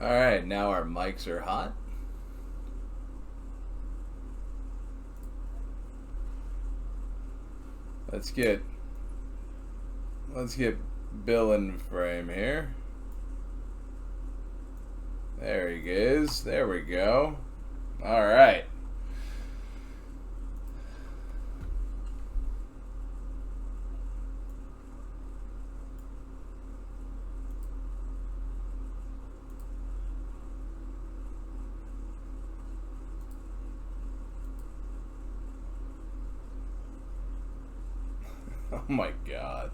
Alright, now our mics are hot. Let's get Bill in frame here. There he is. There we go. Alright. Oh my god.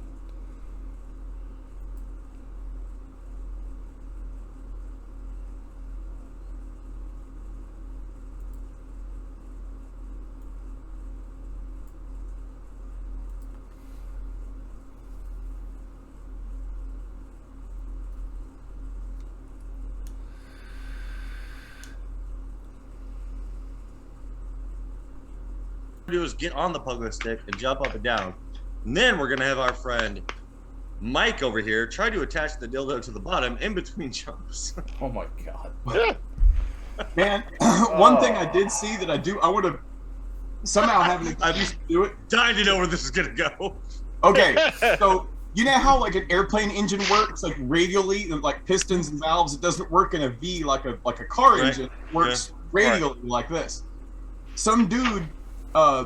Do is get on the pogo stick and jump up and down. And then we're gonna have our friend Mike over here try to attach the dildo to the bottom in between jumps. Oh my god. Man, one thing I did see that I would have somehow have an excuse to do it. Dying to know where this is gonna go. Okay, so you know how like an airplane engine works, like radially, like pistons and valves. It doesn't work in a V like a car engine. It works radially like this. Some dude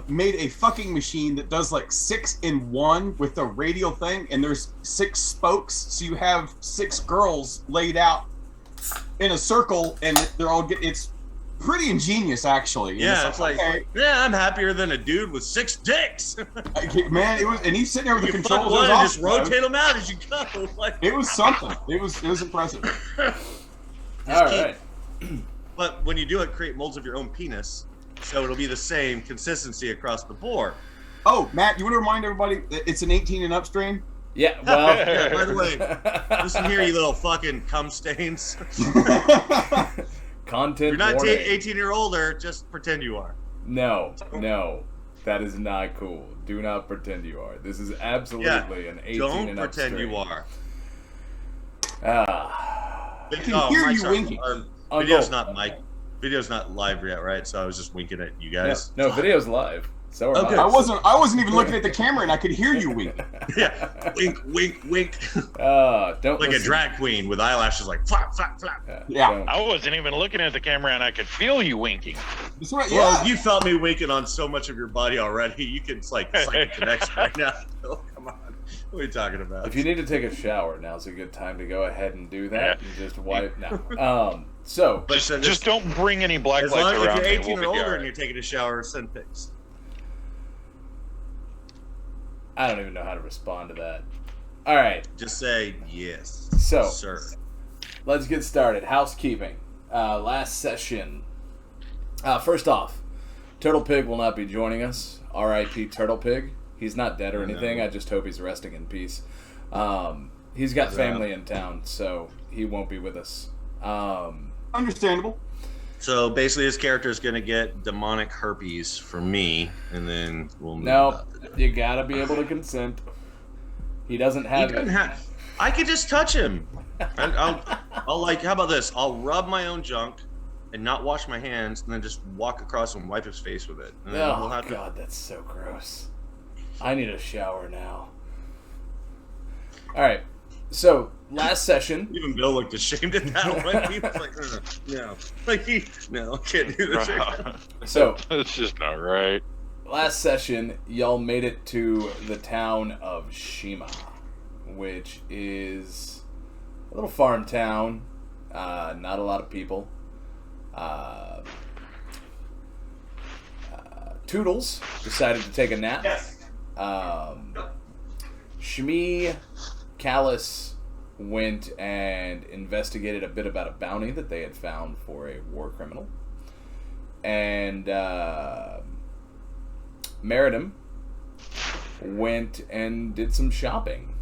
made a fucking machine that does like 6-in-1 with the radial thing, and there's 6 spokes, so you have 6 girls laid out in a circle, and they're all it's pretty ingenious actually. Yeah, it's like, okay. Yeah, I'm happier than a dude with 6 dicks. Man, it was, and he's sitting there with the controls. One and just rotate them out as you go. Like, it was something. It was impressive. All right. But when you do it, create molds of your own penis. So it'll be the same consistency across the board. Oh, Matt, you want to remind everybody that it's an 18 and up stream? Yeah, well... Yeah, by the way, listen here, you little fucking cum stains. Content You're not warning. 18 or older, just pretend you are. No. That is not cool. Do not pretend you are. This is absolutely an 18 and up stream. Don't pretend you are. I can hear you winking. Video's not Mike. Video's not live yet, right? So I was just winking at you guys. No, video's live. So are I wasn't even looking at the camera, and I could hear you winking. Yeah, wink, wink, wink. Don't like listen. a drag queen with eyelashes like flap, flap, flap. Yeah. I wasn't even looking at the camera, and I could feel you winking. That's right, yeah. Well, you felt me winking on so much of your body already. You can it's like a connection right now. Oh, come on. What are you talking about? If you need to take a shower, now's a good time to go ahead and do that and just wipe. No. But just don't bring any black lights around. If you're 18 we'll or older right. and you're taking a shower, send pics. I don't even know how to respond to that. All right. Just say yes. So, sir. Let's get started. Housekeeping. Last session. First off, Turtle Pig will not be joining us. R.I.P. Turtle Pig. He's not dead or anything. I just hope he's resting in peace. He's got family in town, so he won't be with us. Understandable. So basically, his character is going to get demonic herpes from me, and then we'll move about the day. You gotta be able to consent. He doesn't have it. I could just touch him. I'll like. How about this? I'll rub my own junk and not wash my hands, and then just walk across and wipe his face with it. And then Oh we'll have God, that's so gross. I need a shower now. All right. So last session. Even Bill looked ashamed at that one. He was like, no, can't do this. So It's just not right. last session, y'all made it to the town of Shima, which is a little farm town. Not a lot of people. Toodles decided to take a nap. Yes. Shmi, Callous went and investigated a bit about a bounty that they had found for a war criminal. And Meritim went and did some shopping.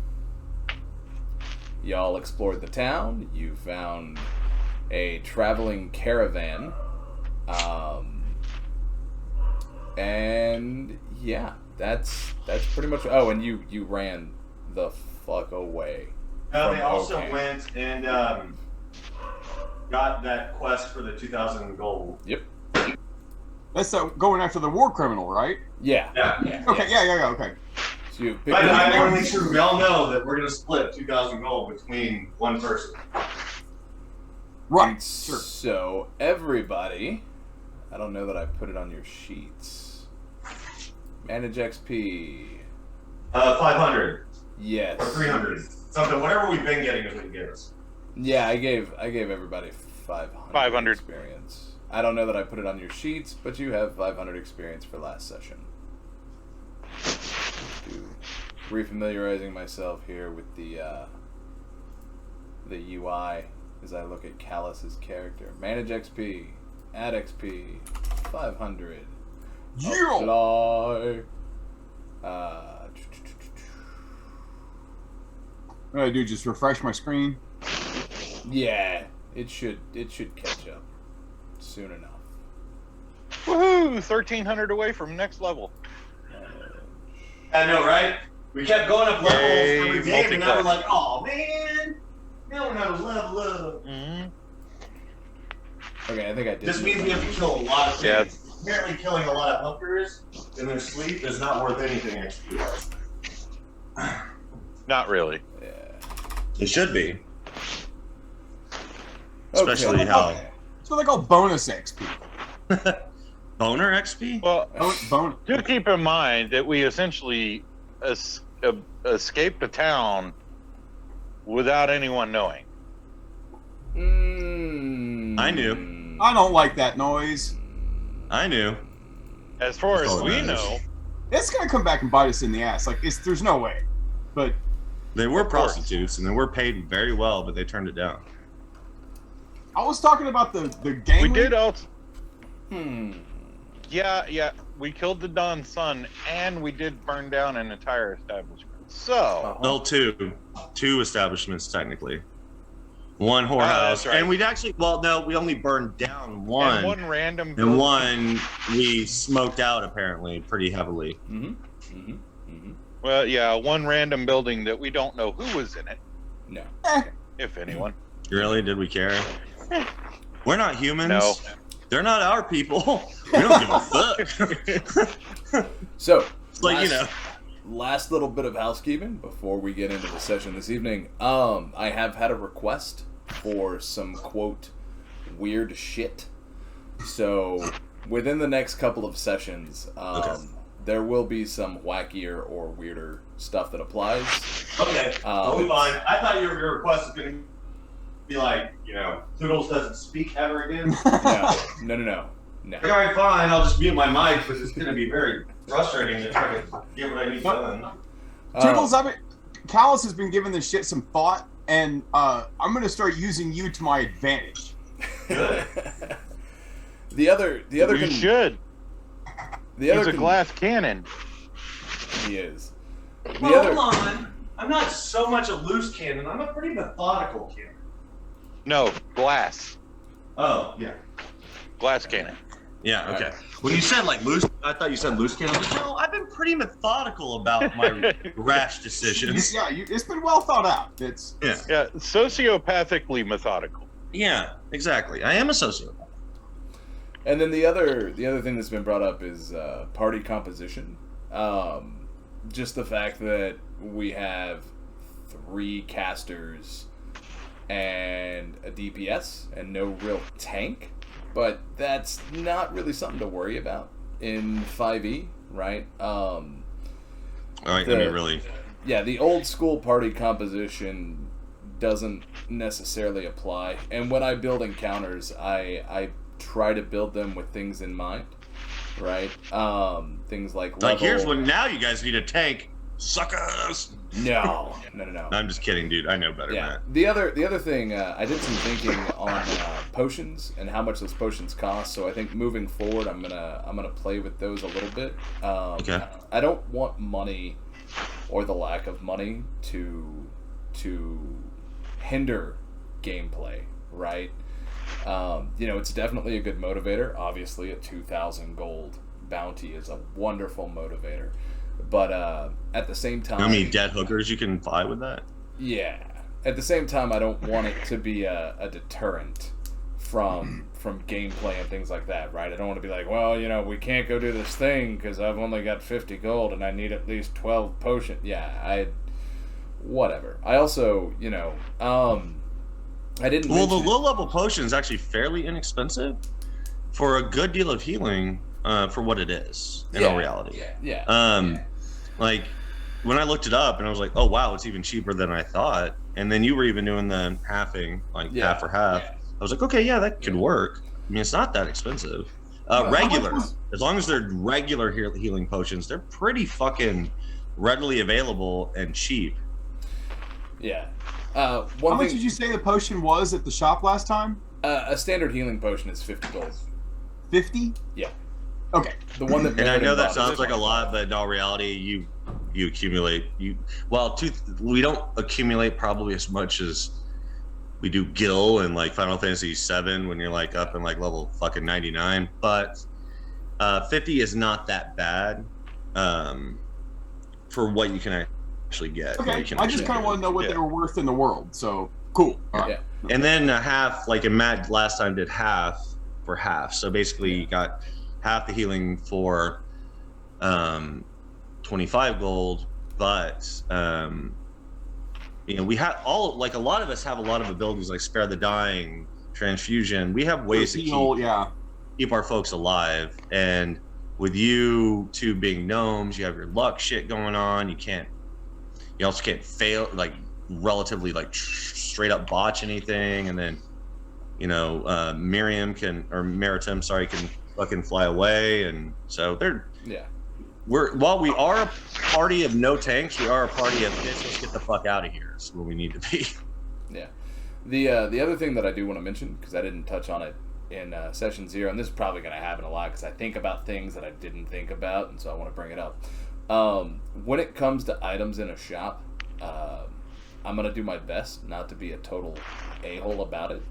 Y'all explored the town. You found a traveling caravan. And yeah, that's pretty much. Oh, and you ran the fuck away. They from also Oakham. went and got that quest for the 2,000 gold. Yep. That's going after the war criminal, right? Yeah. Okay, yeah, okay. So you pick But I want to make sure we all know that we're going to split 2,000 gold between one person. Right, sure. So everybody, I don't know that I put it on your sheets. Manage XP. 500. Yes. Or 300. Something, whatever we've been getting is what you give us. Yeah, I gave everybody 500 experience. I don't know that I put it on your sheets, but you have 500 experience for last session. Refamiliarizing myself here with the UI as I look at Callous's character. Manage XP, add XP, 500. Yeah. Apply. What do I do? Just refresh my screen? Yeah, it should catch up soon enough. Woohoo! 1,300 away from next level. I know, right? We kept going up levels Yay, every game, and now we're multi-class. like, oh man, now we're not a level up. Mm-hmm. Okay, I think I did. This means we have to kill a lot of things. Apparently, killing a lot of hookers in their sleep is not worth anything XP. Not really. Yeah. It should be. Okay. Especially how That's what they call bonus XP. boner XP. Well, Bonus. do keep in mind that we essentially escaped the town without anyone knowing. I knew. I don't like that noise. I knew. As far as That's all we that matters. know, It's gonna come back and bite us in the ass. Like, there's no way. But They were Of course. prostitutes and they were paid very well, but they turned it down. I was talking about the gang. we leader. did also. Hmm. Yeah, we killed the Don's son, and we did burn down an entire establishment. So, Well, two establishments technically. One whorehouse, that's right. and we'd actually. Well, no, we only burned down one, and one random and building- one we smoked out apparently pretty heavily. Well, yeah, one random building that we don't know who was in it, No. if anyone. Really? Did we care? We're not humans. No. They're not our people. We don't give a fuck. So, It's like, you know. last little bit of housekeeping before we get into the session this evening. I have had a request for some, quote, weird shit. So, within the next couple of sessions, there will be some wackier or weirder stuff that applies. Okay, totally fine. I thought your request was going to be like, you know, Toodles doesn't speak ever again. No. Like, all right, fine. I'll just mute my mic, but it's going to be very frustrating to try to get what I need done. Toodles, Callous has been giving this shit some thought, and I'm gonna start using you to my advantage. Good. The other You should. the other He's a glass cannon. he is. The Well, other hold on. I'm not so much a loose cannon. I'm a pretty methodical cannon. No, glass. Oh, yeah. Glass cannon. Yeah, okay. When you said like loose, I thought you said loose cannon. No, I've been pretty methodical about my rash decisions. Yeah, it's been well thought out. It's Yeah. Yeah, sociopathically methodical. Yeah, exactly. I am a sociopath. And then the other thing that's been brought up is party composition. Just the fact that we have 3 casters and a DPS and no real tank, but that's not really something to worry about in 5e, right? All right, let me really. Yeah, the old school party composition doesn't necessarily apply. And when I build encounters, I try to build them with things in mind, right? Things like level. Like, here's when now you guys need a tank. Suckers! No. I'm just kidding, dude. I know better, Yeah. Matt. The other thing, I did some thinking on potions and how much those potions cost. So I think moving forward, I'm gonna play with those a little bit. Okay. I don't want money or the lack of money to hinder gameplay, right? It's definitely a good motivator. Obviously, a 2,000 gold bounty is a wonderful motivator. But at the same time... How many dead hookers you can buy with that? Yeah. At the same time, I don't want it to be a deterrent from gameplay and things like that, right? I don't want to be like, well, we can't go do this thing because I've only got 50 gold and I need at least 12 potions. Yeah, whatever. I also, I didn't. Well, the low-level potion is actually fairly inexpensive for a good deal of healing for what it is in all reality. Yeah. Like when I looked it up and I was like, oh wow, it's even cheaper than I thought. And then you were even doing the halving, like half for half. Yeah. I was like, okay, yeah, that could work. I mean, it's not that expensive. Regular, as long as they're regular healing potions, they're pretty fucking readily available and cheap. Yeah. How much did you say the potion was at the shop last time? A standard healing potion is 50 gold. 50? Yeah. Okay. The one that. And I know that sounds like a lot, but in all reality, you accumulate. We don't accumulate probably as much as we do Gil and like Final Fantasy VII when you're like up in like level fucking 99. But 50 is not that bad for what you can actually get. Okay. I just kind of want to know what they were worth in the world. So cool. All right. Yeah. And then half, like Matt last time did half for half. So basically you got half the healing for 25 gold, but we have a lot of us have a lot of abilities like spare the dying, transfusion. We have ways to keep our folks alive. And with you two being gnomes, you have your luck shit going on. You also can't fail, like relatively like straight up botch anything. And then Meritim can fucking fly away. And so while we are a party of no tanks, we are a party of let's get the fuck out of here. Is where we need to be. Yeah. The other thing that I do want to mention, because I didn't touch on it in session 0, and this is probably going to happen a lot because I think about things that I didn't think about, and so I want to bring it up. When it comes to items in a shop, I'm going to do my best not to be a total a-hole about it.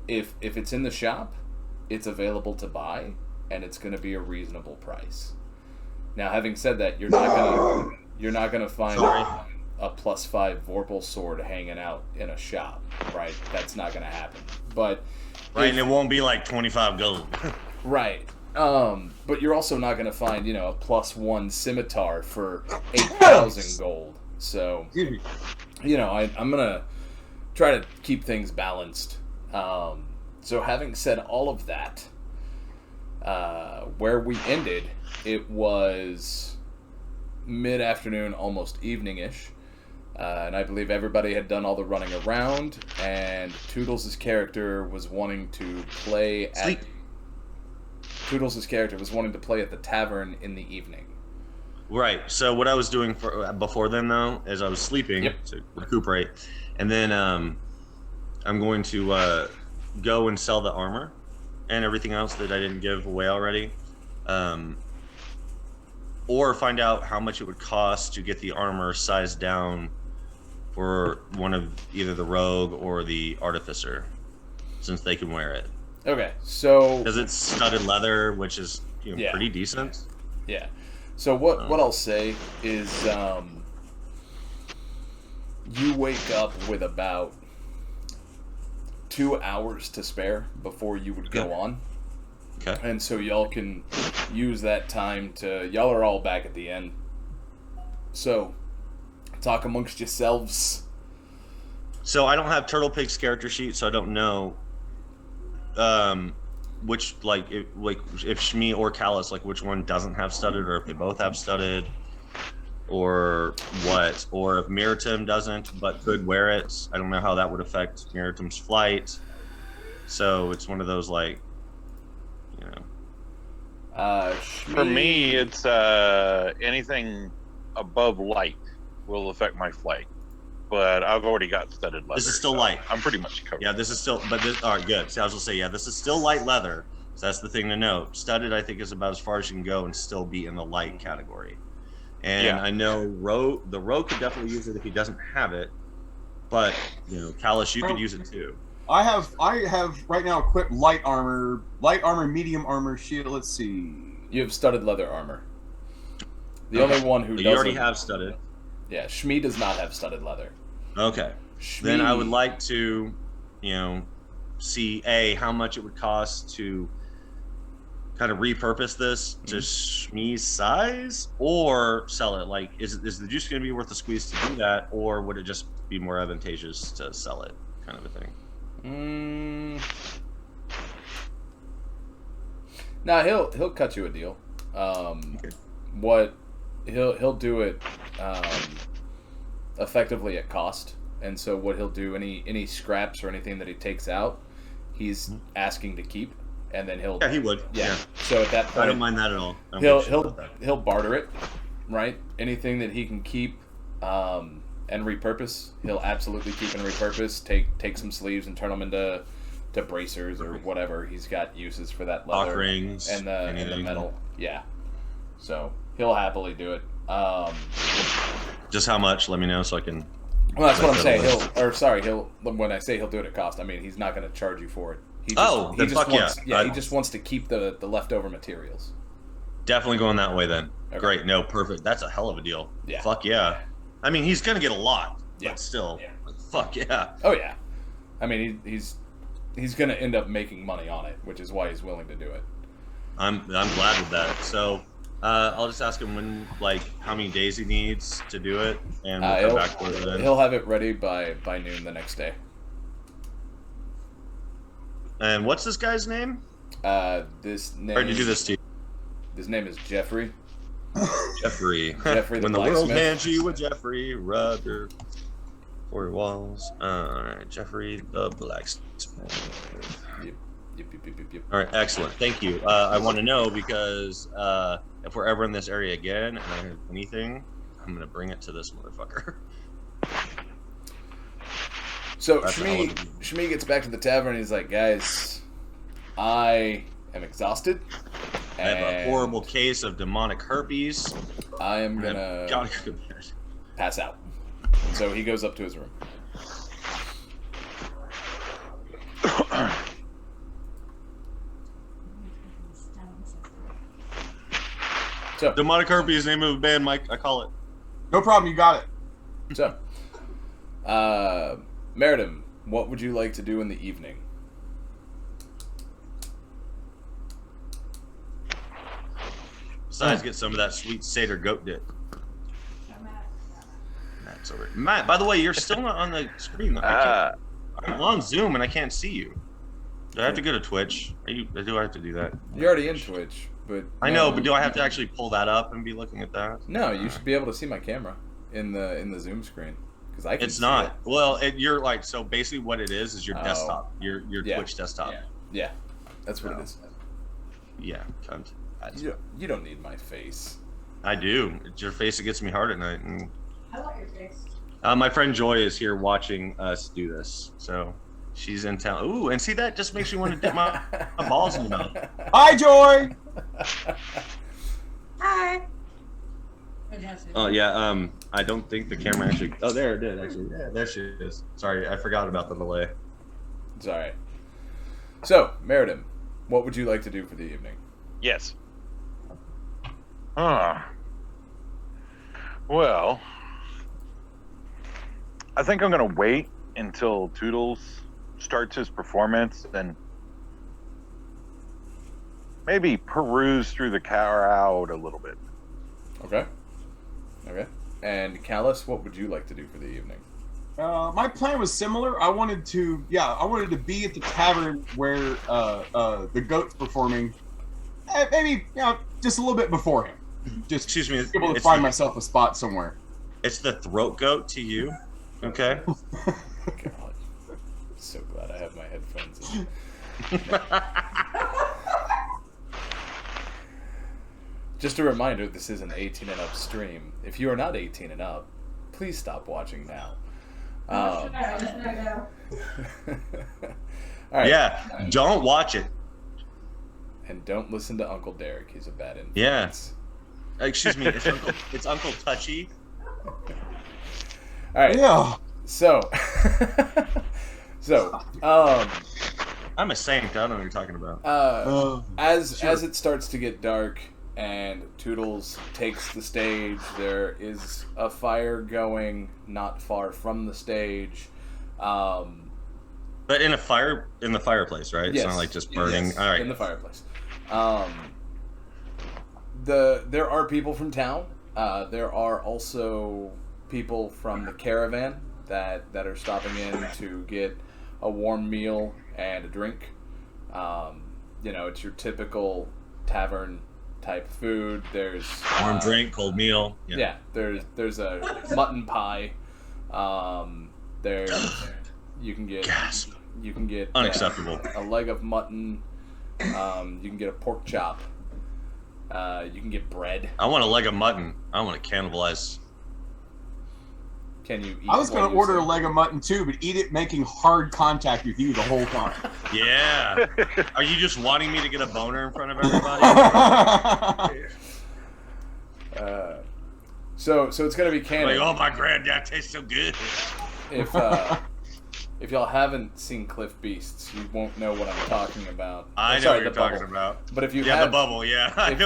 If it's in the shop, it's available to buy, and it's going to be a reasonable price. Now, having said that, you're not going to find a +5 Vorpal sword hanging out in a shop, right? That's not going to happen. But and it won't be like 25 gold. Right. But you're also not going to find, a +1 scimitar for 8,000 gold. So, I'm going to try to keep things balanced. So having said all of that, where we ended, it was mid-afternoon, almost evening-ish, and I believe everybody had done all the running around, and Toodles' character was wanting to play at the tavern in the evening. Right. So what I was doing before then, though, is I was sleeping to recuperate, and then I'm going to go and sell the armor and everything else that I didn't give away already, or find out how much it would cost to get the armor sized down for one of either the rogue or the artificer, since they can wear it. Okay, so because it's studded leather, which is pretty decent. Yeah. So what I'll say is, you wake up with about 2 hours to spare before you would go on. Okay. And so y'all can use that time y'all are all back at the end. So, talk amongst yourselves. So I don't have Turtle Pig's character sheet, so I don't know which, if Shmi or Callous, which one doesn't have studded, or if they both have studded, or what, or if Meritim doesn't but could wear it. I don't know how that would affect Meritim's flight. So it's one of those For me, it's anything above light will affect my flight. But I've already got studded leather. This is still light. I'm pretty much covered. Yeah, this is still, all right, good. So I was gonna say, this is still light leather. So that's the thing to note. Studded, I think, is about as far as you can go and still be in the light category. And I know the rogue could definitely use it if he doesn't have it. But Callous, you could use it too. I have right now equipped light armor, medium armor, shield. Let's see. You have studded leather armor. The only one who doesn't. You already have studded. Yeah, Shmi does not have studded leather. Okay. Then I would like to, see how much it would cost to kind of repurpose this to Shmi's size, or sell it. Like, is the juice going to be worth the squeeze to do that, or would it just be more advantageous to sell it, kind of a thing? No, he'll cut you a deal. Okay. What he'll do it effectively at cost, and so what he'll do, any scraps or anything that he takes out, he's asking to keep, and then he'll he would. Yeah. So at that point, I don't mind that at all. He'll barter it, right? Anything that he can keep and repurpose, he'll absolutely keep and repurpose. Take some sleeves and turn them into bracers or whatever. He's got uses for that leather Lock rings and the metal. Yeah. So he'll happily do it. Just how much? Let me know so I can. Well, that's what I'm saying. He'll. When I say he'll do it at cost, I mean he's not going to charge you for it. He just wants to keep the leftover materials. Definitely going that way then. Okay. Great. No, perfect. That's a hell of a deal. Yeah. Fuck yeah. I mean, he's going to get a lot, but still. Yeah. Fuck yeah. Oh yeah. I mean, he's going to end up making money on it, which is why he's willing to do it. I'm glad with that. So I'll just ask him how many days he needs to do it, and we'll come back to it then. He'll have it ready by noon the next day. And what's this guy's name? This name. Or did you do this to you? His name is Jeffrey. Jeffrey. Jeffrey when the world hands you with Jeffrey, rub your 4 walls. All right, Jeffrey the blacksmith. Yep. All right, excellent. Thank you. I want to know because if we're ever in this area again and I have anything, I'm gonna bring it to this motherfucker. So Shmi gets back to the tavern and he's like, guys, I am exhausted. I have a horrible case of demonic herpes. I am gonna pass out. And so he goes up to his room. So, demonic herpes, name of the band, Mike. I call it. No problem, you got it. So, Meritim, what would you like to do in the evening? Besides, get some of that sweet Seder goat dip. Matt's over. Matt, by the way, you're still not on the screen. I'm on Zoom and I can't see you. Do I have to go to Twitch? Do I have to do that? You're already in Twitch, but I know, but do I have to actually pull that up and be looking at that? No, you should be able to see my camera in the Zoom screen because I can. It's not. It. Well, you're like so. Basically, what it is your desktop, your Twitch desktop. Yeah, that's what it is. Yeah, cunt. You don't need my face. I do. It's your face that gets me hard at night. And I like your face. my friend Joy is here watching us do this, so she's in town. Ooh, and see that just makes me want to dip my balls in the mouth. Hi, Joy. Hi. Oh yeah. I don't think the camera actually. Oh, there it did actually. Yeah, there she is. Sorry, I forgot about the delay. It's all right. So, Meritim, what would you like to do for the evening? Yes. Well, I think I'm going to wait until Toodles starts his performance and maybe peruse through the crowd a little bit. Okay. And Callous, what would you like to do for the evening? My plan was similar. I wanted to be at the tavern where the goat's performing. Maybe just a little bit before him. Just excuse me. Be able to find myself a spot somewhere. It's the throat goat to you, okay? God, so glad I have my headphones in. Just a reminder, this is an 18 and up stream. If you are not 18 and up, please stop watching now. All right. Yeah, don't watch it. And don't listen to Uncle Derek. He's a bad influence. Yeah. Excuse me, it's Uncle Touchy. All right. Yeah. So, I'm a saint. I don't know what you're talking about. As it starts to get dark and Toodles takes the stage, there is a fire going not far from the stage. But in the fireplace, right? Yes. It's not like just burning. Yes, All right. in the fireplace. There are people from town. There are also people from the caravan that are stopping in to get a warm meal and a drink. It's your typical tavern type food. There's warm drink, cold meal. Yeah. There's a mutton pie. You can get Gasp. You can get Unacceptable. A leg of mutton. You can get a pork chop. You can get bread. I want a leg of mutton. I want to cannibalize. Can you eat? I was going to order a leg of mutton too, but eat it making hard contact with you the whole time. Yeah. Are you just wanting me to get a boner in front of everybody? So it's going to be canon. Like, oh, my granddad tastes so good. If y'all haven't seen Cliff Beasts, you won't know what I'm talking about. I know what you're talking about. But if you the bubble, yeah. If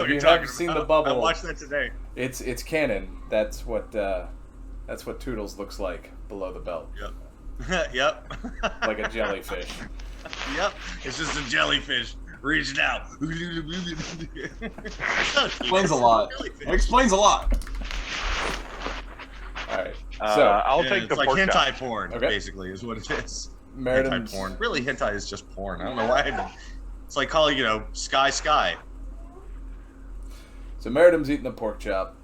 you have seen the bubble, I watched that today. It's canon. That's what Toodles looks like below the belt. Yep. Yep. Like a jellyfish. Yep. It's just a jellyfish reaching out. Explains a lot. It explains a lot. All right. I'll take the it's like pork hentai chop. porn, Okay. basically, is what it is. Meritim's Hentai porn. Really, hentai is just porn. I don't know why. It's like calling, sky. So Meritim's eating the pork chop.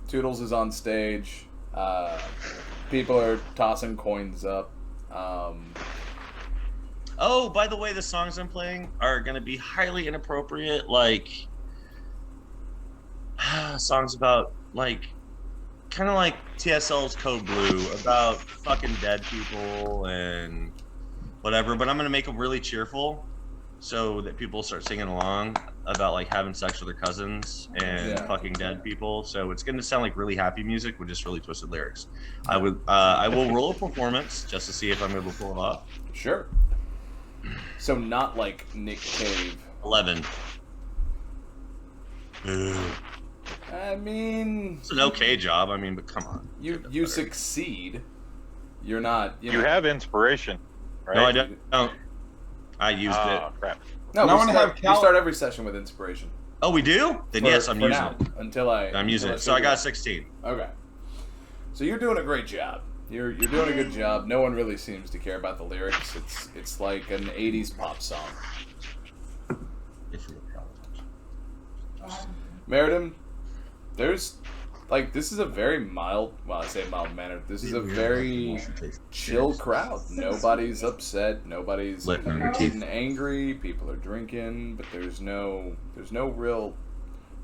Toodles is on stage. People are tossing coins up. Oh, by the way, the songs I'm playing are going to be highly inappropriate. Like, songs about, kind of like TSL's Code Blue, about fucking dead people and whatever. But I'm going to make them really cheerful so that people start singing along about, having sex with their cousins and fucking dead people. So it's going to sound like really happy music with just really twisted lyrics. I will roll a performance just to see if I'm able to pull it off. Sure. So not like Nick Cave. 11. I mean, It's an okay job. I mean, but come on. you succeed. You're not. You have inspiration, right? No, I don't. I used it. Crap. No, And I we wanna start, have we Cal- start every session with inspiration. Oh, we do? Then yes, I'm For using now, it. until I'm using it. So I got 16. Okay. So you're doing a great job. You're doing a good job. No one really seems to care about the lyrics. It's like an 80s pop song. Meritim, there's this is a very mild, well, I say mild mannered. This is a very chill crowd. Nobody's upset. Nobody's getting angry. People are drinking, but there's no real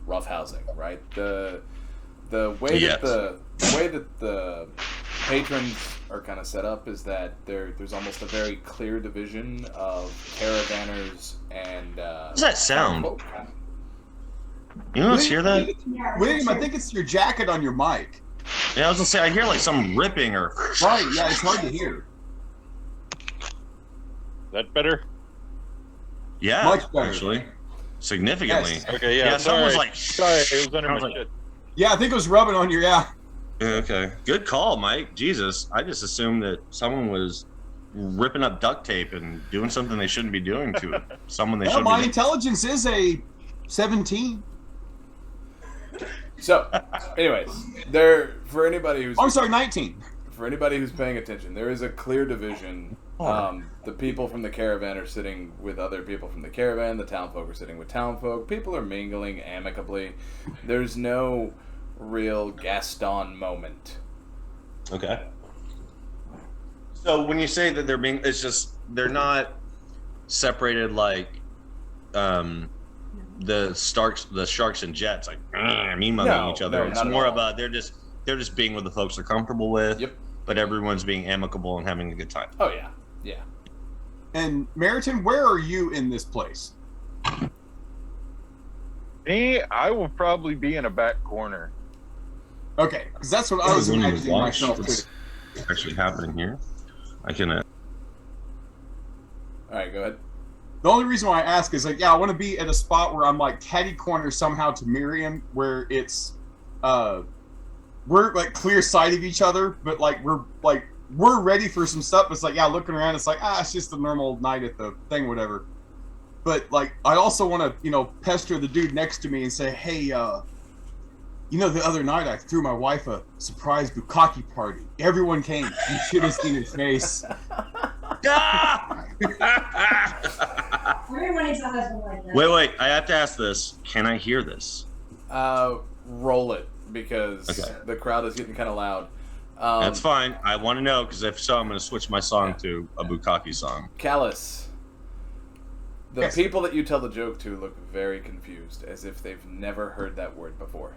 rough housing, right? The way that the patrons are kind of set up is that there's almost a very clear division of caravanners and What does that sound? folk. You don't hear that? William, I think it's your jacket on your mic. Yeah, I was gonna say I hear some ripping or. Right, yeah, it's hard to hear. That better? Yeah, Much better. actually, significantly. Yes. Okay, yeah. Yeah, someone's sorry. like, Sorry, it was under Sounds my like- shit. Yeah, I think it was rubbing on your, yeah. Okay, good call, Mike. Jesus, I just assumed that someone was ripping up duct tape and doing something they shouldn't be doing to someone they Well, shouldn't my be. intelligence is a 17. So, anyways, for anybody who's I'm sorry, 19. for anybody who's paying attention, there is a clear division. The people from the caravan are sitting with other people from the caravan. The townfolk are sitting with townfolk. People are mingling amicably. There's no real Gaston moment. Okay. So when you say that it's just they're not separated like the sharks and jets, like mean-mugging each other. No, It's not at more all. about they're just being with the folks they're comfortable with. Yep. But everyone's being amicable and having a good time. Oh yeah, yeah. And Meritim, where are you in this place? Me, I will probably be in a back corner. Okay, because that's what I was When you imagining watch myself what's too. actually happening here. I can. All right, go ahead. The only reason why I ask is I want to be at a spot where I'm catty corner somehow to Miriam, where it's we're clear sight of each other, but we're we're ready for some stuff. It's like, yeah, looking around, it's like, it's just a normal night at the thing, whatever. But like, I also want to, pester the dude next to me and say, hey, the other night I threw my wife a surprise bukkake party. Everyone came. You should have seen his face. Everyone needs a husband like that. Wait. I have to ask this. Can I hear this? Roll it, because the crowd is getting kind of loud. That's fine. I want to know, because if so, I'm going to switch my song to a bukkake song. Callous, the people that you tell the joke to look very confused, as if they've never heard that word before.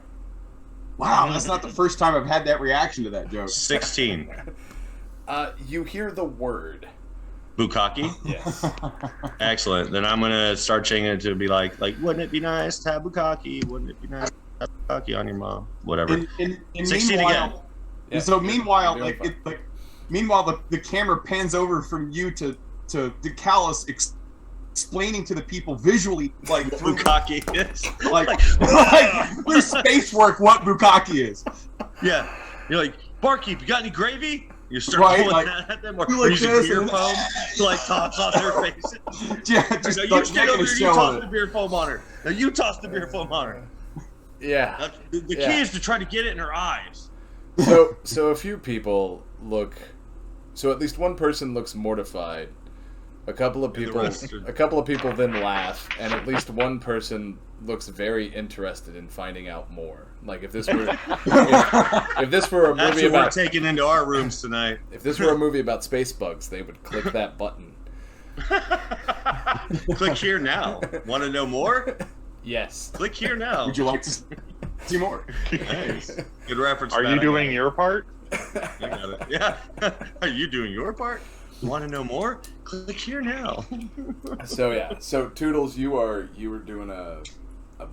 Wow, that's not the first time I've had that reaction to that joke. 16. You hear the word. Bukkake? Yes. Excellent. Then I'm going to start changing it to be like, wouldn't it be nice to have bukkake? Wouldn't it be nice to have bukkake on your mom? Whatever. And 16 again. Yeah, so meanwhile, the camera pans over from you to Callous explaining to the people visually, like through bukkake is. like through space work what bukkake is. Yeah, you're like, barkeep, you got any gravy? You start pulling that at them, or using beer foam to like toss on their faces. Yeah, just you stand over there, you toss the beer foam on her. Now you toss the beer foam on her. Yeah. The key is to try to get it in her eyes. So a few people look. So at least one person looks mortified. A couple of people then laugh, and at least one person looks very interested in finding out more. Like if this were if this were a movie about we're taking into our rooms tonight. If this were a movie about space bugs, they would click that button. Click here now. Want to know more? Yes. Click here now. Would you like to see more? Nice. Good reference. Are you doing your part? You got it. Yeah. Are you doing your part? Want to know more? Click here now. So Toodles, you were doing a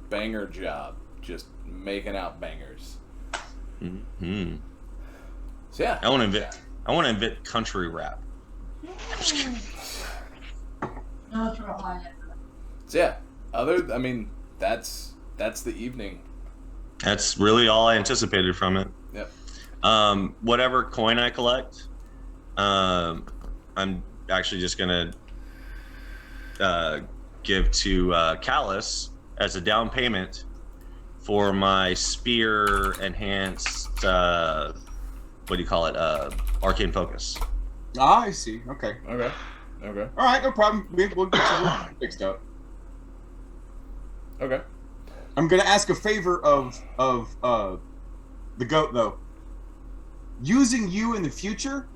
banger job, just making out bangers. Mm-hmm. So yeah, I want to invent country rap. I'm just kidding. No, it's real high. So yeah, that's the evening. That's really all I anticipated from it. Yep. Whatever coin I collect, I'm actually just gonna give to Callous as a down payment for my spear enhanced what do you call it? Arcane focus. I see. Okay. Okay. All right, no problem. We'll get you fixed up. Okay. I'm gonna ask a favor of the goat though. Using you in the future,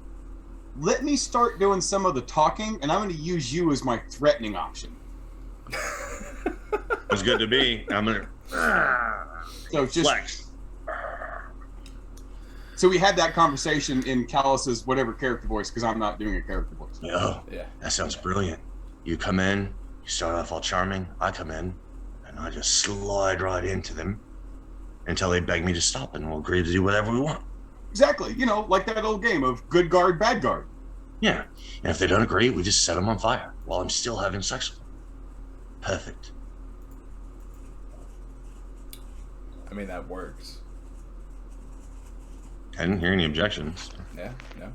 let me start doing some of the talking, and I'm going to use you as my threatening option. It's good to be. I'm gonna. So just flex. So we had that conversation in Callous's whatever character voice, because I'm not doing a character voice. Yeah, that sounds brilliant. You come in, you start off all charming. I come in, and I just slide right into them until they beg me to stop, and we'll agree to do whatever we want. Exactly. Like that old game of good guard, bad guard. Yeah, and if they don't agree, we just set them on fire while I'm still having sex with them. Perfect. I mean, that works. I didn't hear any objections. Yeah, no.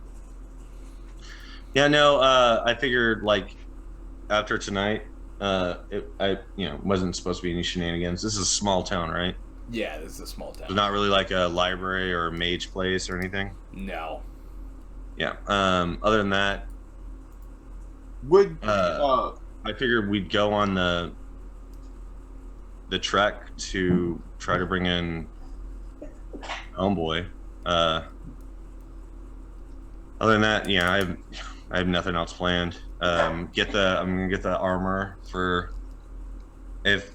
Yeah, no, I figured, after tonight, I wasn't supposed to be any shenanigans. This is a small town, right? Yeah, this is a small town. It's not really like a library or a mage place or anything? No. Yeah. Other than that, I figured we'd go on the trek to try to bring in Homeboy. Other than that, yeah, I have nothing else planned. I'm gonna get the armor for if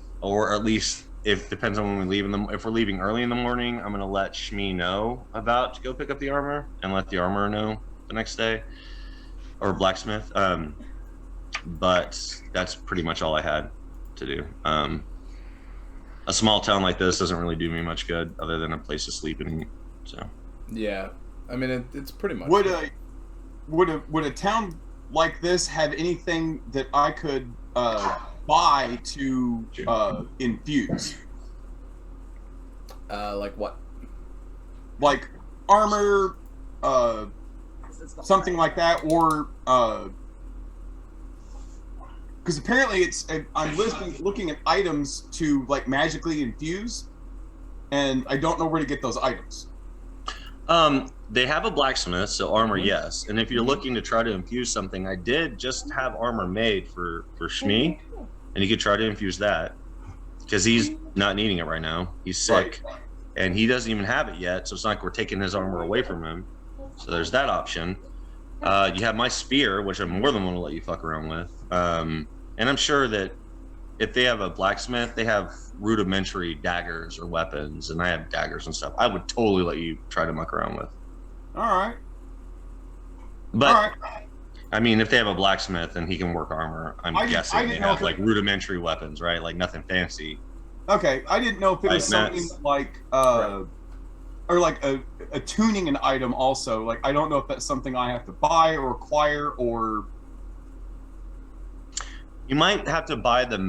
depends on when we leave if we're leaving early in the morning, I'm gonna let Shmi know about to go pick up the armor and let the armor know the next day, or blacksmith. But that's pretty much all I had to do. A small town like this doesn't really do me much good other than a place to sleep and eat. So yeah, I mean it's pretty much. Would a town like this have anything that I could buy to infuse? Like what? Like armor, something like that, or because apparently I'm looking at items to like magically infuse, and I don't know where to get those items. They have a blacksmith, so armor, yes. And if you're looking to try to infuse something, I did just have armor made for Shmi, and you could try to infuse that because he's not needing it right now. He's sick, and he doesn't even have it yet, so it's not like we're taking his armor away from him. So there's that option. You have my spear, which I'm more than willing to let you fuck around with. And I'm sure that if they have a blacksmith, they have rudimentary daggers or weapons, and I have daggers and stuff. I would totally let you try to muck around with. All right. But I mean, if they have a blacksmith and he can work armor, I'm guessing they have like rudimentary weapons, right? Like nothing fancy. Okay, I didn't know if it was something like or like a tuning an item also. Like I don't know if that's something I have to buy or acquire, or you might have to buy the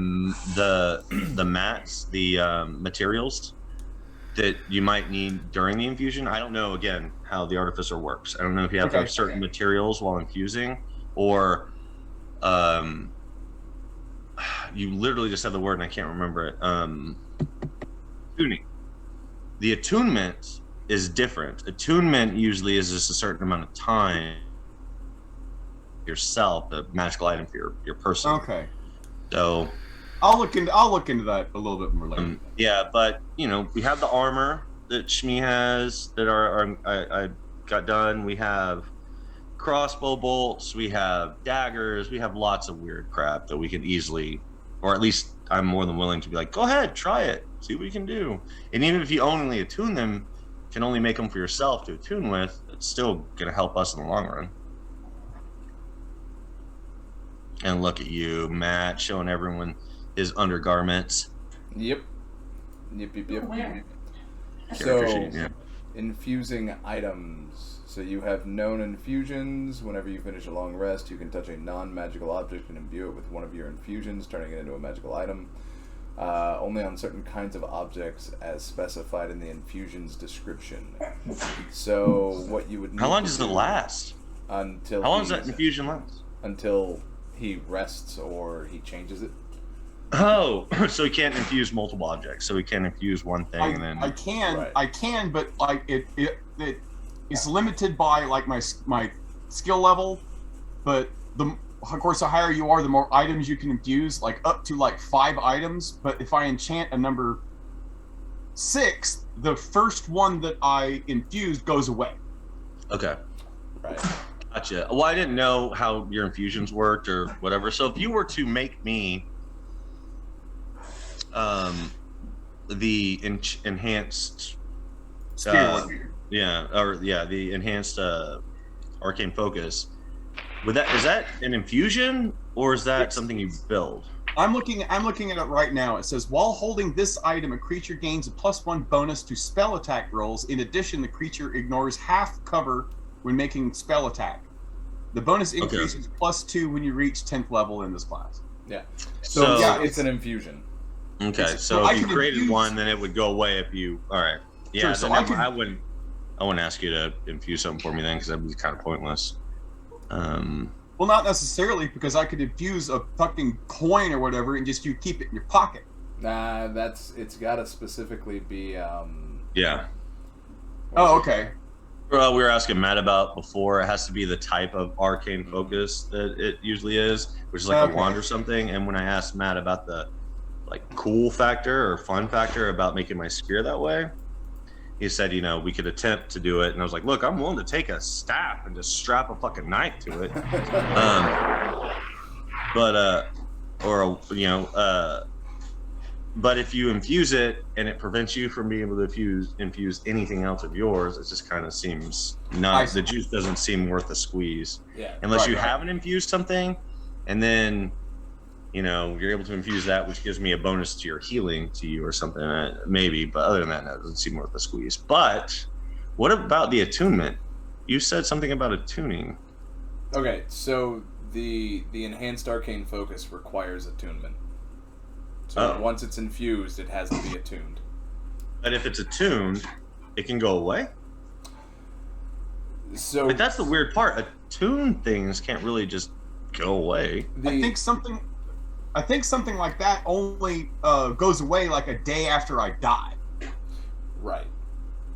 mats, the materials that you might need during the infusion. I don't know, again, how the artificer works. I don't know if you have to have certain materials while infusing, or you literally just said the word and I can't remember it. Tuning. The attunement is different. Attunement usually is just a certain amount of time yourself, a magical item for your person. Okay. So I'll look into that a little bit more later. Yeah, but you know, we have the armor that Shmi has that I got done. We have crossbow bolts, we have daggers, we have lots of weird crap that we can easily, or at least I'm more than willing to be like, go ahead, try it, see what you can do. And even if you only attune them, can only make them for yourself to attune with, it's still gonna help us in the long run. And look at you, Matt, showing everyone his undergarments. Yep. So, yeah. infusing items. So you have known infusions. Whenever you finish a long rest, you can touch a non-magical object and imbue it with one of your infusions, turning it into a magical item. Only on certain kinds of objects as specified in the infusion's description. So what you would need How long does it last? Until How long does that infusion last? Until he rests or he changes it. Oh, so he can't infuse multiple objects. So he can't infuse one thing and then. I can, but like it is limited by like my skill level. But of course, the higher you are, the more items you can infuse, like up to like 5 items. But if I enchant a number 6, the first one that I infused goes away. Okay. Right. Gotcha. Well, I didn't know how your infusions worked or whatever. So if you were to make me the enhanced the enhanced arcane focus, is that an infusion or is that something you build? I'm looking at it right now. It says while holding this item, a creature gains a +1 bonus to spell attack rolls. In addition, the creature ignores half cover when making spell attack. The bonus increases +2 when you reach 10th level in this class. Yeah. So yeah, it's an infusion. Okay, so if you created one, then it would go away if you. All right. Yeah, sure, so I wouldn't ask you to infuse something for me then, because that'd be kind of pointless. Well, not necessarily, because I could infuse a fucking coin or whatever, and just you keep it in your pocket. Nah, it's got to specifically be. Yeah. Oh, okay. Well, we were asking Matt about before. It has to be the type of arcane focus that it usually is, which is like a wand or something. And when I asked Matt about the like cool factor or fun factor about making my spear that way, he said, you know, we could attempt to do it. And I was like, look, I'm willing to take a staff and just strap a fucking knife to it. But if you infuse it and it prevents you from being able to infuse anything else of yours, it just kind of seems the juice doesn't seem worth the squeeze. Yeah. Unless you haven't infused something, and then, you know, you're able to infuse that, which gives me a bonus to your healing to you or something, maybe. But other than that, no, it doesn't seem worth the squeeze. But what about the attunement? You said something about attuning. Okay, so the enhanced arcane focus requires attunement. So once it's infused, it has to be attuned. But if it's attuned, it can go away? So, but that's the weird part. Attune things can't really just go away. I think something like that only goes away like a day after I die. Right.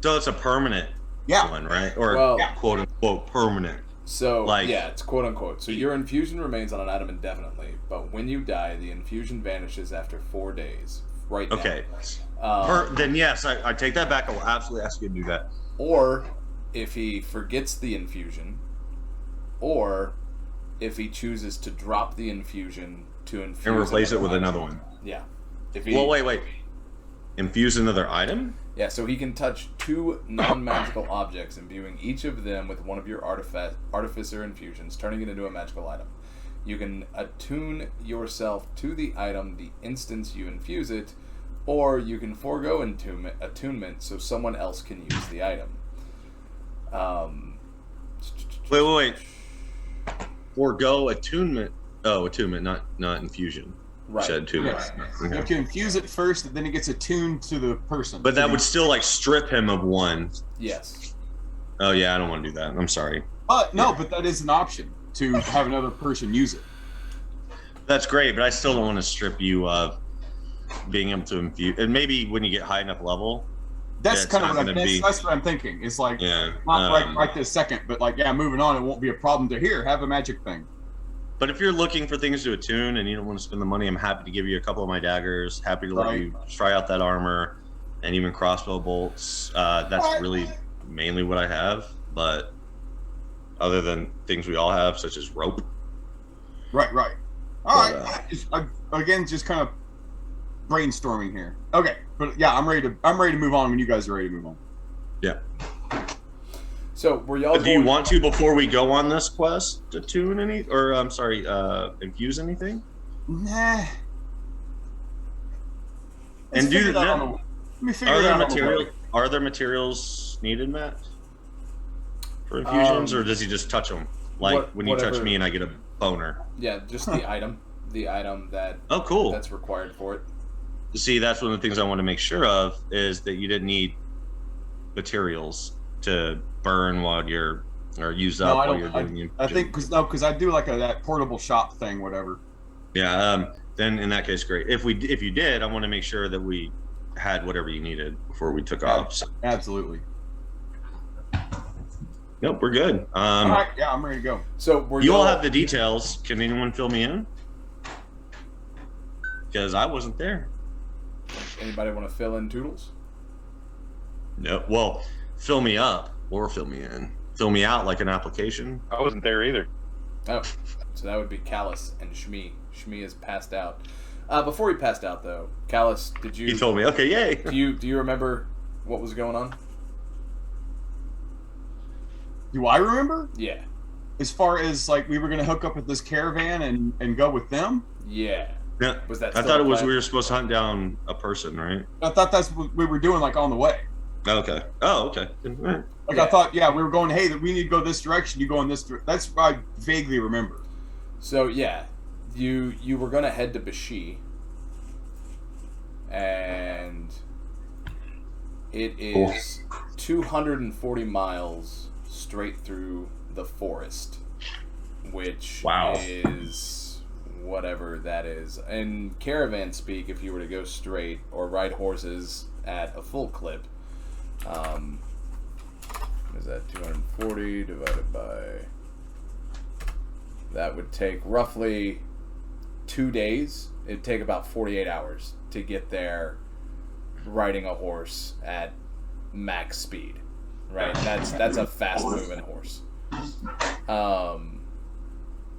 So it's a permanent one, right? Or quote unquote permanent. So it's quote unquote. So your infusion remains on an item indefinitely, but when you die, the infusion vanishes after 4 days. Right now. Okay. Then yes, I take that back. I will absolutely ask you to do that. Or if he forgets the infusion, or if he chooses to drop the infusion to infuse and replace it with another one. Yeah. Wait. Infuse another item? Yeah, so he can touch 2 non-magical objects, imbuing each of them with one of your artificer infusions, turning it into a magical item. You can attune yourself to the item the instant you infuse it, or you can forego attunement so someone else can use the item. Wait. Forego attunement. Oh, attunement, not infusion. Right. Said attunement. Yes. Okay. You can infuse it first, and then it gets attuned to the person. But that would still like strip him of one. Yes. Oh yeah, I don't want to do that. I'm sorry. But that is an option to have another person use it. That's great, but I still don't want to strip you of being able to infuse. And maybe when you get high enough level. That's kind of that's what I'm thinking. It's like not right this second, but like moving on, it won't be a problem to have a magic thing. But if you're looking for things to attune and you don't want to spend the money, I'm happy to give you a couple of my daggers. Happy to let you try out that armor and even crossbow bolts. That's really mainly what I have. But other than things we all have, such as rope. Right. All right. Just kind of brainstorming here. Okay, but I'm ready to move on when you guys are ready to move on. Yeah. So were y'all? Do you want to before we go on this quest to tune any, or infuse anything? Nah. And do that. Let me figure it out. Are there materials needed, Matt, for infusions, or does he just touch them? Like when you touch me and I get a boner. Yeah, just the item. The item that. Oh, cool. That's required for it. See, that's one of the things I want to make sure of is that you didn't need materials to burn while you're use up while you're doing. I think because I do like that portable shop thing, whatever. Yeah. Then in that case, great. If you did, I want to make sure that we had whatever you needed before we took off. So. Absolutely. Nope, we're good. All right, yeah, I'm ready to go. So you all have the details. Can anyone fill me in? Because I wasn't there. Anybody want to fill in Toodles? No. Well, fill me up or fill me in. Fill me out like an application. I wasn't there either. Oh, so that would be Callous and Shmi. Shmi is passed out. Before he passed out, though, Callous, did you? He told me. Okay, yay. Do you remember what was going on? Do I remember? Yeah. As far as like we were going to hook up with this caravan and go with them? Yeah. Yeah. Was that? I thought it was we were supposed to hunt down a person, right? I thought that's what we were doing, like on the way. Okay. Oh, okay. Like yeah. I thought, we were going. Hey, we need to go this direction. You go in this. That's what I vaguely remember. So yeah, you were going to head to Bashi, and it is 240 miles straight through the forest, which is whatever that is. In caravan speak, if you were to go straight or ride horses at a full clip, is that 240 divided by... That would take roughly 2 days. It'd take about 48 hours to get there riding a horse at max speed. Right? That's a fast moving horse.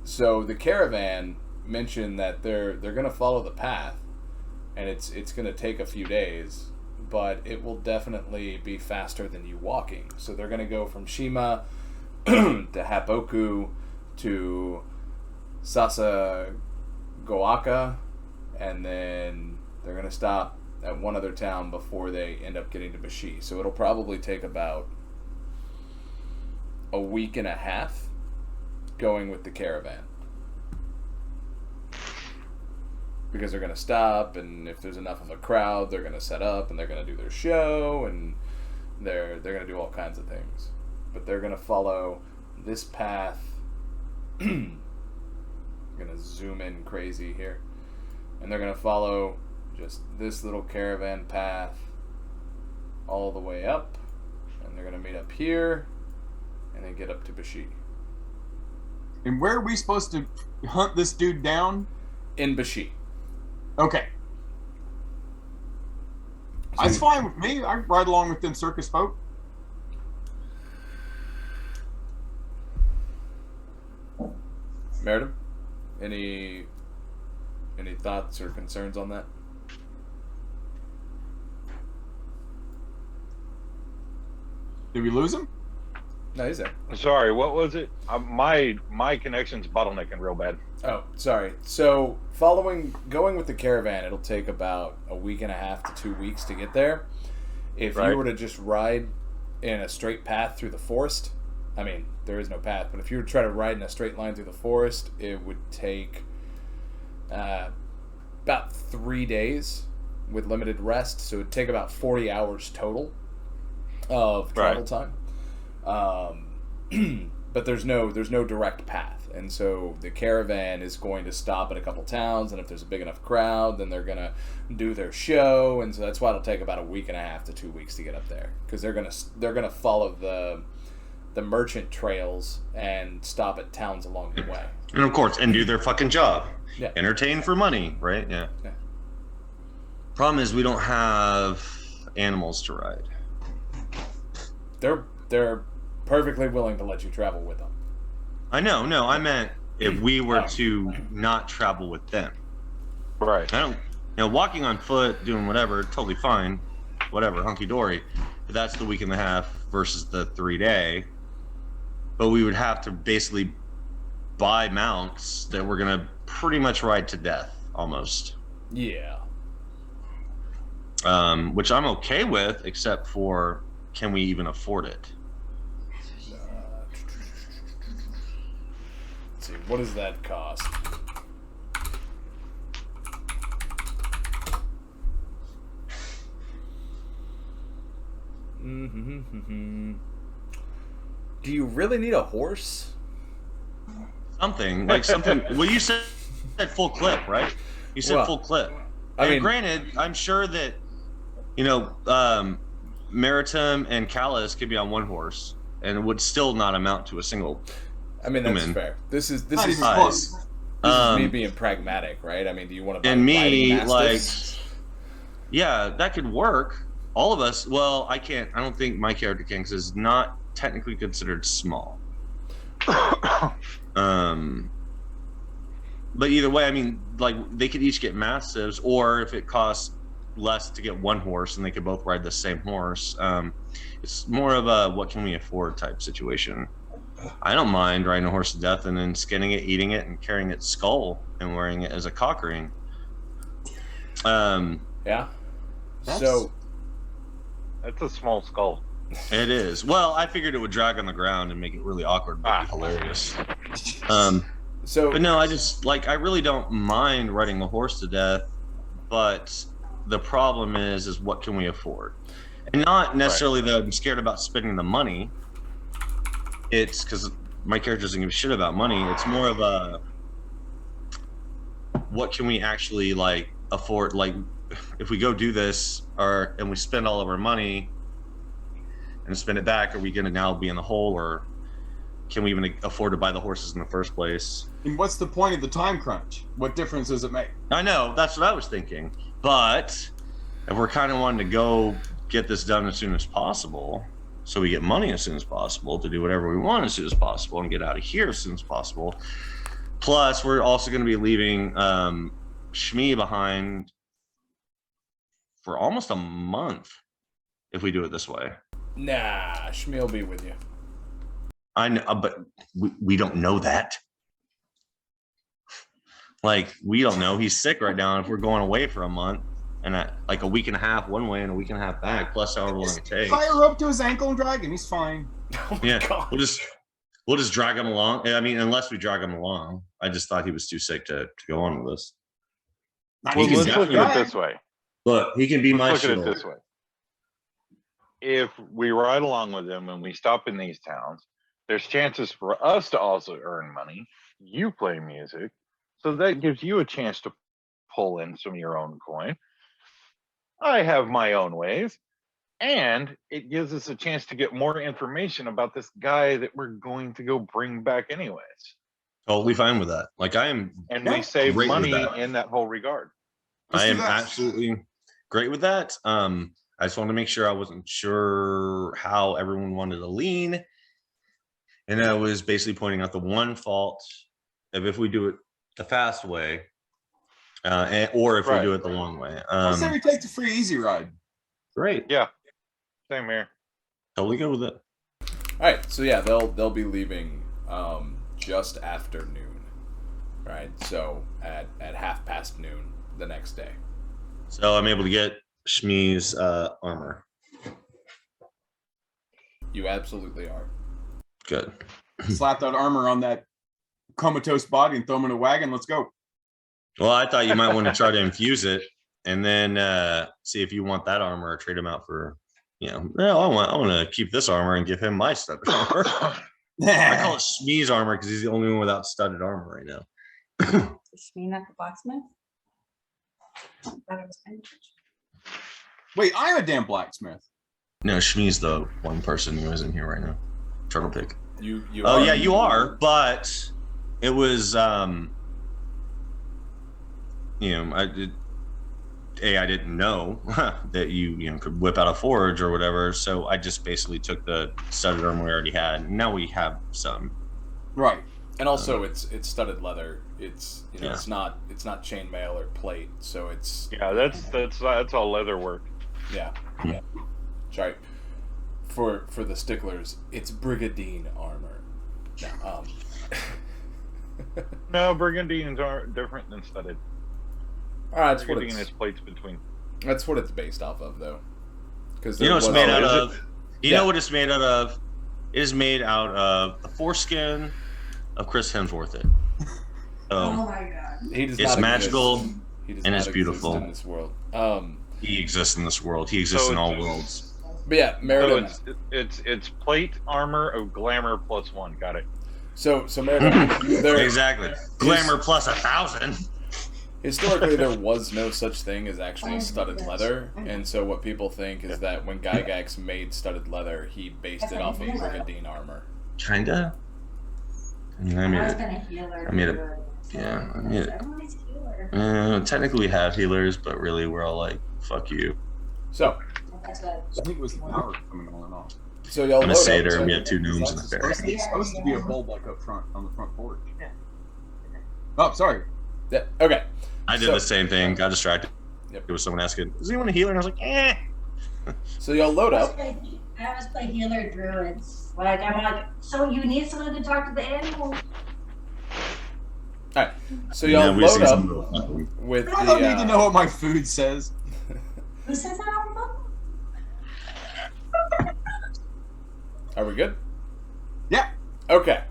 So the caravan mentioned that they're going to follow the path, and it's going to take a few days, but it will definitely be faster than you walking. So they're going to go from Shima to Hapoku to Sasagoaka, and then they're going to stop at one other town before they end up getting to Bashi. So it'll probably take about a week and a half going with the caravan, because they're going to stop, and if there's enough of a crowd, they're going to set up, and they're going to do their show, and they're going to do all kinds of things. but they're going to follow this path. I'm going to zoom in crazy here. And they're going to follow just this little caravan path all the way up. And they're going to meet up here and then get up to Bashi. And where are we supposed to hunt this dude down? In Bashi. Okay. So That's fine with me. I ride along with them circus folk. Meritim, any thoughts or concerns on that? Did we lose him? No, he's there. Sorry, what was it? My connection's bottlenecking real bad. Oh, sorry. So, going with the caravan, it'll take about a week and a half to 2 weeks to get there. If you were to just ride in a straight path through the forest, I mean, there is no path, but if you were to try to ride in a straight line through the forest, it would take about 3 days with limited rest. So it would take about 40 hours total of travel time. But there's no direct path, and so the caravan is going to stop at a couple towns, and if there's a big enough crowd, then they're gonna do their show, and so that's why it'll take about a week and a half to 2 weeks to get up there, because they're gonna follow the merchant trails and stop at towns along the way, and of course, and do their fucking job. Yeah. Entertain for money, right? Yeah. Problem is, we don't have animals to ride. They're perfectly willing to let you travel with them. I know. No, I meant if we were to not travel with them. Right. I don't. Walking on foot, doing whatever, totally fine. Whatever, hunky dory. But that's the week and a half versus the 3 day. But we would have to basically buy mounts that we're gonna pretty much ride to death, almost. Yeah. Which I'm okay with, except for, can we even afford it? Let's see, what does that cost? Do you really need a horse? Something. Well, you said full clip, right? You said full clip. I mean, granted, I'm sure that, Meritim and Callous could be on one horse, and it would still not amount to a single. I mean, that's fair. This is me being pragmatic, right? I mean, do you want to buy and me mastiffs? Yeah, that could work. All of us. Well, I can't. I don't think my character can, because it's not technically considered small. But either way, I mean, like, they could each get mastiffs, or if it costs less to get one horse and they could both ride the same horse, it's more of a what can we afford type situation. I don't mind riding a horse to death and then skinning it, eating it, and carrying its skull and wearing it as a cock ring. Yeah. That's a small skull. It is. Well, I figured it would drag on the ground and make it really awkward, but hilarious. But no, I really don't mind riding a horse to death, but the problem is what can we afford? And not necessarily that I'm scared about spending the money. It's because my character doesn't give a shit about money. It's more of a what can we actually afford? Like, if we go do this and we spend all of our money and spend it back, are we going to now be in the hole, or can we even afford to buy the horses in the first place? And what's the point of the time crunch? What difference does it make? I know, that's what I was thinking. But if we're kind of wanting to go get this done as soon as possible, so we get money as soon as possible to do whatever we want as soon as possible and get out of here as soon as possible. Plus, we're also going to be leaving Shmi behind for almost a month if we do it this way. Nah, Shmi will be with you. I know, but we don't know that. Like, we don't know. He's sick right now. If we're going away for a month and a week and a half one way and a week and a half back, plus however long it takes. Tie a rope to his ankle and drag him. He's fine. Oh yeah, God. we'll just drag him along. I mean, unless we drag him along. I just thought he was too sick to go on with us. Well, let's look at it this way. Look, he can be my Let's look shield. at it this way. if we ride along with them and we stop in these towns, there's chances for us to also earn money. You play music, so that gives you a chance to pull in some of your own coin. I have my own ways, and it gives us a chance to get more information about this guy that we're going to go bring back anyways. Totally fine with that. Like and we save money in that whole regard. I am absolutely great with that. I just wanted to make sure I wasn't sure how everyone wanted to lean. And I was basically pointing out the one fault of if we do it the fast way, or if we do it the long way. I say we take the free easy ride. Great. Yeah. Same here. Totally good with it. All right. So yeah, they'll be leaving just after noon. Right. So at 12:30 noon the next day. So I'm able to get Shmi's armor. You absolutely are. Good. Slap that armor on that comatose body and throw him in a wagon. Let's go. Well, I thought you might want to try to infuse it and then see if you want that armor or trade him out for, no, I want to keep this armor and give him my studded armor. I call it Shmi's armor because he's the only one without studded armor right now. Is Shmi not the blacksmith? I thought it was Wait, I'm a damn blacksmith. No, Shmi's the one person who isn't here right now. Turtle Pig. You oh, yeah, you are, but it was, I didn't know that you could whip out a forge or whatever, so I just basically took the studded armor we already had, and now we have some. Right. And also, it's studded leather. It's it's not chainmail or plate, so it's that's all leather work. Yeah. Sorry. For the sticklers, it's brigandine armor. No, no, brigandines aren't different than studded. All right, brigandine is plates between. That's what it's based off of, though. Because you know what it's made out of? You know what it's made out of? It is made out of the foreskin of Chris Hemsworth. Oh my god! It's magical and it's beautiful in this world. He exists in this world. He exists in all worlds. But yeah, Meritim. So it's plate armor of glamour plus 1. Got it. So Meritim. Exactly. Glamour plus 1,000. Historically, there was no such thing as actually studded leather, and so what people think is that when Gygax made studded leather, he based it off of brigandine armor. Kinda. I made it. Technically we have healers, but really we're all like, fuck you. So I think it was the power coming on and off. So y'all I'm a satyr, and we have 2 gnomes in the bear. It's supposed to be a bulb like up front on the front porch. Yeah. Oh, sorry. Yeah. Okay. I did the same thing. Got distracted. Yep. There was someone asking, "Is anyone a healer?" And I was like, "Eh." So y'all load up. I always play healer druids. I'm like, so you need someone to talk to the animals. All right. So y'all load up with I don't need to know what my food says. Who says that on the book? Are we good? Yeah. Okay.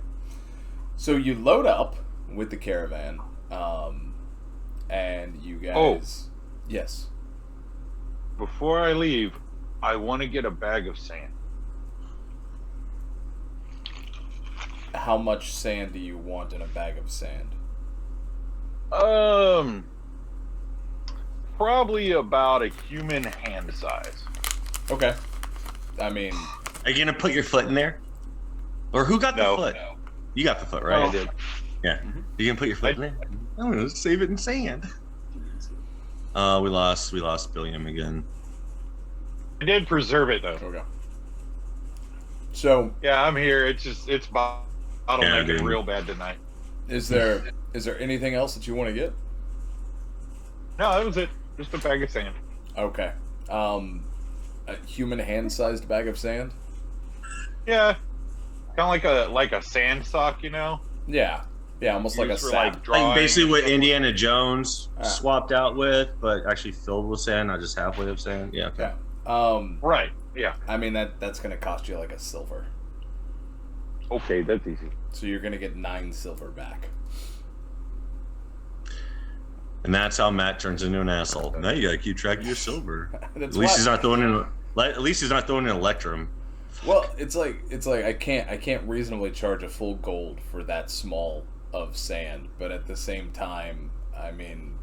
So you load up with the caravan, and you guys. Oh. Yes. Before I leave, I want to get a bag of sand. How much sand do you want in a bag of sand? Probably about a human hand size. Okay. I mean, are you gonna put your foot in there? Or who got the foot? No. You got the foot, right? I did. Yeah. Mm-hmm. You gonna put your foot in there? I'm gonna save it in sand. We lost Billiam again. I did preserve it though. Okay. So yeah, I'm here. It's bottlenecking real bad tonight. Is there anything else that you want to get? No, that was it. Just a bag of sand. Okay. A human hand-sized bag of sand? Yeah. Kind of like a sand sock, Yeah. Yeah, almost like a sack. Like basically what Indiana Jones swapped out with, but actually filled with sand, not just halfway of sand. Yeah. Okay. Yeah. Right. Yeah. I mean that's gonna cost you like a silver. Okay, that's easy. So you're gonna get 9 silver back. And that's how Matt turns into an asshole. Now you gotta keep track of your silver. At least At least he's not throwing an electrum. Well, it's like I can't reasonably charge a full gold for that small of sand, but at the same time, I mean,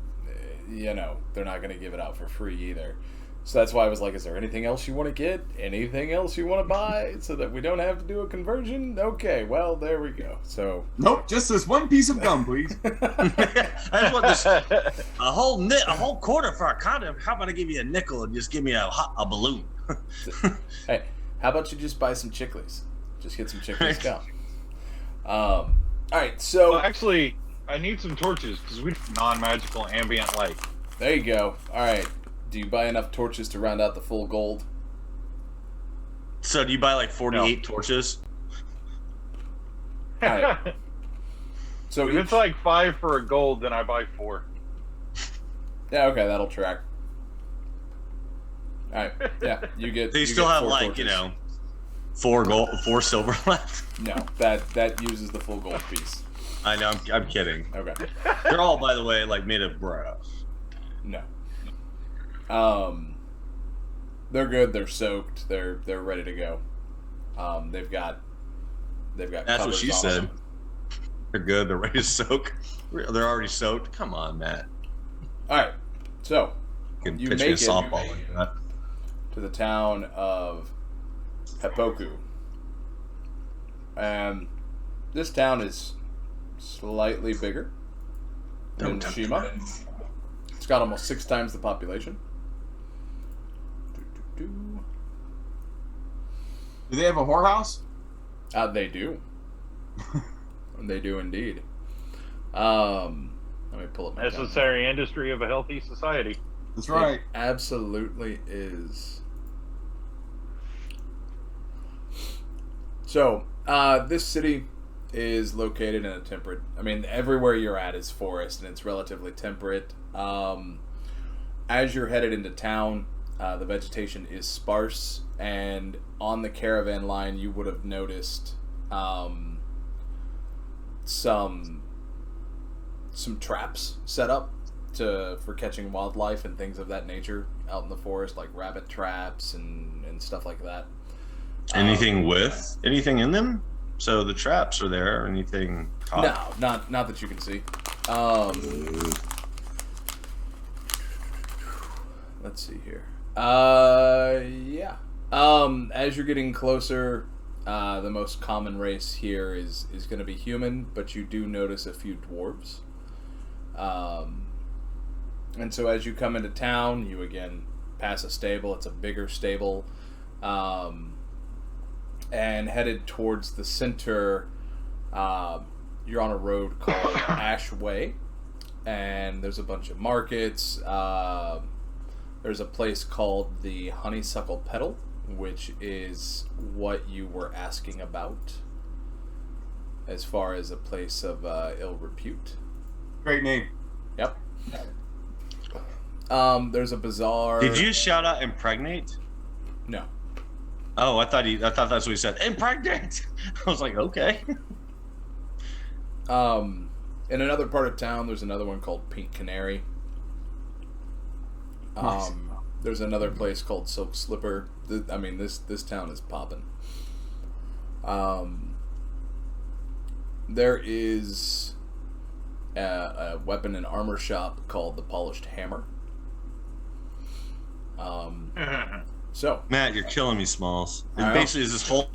they're not going to give it out for free either. So that's why I was like, is there anything else you want to get? Anything else you want to buy so that we don't have to do a conversion? Okay, well, there we go. So nope, just this one piece of gum, please. I just want this a whole quarter for a condom. How about I give you a nickel and just give me a balloon? Hey, how about you just buy some chicklies? Just get some chicklies down. All right, so well, actually, I need some torches because we need non-magical ambient light. There you go. All right. Do you buy enough torches to round out the full gold? So do you buy like 48 torches? All right. So if it's like 5 for a gold, then I buy 4. Yeah, okay, that'll track. All right. Yeah, you get. So you still have like torches. 4 silver left. No, that uses the full gold piece. I know. I'm kidding. Okay. They're all, by the way, like made of brass. No. They're good. They're soaked. They're ready to go. They've got. That's what she said. Them. They're good. They're ready to soak. They're already soaked. Come on, Matt. All right. So you make it softball like that. To the town of Heppoku, and this town is slightly bigger than Shima. It's got almost 6 times the population. Do they have a whorehouse? They do. They do indeed. Let me pull up my necessary industry of a healthy society. That's right. It absolutely is. So, this city is located in a temperate... I mean, everywhere you're at is forest, and it's relatively temperate. As you're headed into town, the vegetation is sparse, and on the caravan line, you would have noticed some traps set up for catching wildlife and things of that nature out in the forest, like rabbit traps and stuff like that. Anything in them? So the traps are there. Anything caught? No, not that you can see. Let's see here. Yeah. As you're getting closer, the most common race here is going to be human, but you do notice a few dwarves. And so as you come into town, you again pass a stable. It's a bigger stable. And headed towards the center, you're on a road called Ash Way, and there's a bunch of markets. There's a place called the Honeysuckle Petal, which is what you were asking about, as far as a place of ill repute. Great name. Yep. There's a bazaar. Did you shout out impregnate? No. Oh, I thought that's what he said. Impregnate. I was like, okay. In another part of town, there's another one called Pink Canary. Nice. There's another place called Silk Slipper. I mean, this town is popping. There is a weapon and armor shop called the Polished Hammer. So, Matt, you're killing me, Smalls. And basically, is this whole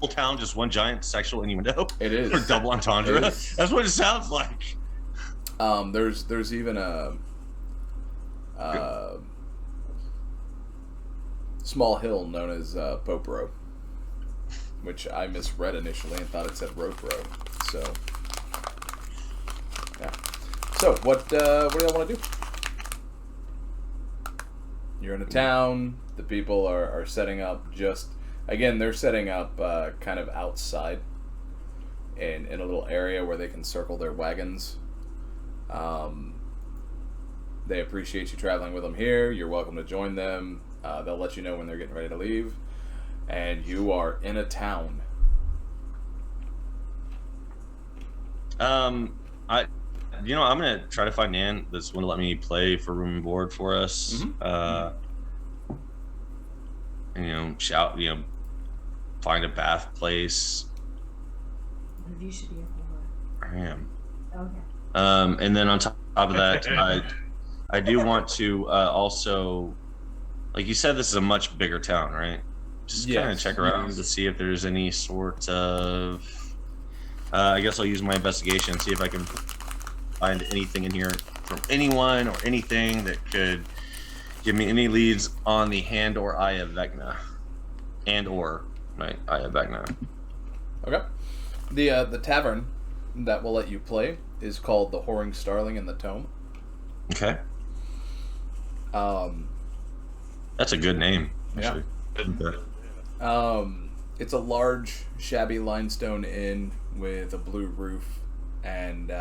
town just one giant sexual innuendo? It is. Or double entendre? That's what it sounds like. There's even a small hill known as Popro, which I misread initially and thought it said Ropro. So, yeah. So, what do y'all want to do? You're in a town. The people are setting up they're setting up kind of outside in a little area where they can circle their wagons. They appreciate you traveling with them here. You're welcome to join them. They'll let you know when they're getting ready to leave. And you are in a town. I'm gonna try to find Nan that's going to let me play for room and board for us. Mm-hmm. and shout, find a bath place. You should be a whore. I am. Okay. And then on top of that, I do want to also, like you said, this is a much bigger town, right? Just kind of check around to see if there's any sort of. I guess I'll use my investigation and see if I can find anything in here from anyone or anything that could give me any leads on the hand or eye of Vecna, and or my eye of Vecna. Okay. The tavern that will let you play is called the Whoring Starling in the Tome. Okay. That's a good name. Actually. Yeah. It's a large, shabby limestone inn with a blue roof, and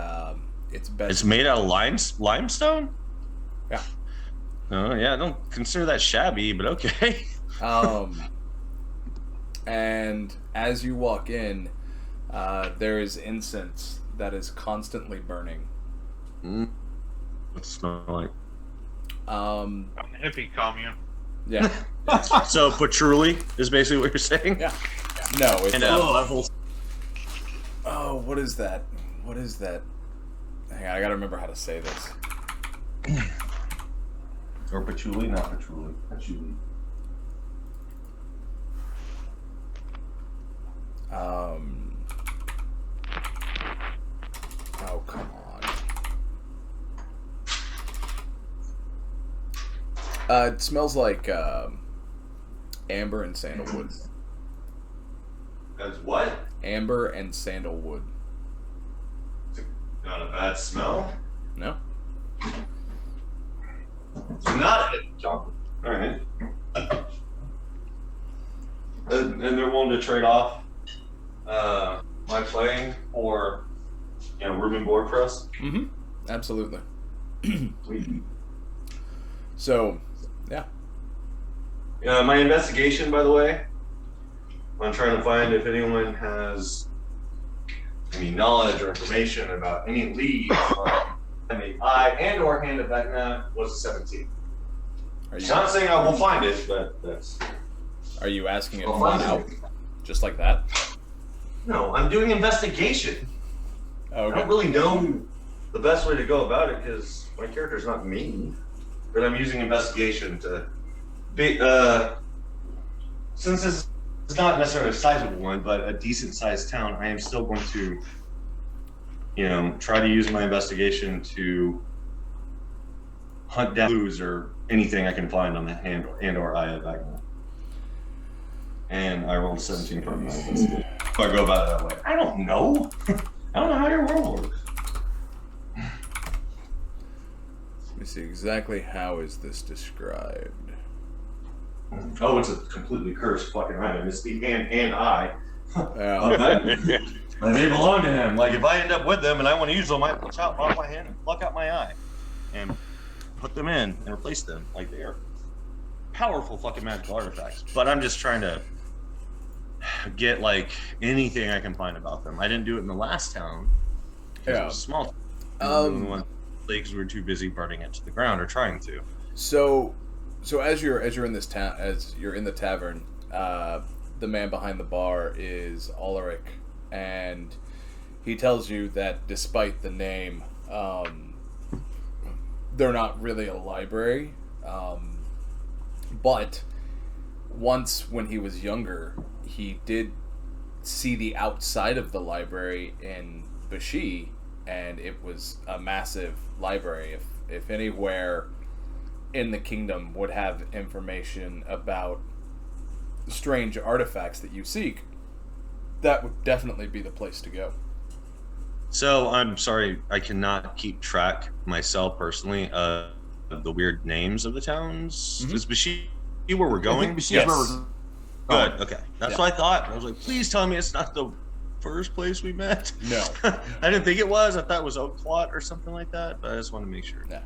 it's made out of limestone. Yeah. Oh yeah, I don't consider that shabby, but okay. And as you walk in, there is incense that is constantly burning. What's it smell like? Hippie commune. Yeah. So patchouli is basically what you're saying. Yeah. No, it's levels. Oh, what is that? What is that? Hang on, I gotta remember how to say this. Or patchouli, not patchouli. Patchouli. Oh, come on. It smells like amber and sandalwood. That's what? Amber and sandalwood. Not a bad smell. No? It's not it, John. Alright. And they're willing to trade off my playing for room and board for us? Mm-hmm. Absolutely. So, yeah. My investigation, by the way, I'm trying to find if anyone has any knowledge or information about any leads on the eye and or hand of Vecna was a 17. Not saying I will find it, but that's... Are you asking it flat out? Just like that? No, I'm doing investigation. Oh, okay. I don't really know the best way to go about it because my character's not me. But I'm using investigation to be, since it's not necessarily a sizable one, but a decent sized town, I am still going to, try to use my investigation to hunt down clues or anything I can find on the hand or eye of Vecna. And I rolled 17 for my investigation. If I go about it that way. I don't know. I don't know how your world works. Let me see exactly how is this described. Oh, it's a completely cursed fucking item. It's the hand and eye. They belong to him. Like, if I end up with them and I want to use them, I chop off my hand and pluck out my eye and put them in and replace them. Like, they are powerful fucking magical artifacts. But I'm just trying to get, like, anything I can find about them. I didn't do it in the last town. It was a small town. Because we were too busy burning it to the ground or trying to. So as you're in this town, as you're in the tavern, the man behind the bar is Ulrich, and he tells you that despite the name, they're not really a library. But once, when he was younger, he did see the outside of the library in Bashi, and it was a massive library. If anywhere in the kingdom would have information about strange artifacts that you seek, that would definitely be the place to go. So, I'm sorry, I cannot keep track myself personally of the weird names of the towns. Mm-hmm. Is Bashi where we're going? Bashi is where we're going. Good, okay. That's what I thought. I was like, please tell me it's not the first place we met. No. I didn't think it was. I thought it was Oakclot or something like that, but I just want to make sure. Yeah.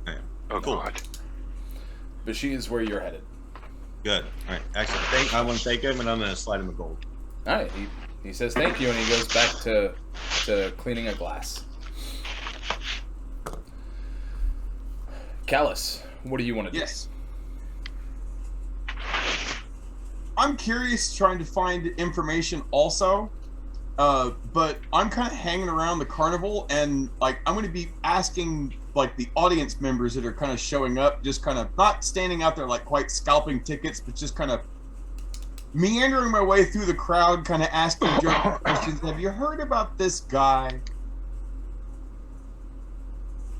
Yeah. Oh, cool. God. Bashi is where you're headed. Good. All right. Excellent. I want to thank him, and I'm going to slide him a gold. All right. He says thank you, and he goes back to cleaning a glass. Callous, what do you want to do? Yes. I'm curious, trying to find information also. But I'm kind of hanging around the carnival, and like I'm going to be asking like the audience members that are kind of showing up, just kind of not standing out there like quite scalping tickets, but just kind of meandering my way through the crowd, kind of asking general questions. Have you heard about this guy?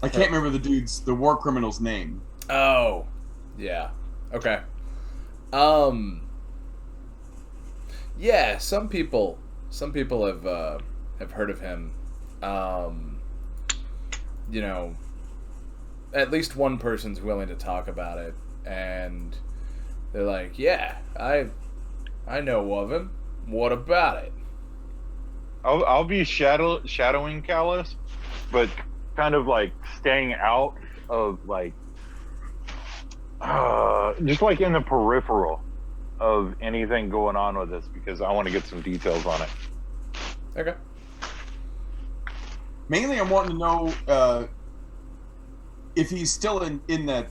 I can't remember the war criminal's name. Oh, yeah. Okay. Yeah, some people have heard of him. You know, at least one person's willing to talk about it, and they're like, "Yeah, I know of him. What about it?" I'll be shadowing Callous, but kind of like staying out of like just like in the peripheral of anything going on with this, because I want to get some details on it. Okay. Mainly, I'm wanting to know if he's still in the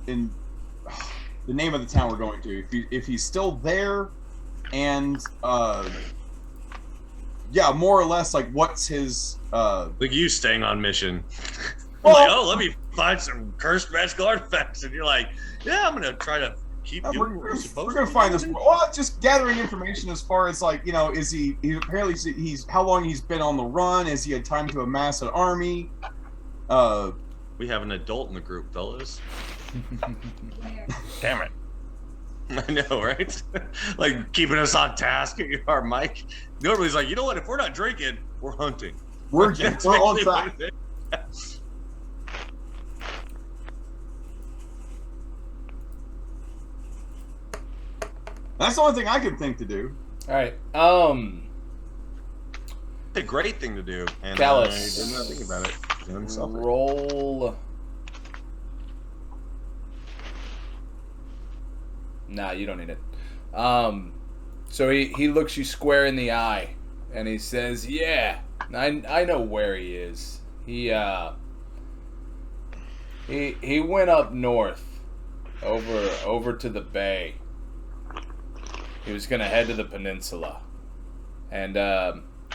name of the town we're going to. If he's still there, and yeah, more or less, like what's his like you staying on mission. Well, like, oh, let me find some cursed magical artifacts, and you're like, yeah, I'm gonna try to keep doing what we're supposed to. We're gonna find this. Well, just gathering information as far as like, you know, is he apparently he's how long he's been on the run? Is he had time to amass an army? We have an adult in the group, fellas. Damn it. I know, right? Like keeping us on task at our mic. Nobody's like, you know what? If we're not drinking, we're hunting. We're on track. That's the only thing I can think to do. All right. It's a great thing to do. And Callous. I didn't think about it. Roll. Nah, you don't need it. So he looks you square in the eye, and he says, "Yeah, I know where he is. He went up north, over to the bay. He was gonna head to the peninsula, and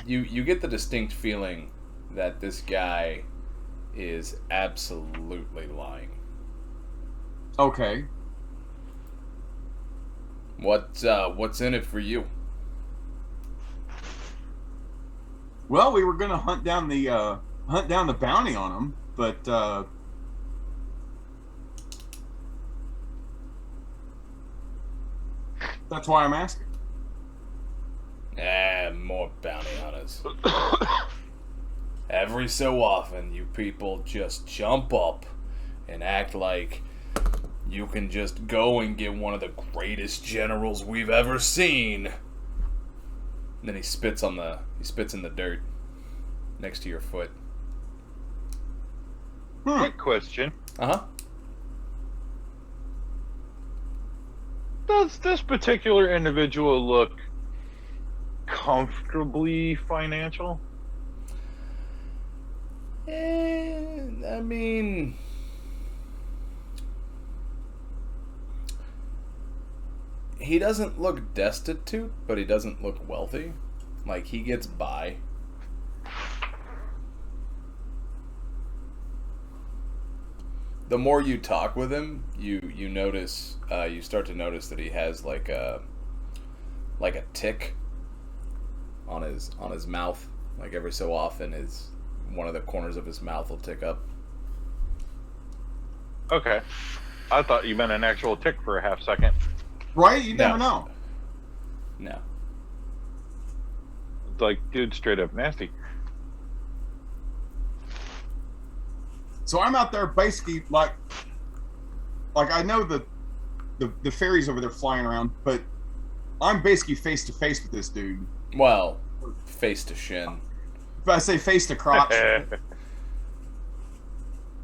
you get the distinct feeling that this guy is absolutely lying." Okay. What's in it for you? Well, we were gonna hunt down the bounty on him, but that's why I'm asking. More bounty hunters. Every so often, you people just jump up and act like you can just go and get one of the greatest generals we've ever seen. And then he spits in the dirt next to your foot. Quick question. Uh-huh. Does this particular individual look comfortably financial? I mean, he doesn't look destitute, but he doesn't look wealthy. Like, he gets by. The more you talk with him, you notice, you start to notice that he has like a tick on his mouth. Like every so often, one of the corners of his mouth will tick up. Okay, I thought you meant an actual tick for a half second. Right? You never know. No. It's like, dude, straight up nasty. So I'm out there basically like I know the fairies over there flying around, but I'm basically face to face with this dude. Well, face to shin. If I say face to crotch.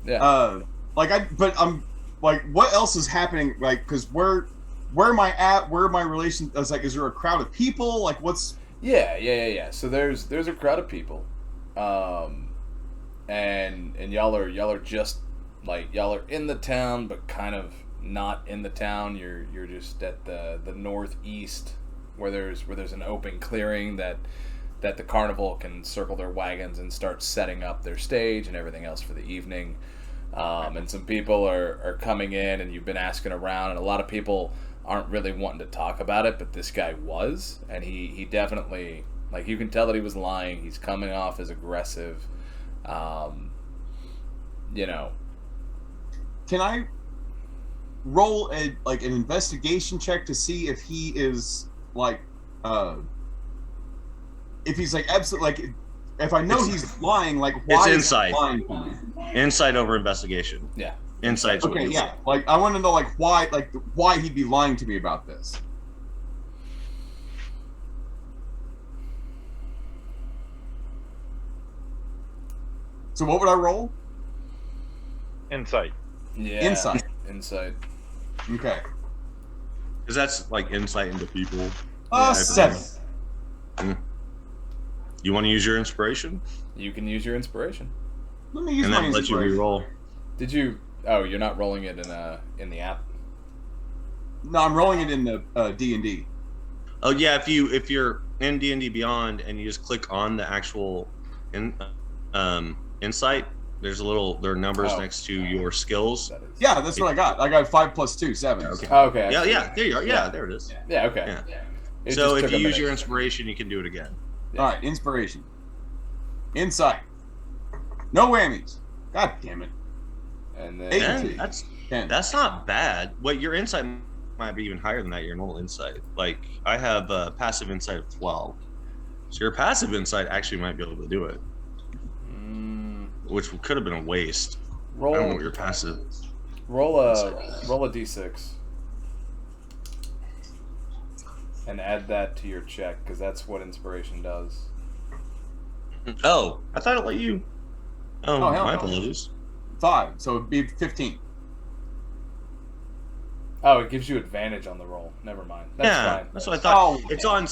Yeah. But I'm like, what else is happening? Like, because where am I at? Where are my relations? I was like, is there a crowd of people? Like, what's? Yeah. So there's a crowd of people, and y'all are just like, y'all are in the town, but kind of not in the town. You're just at the northeast where there's an open clearing that the carnival can circle their wagons and start setting up their stage and everything else for the evening. And some people are coming in, and you've been asking around, and a lot of people aren't really wanting to talk about it, but this guy was, and he definitely, like, you can tell that he was lying. He's coming off as aggressive. You know. Can I roll an investigation check to see if he is like if he's like absolutely like if I know he's lying, like why it's insight. Is he lying to me? Insight over investigation. Yeah. Insight's okay, yeah. Like I want to know why he'd be lying to me about this. So what would I roll? Insight. Yeah. Insight. Insight. Okay. Because that's like insight into people. 7. You want to use your inspiration? You can use your inspiration. Let me use and my then let you re-roll. Did you? Oh, you're not rolling it in the app. No, I'm rolling it in the D&D. Oh yeah, if you're in D&D Beyond and you just click on the actual insight, there are numbers next to your skills. Yeah, that's what I got. I got 5 + 2, 7. Okay. Okay. Yeah. There you are. Yeah, there it is. Yeah. Okay. Yeah. So if you use your inspiration, you can do it again. Yeah. All right, inspiration. Insight. No whammies. God damn it. And then 18. That's 10. That's not bad. What your insight might be even higher than that. Your normal insight. Like I have a passive insight of 12. So your passive insight actually might be able to do it. Which could have been a waste. I don't know what your passive. Roll a d6 and add that to your check, because that's what inspiration does. Oh, I thought it let you. Oh, my apologies. 5, so it'd be 15. Oh, it gives you advantage on the roll. Never mind. That's fine. That's what I thought. It's on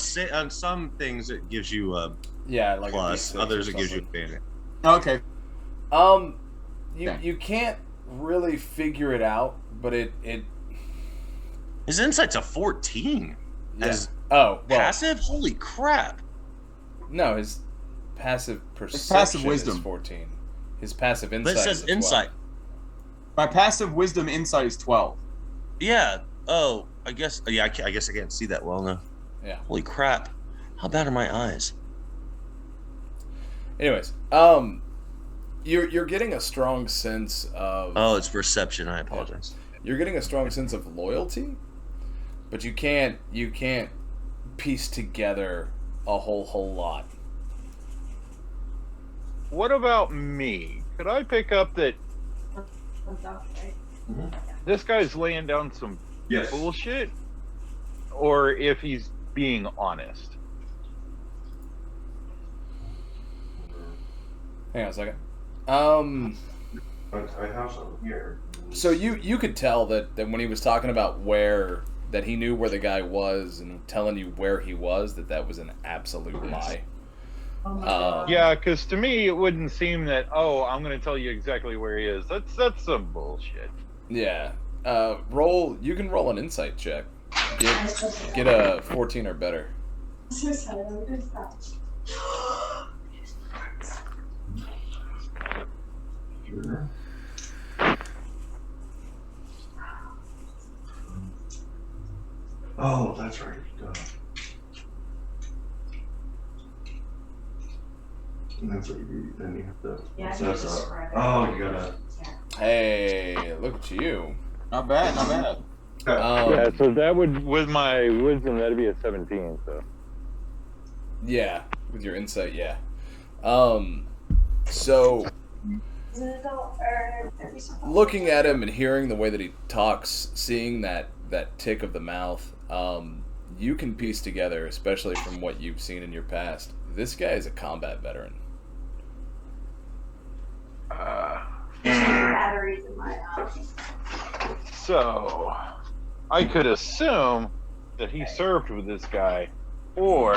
some things it gives you a like plus. a Others it gives you advantage. Okay. You can't really figure it out, but it his insight's a 14. Yeah. Passive? Holy crap! No, his passive perception passive wisdom is 14. His passive insight. But it says insight. My passive wisdom insight is 12. Yeah. Oh, I guess. Yeah, I guess I can't see that well enough. Yeah. Holy crap! How bad are my eyes? Anyways, you're getting a strong sense of. Oh, it's perception. I apologize. You're getting a strong sense of loyalty, but you can't piece together a whole lot. What about me? Could I pick up that this guy's laying down some bullshit, or if he's being honest? Hang on a second. I have some here. So you could tell that when he was talking about that he knew where the guy was and telling you where he was, that was an absolute lie. Yeah, because to me it wouldn't seem that. Oh, I'm going to tell you exactly where he is. That's some bullshit. Yeah. You can roll an insight check. Get a 14 or better. Oh, that's right. And that's what you do. Then you have to. Yeah, Oh, you gotta. Hey, look at you. Not bad, not bad. Yeah, so that would, with my wisdom, that'd be a 17. So. Yeah, with your insight, yeah. So looking at him and hearing the way that he talks, seeing that tick of the mouth, you can piece together, especially from what you've seen in your past, this guy is a combat veteran. Batteries in my So, I could assume that he served with this guy, or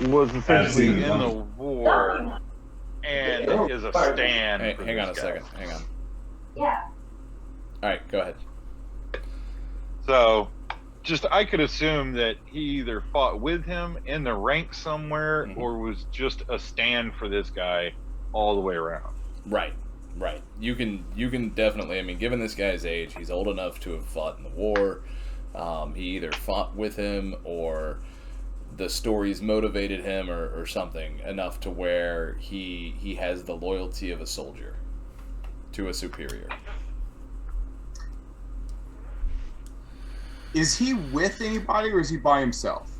was essentially in the war and is a stand. Hey, for hang this on a guy. second. Hang on. Yeah. All right, go ahead. So, I could assume that he either fought with him in the ranks somewhere or was just a stand for this guy all the way around. Right. You can definitely, I mean, given this guy's age, he's old enough to have fought in the war. He either fought with him or the stories motivated him or something enough to where he has the loyalty of a soldier to a superior. Is he with anybody or is he by himself?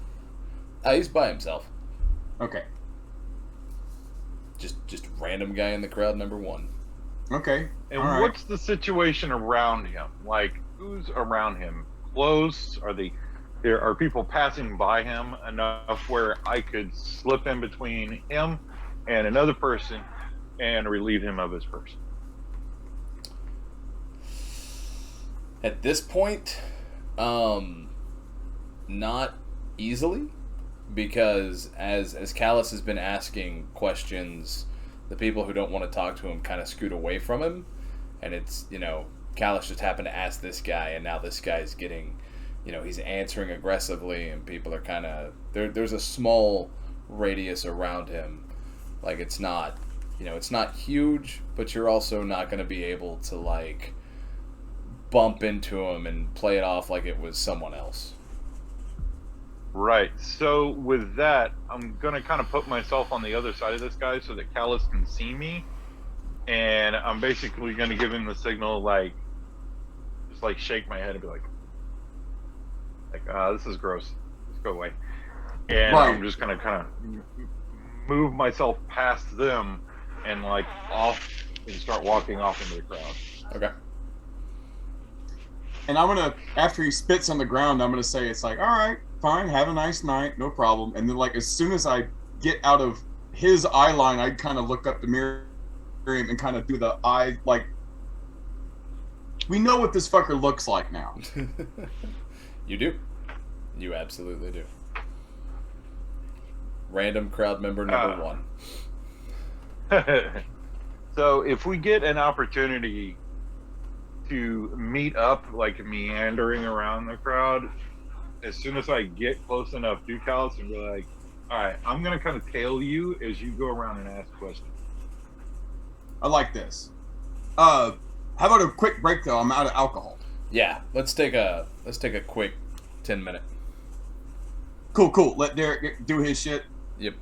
He's by himself. Okay. Just random guy in the crowd, number one. Okay. And what's the situation around him? Like, who's around him? Close? Are people passing by him enough where I could slip in between him and another person and relieve him of his person? At this point, not easily, because as Callous has been asking questions, the people who don't want to talk to him kind of scoot away from him, and it's, Callous just happened to ask this guy, and now this guy's getting, he's answering aggressively, and people are kind of, there's a small radius around him. Like, it's not, it's not huge, but you're also not going to be able to, like, bump into him and play it off like it was someone else. Right. So with that, I'm going to kind of put myself on the other side of this guy so that Callous can see me. And I'm basically going to give him the signal, like, just like shake my head and be like, this is gross. Let's go away. And right. I'm just going to kind of move myself past them and like off and start walking off into the crowd. Okay. And I'm going to, after he spits on the ground, I'm going to say, it's like, all right, fine, have a nice night, no problem. And then, like, as soon as I get out of his eye line, I kind of look up to Meritim and kind of do the eye, like, we know what this fucker looks like now. You do. You absolutely do. Random crowd member number one. So if we get an opportunity to meet up, like meandering around the crowd, as soon as I get close enough to Callous and be like, all right, I'm going to kind of tail you as you go around and ask questions. I like this. How about a quick break, though? I'm out of alcohol. Yeah, let's take a quick 10-minute. Cool. Let Derek do his shit. Yep.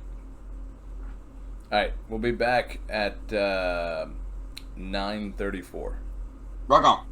All right, we'll be back at 9:34. Rock on.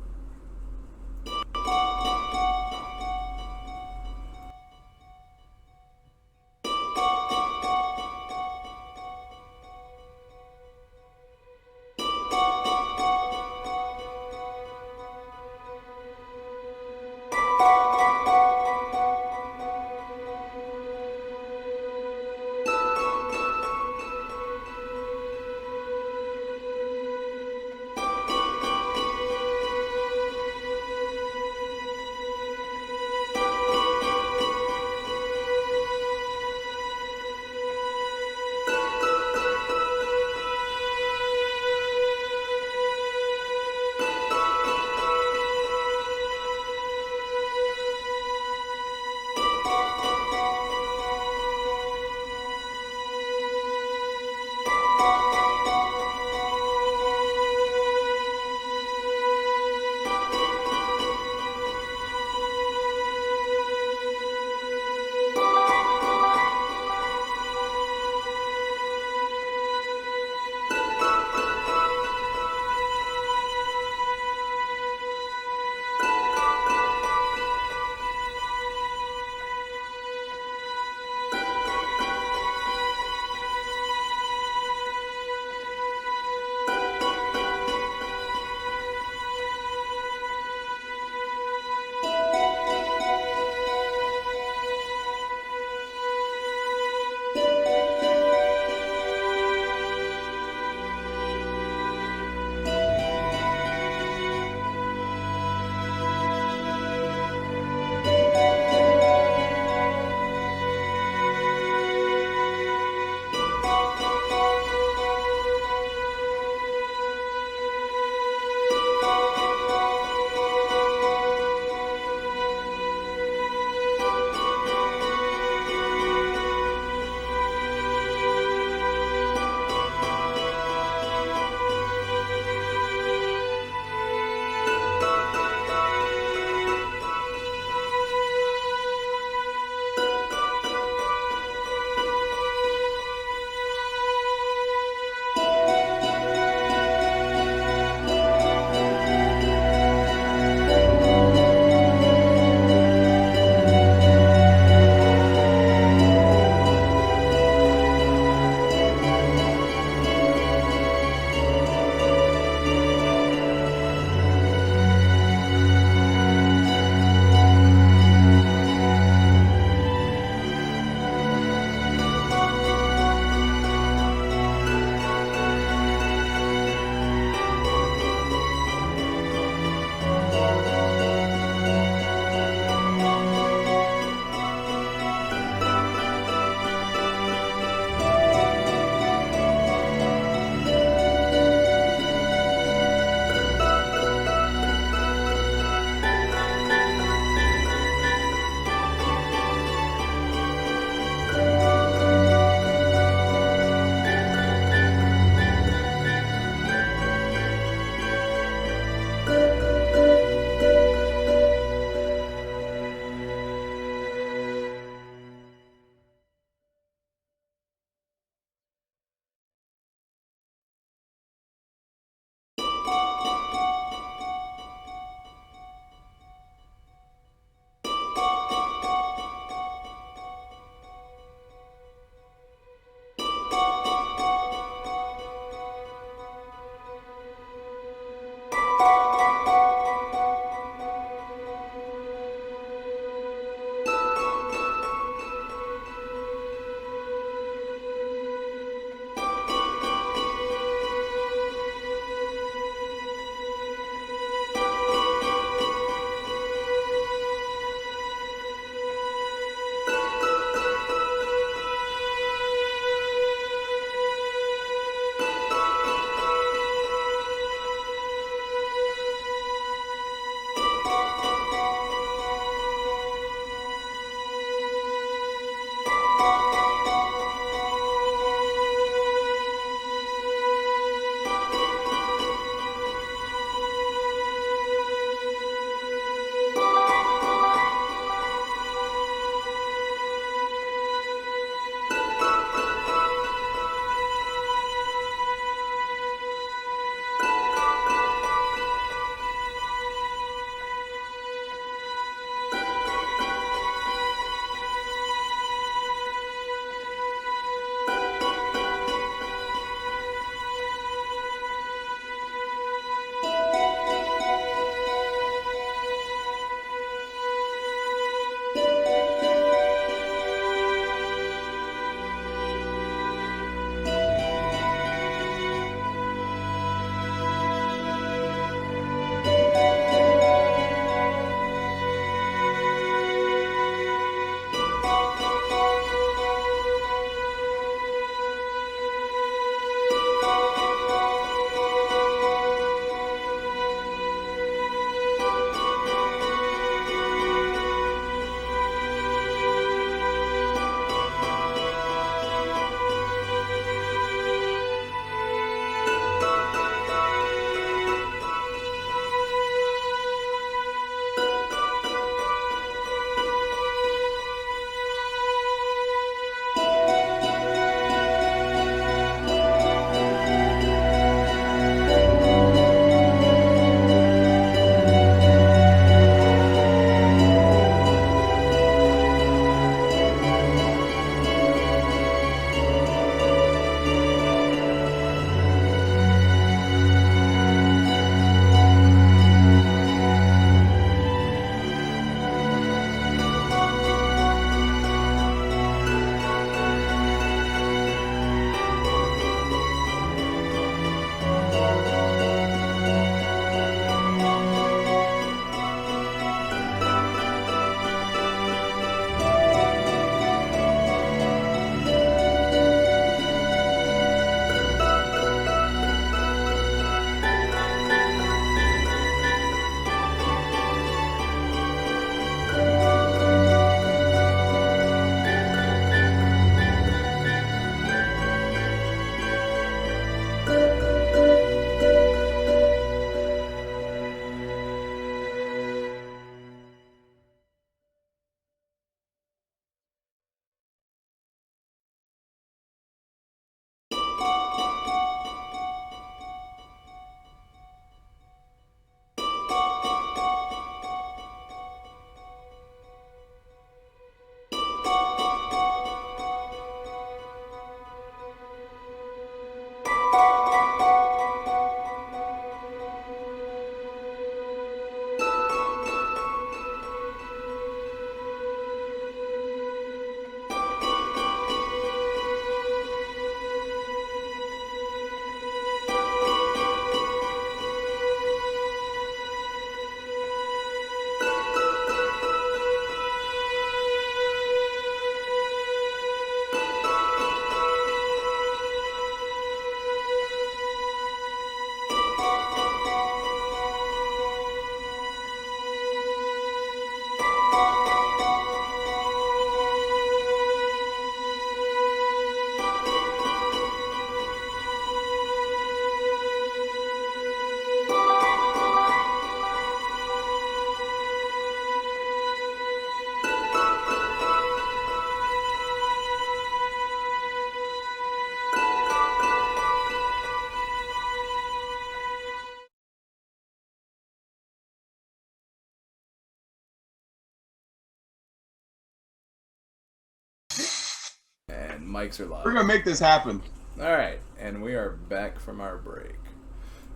Mics are live. We're gonna make this happen. All right, and we are back from our break.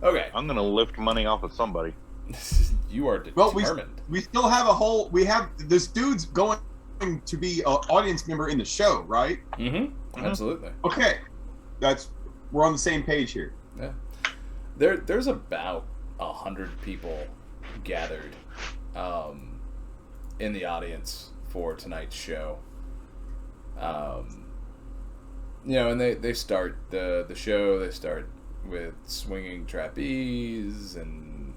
Okay. I'm gonna lift money off of somebody. You are determined. We still have we have this dude's going to be an audience member in the show, right? Mm-hmm. Absolutely. Okay, we're on the same page here. Yeah. There's about 100 people gathered in the audience for tonight's show. And they start the show. They start with swinging trapeze and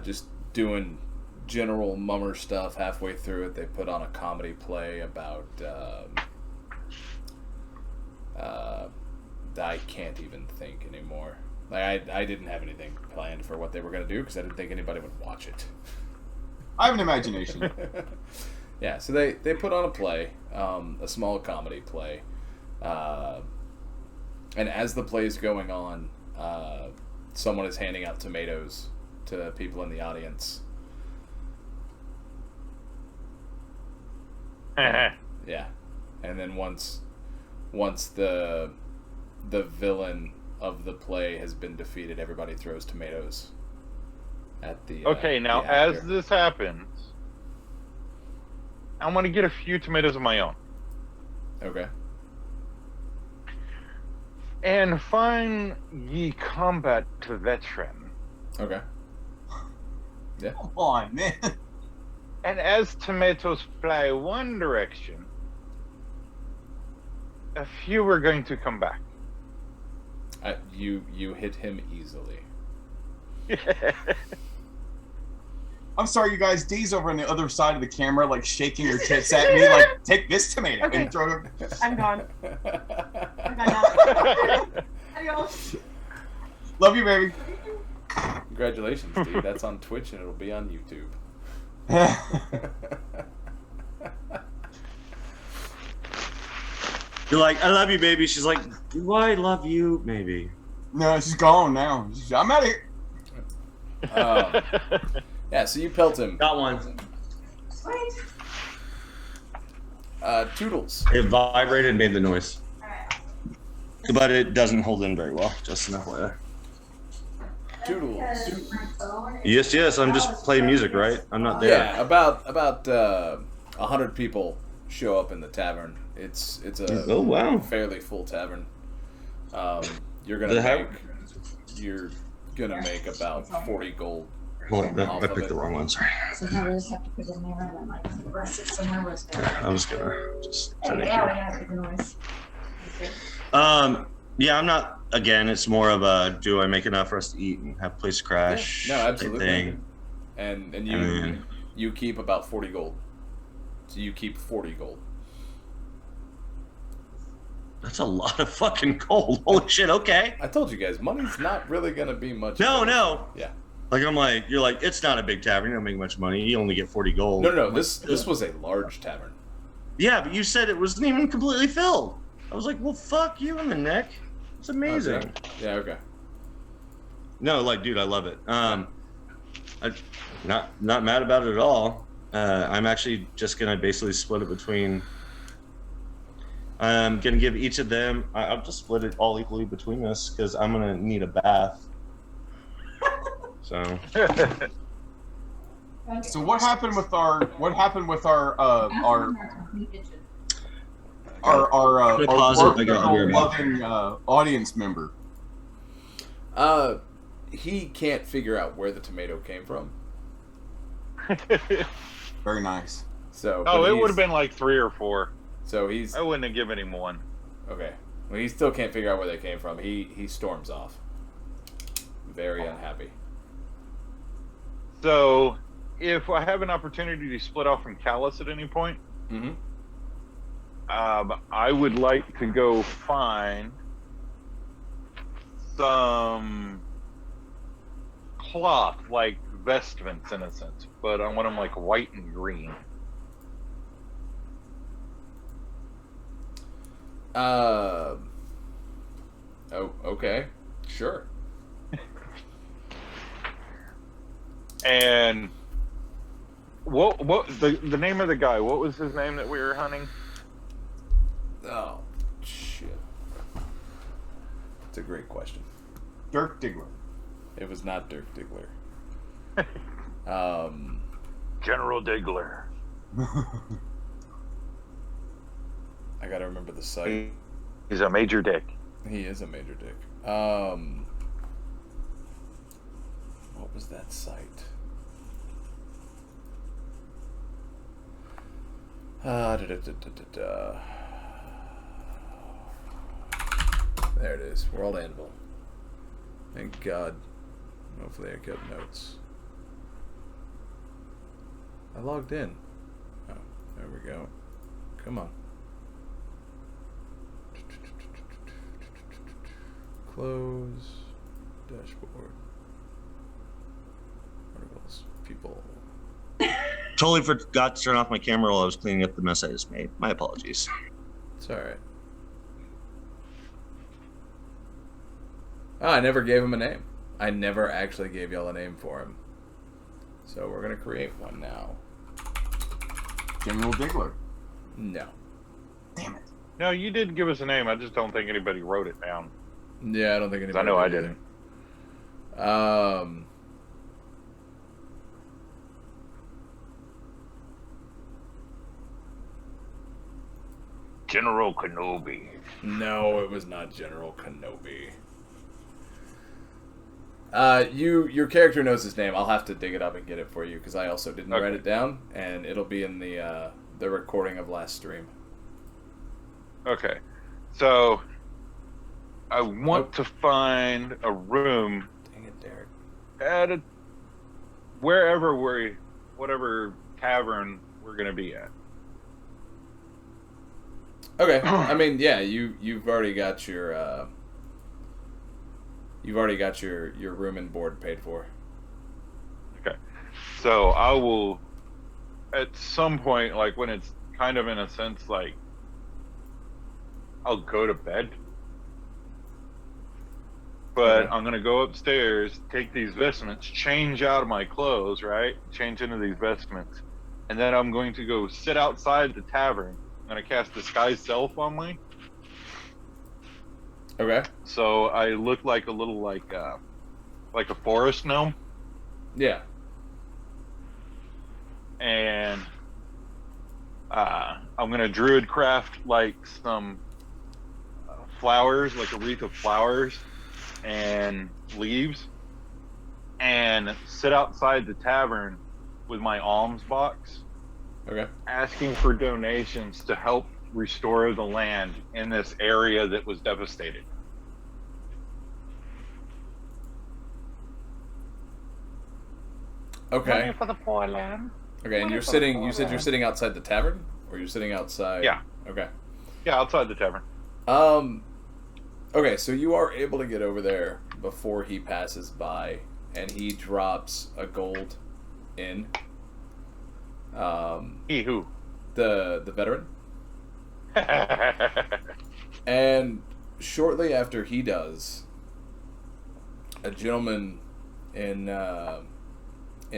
just doing general mummer stuff. Halfway through it, they put on a comedy play about I can't even think anymore. Like I didn't have anything planned for what they were going to do because I didn't think anybody would watch it. I have an imagination. Yeah, so they put on a play, a small comedy play, and as the play is going on, someone is handing out tomatoes to people in the audience. Yeah, and then once the villain of the play has been defeated, everybody throws tomatoes at the. Okay, now as this happens, I'm gonna get a few tomatoes of my own. Okay. And find ye combat veteran. Okay. Yeah. Come on, man. And as tomatoes fly one direction, a few are going to come back. You hit him easily. I'm sorry, you guys. Dee's over on the other side of the camera, like shaking her tits at me, like, take this tomato and throw it. I'm gone. I'm gone now. Adios. Love you, baby. Congratulations, Dee. That's on Twitch and it'll be on YouTube. You're like, I love you, baby. She's like, do I love you? Maybe. No, she's gone now. I'm out of here. Yeah, so you pelt him. Got one. Sweet. Toodles. It vibrated and made the noise. But it doesn't hold in very well, just enough way. Toodles. Yes, I'm just playing music, right? I'm not there. Yeah, about 100 people show up in the tavern. It's a fairly full tavern. You're gonna make about 40 gold. Hold on, I picked the wrong one. Sorry. So now we just have to put it in there and then like rest it somewhere where it's gonna. I'm just gonna Yeah, we have to do the noise. Yeah, I'm not. Again, it's more of a do I make enough for us to eat and have a place to crash? Yeah, no, absolutely. Thing. And you keep about 40 gold. So you keep 40 gold. That's a lot of fucking gold. Holy shit, okay. I told you guys, money's not really going to be much. No. Yeah. Like, you're like, it's not a big tavern. You don't make much money. You only get 40 gold. No. This was a large tavern. Yeah, but you said it wasn't even completely filled. I was like, well, fuck you in the neck. It's amazing. Okay. Yeah, okay. No, like, dude, I love it. I'm not mad about it at all. I'm actually just going to basically split it between... I'm going to give each of them... I'll just split it all equally between us because I'm going to need a bath. So... So what happened with our loving audience member? He can't figure out where the tomato came from. Very nice. So. It would have been like 3 or 4. So I wouldn't have given him one. Okay. Well, he still can't figure out where they came from. He storms off. Very unhappy. So, if I have an opportunity to split off from Callous at any point, I would like to go find some cloth, like vestments in a sense, but I want them like white and green. Oh, okay. Sure. And what the name of the guy? What was his name that we were hunting? Oh, It's a great question. Dirk Diggler. It was not Dirk Diggler. General Diggler. I gotta remember the site. He's a major dick. He is a major dick. What was that site? There it is. World Anvil. Thank God. Hopefully I kept notes. I logged in. Oh, there we go. Come on. Close. Dashboard. Articles. People. Totally forgot to turn off my camera while I was cleaning up the mess I just made. My apologies. It's alright. Oh, I never gave him a name. I never actually gave y'all a name for him. So we're going to create one now. General Diggler. No. Damn it. No, you did give us a name. I just don't think anybody wrote it down. Yeah, I don't think anybody I know I did didn't. General Kenobi. No, it was not General Kenobi. Your character knows his name. I'll have to dig it up and get it for you because I also didn't write it down, and it'll be in the recording of last stream. Okay, so I want to find a room. Dang it, Derek. At whatever tavern we're gonna be at. Okay, I mean, yeah, you've already got your your room and board paid for. Okay, so I will at some point, like when it's kind of in a sense like I'll go to bed, but Okay. I'm gonna go upstairs, take these vestments, change out of my clothes, right? Change into these vestments, and then I'm going to go sit outside the tavern. I'm gonna cast Disguise Self on me, Okay. so I look like a little like a forest gnome, Yeah. and I'm gonna druid craft like some flowers, like a wreath of flowers and leaves, and sit outside the tavern with my alms box, Okay. asking for donations to help restore the land in this area that was devastated. Okay. Money for the poor land. Okay, and you said you're sitting outside the tavern, or you're sitting outside? Yeah. Okay. Yeah, outside the tavern. Okay, so you are able to get over there before he passes by, and he drops a gold in. He who? The veteran. And shortly after he does, a gentleman in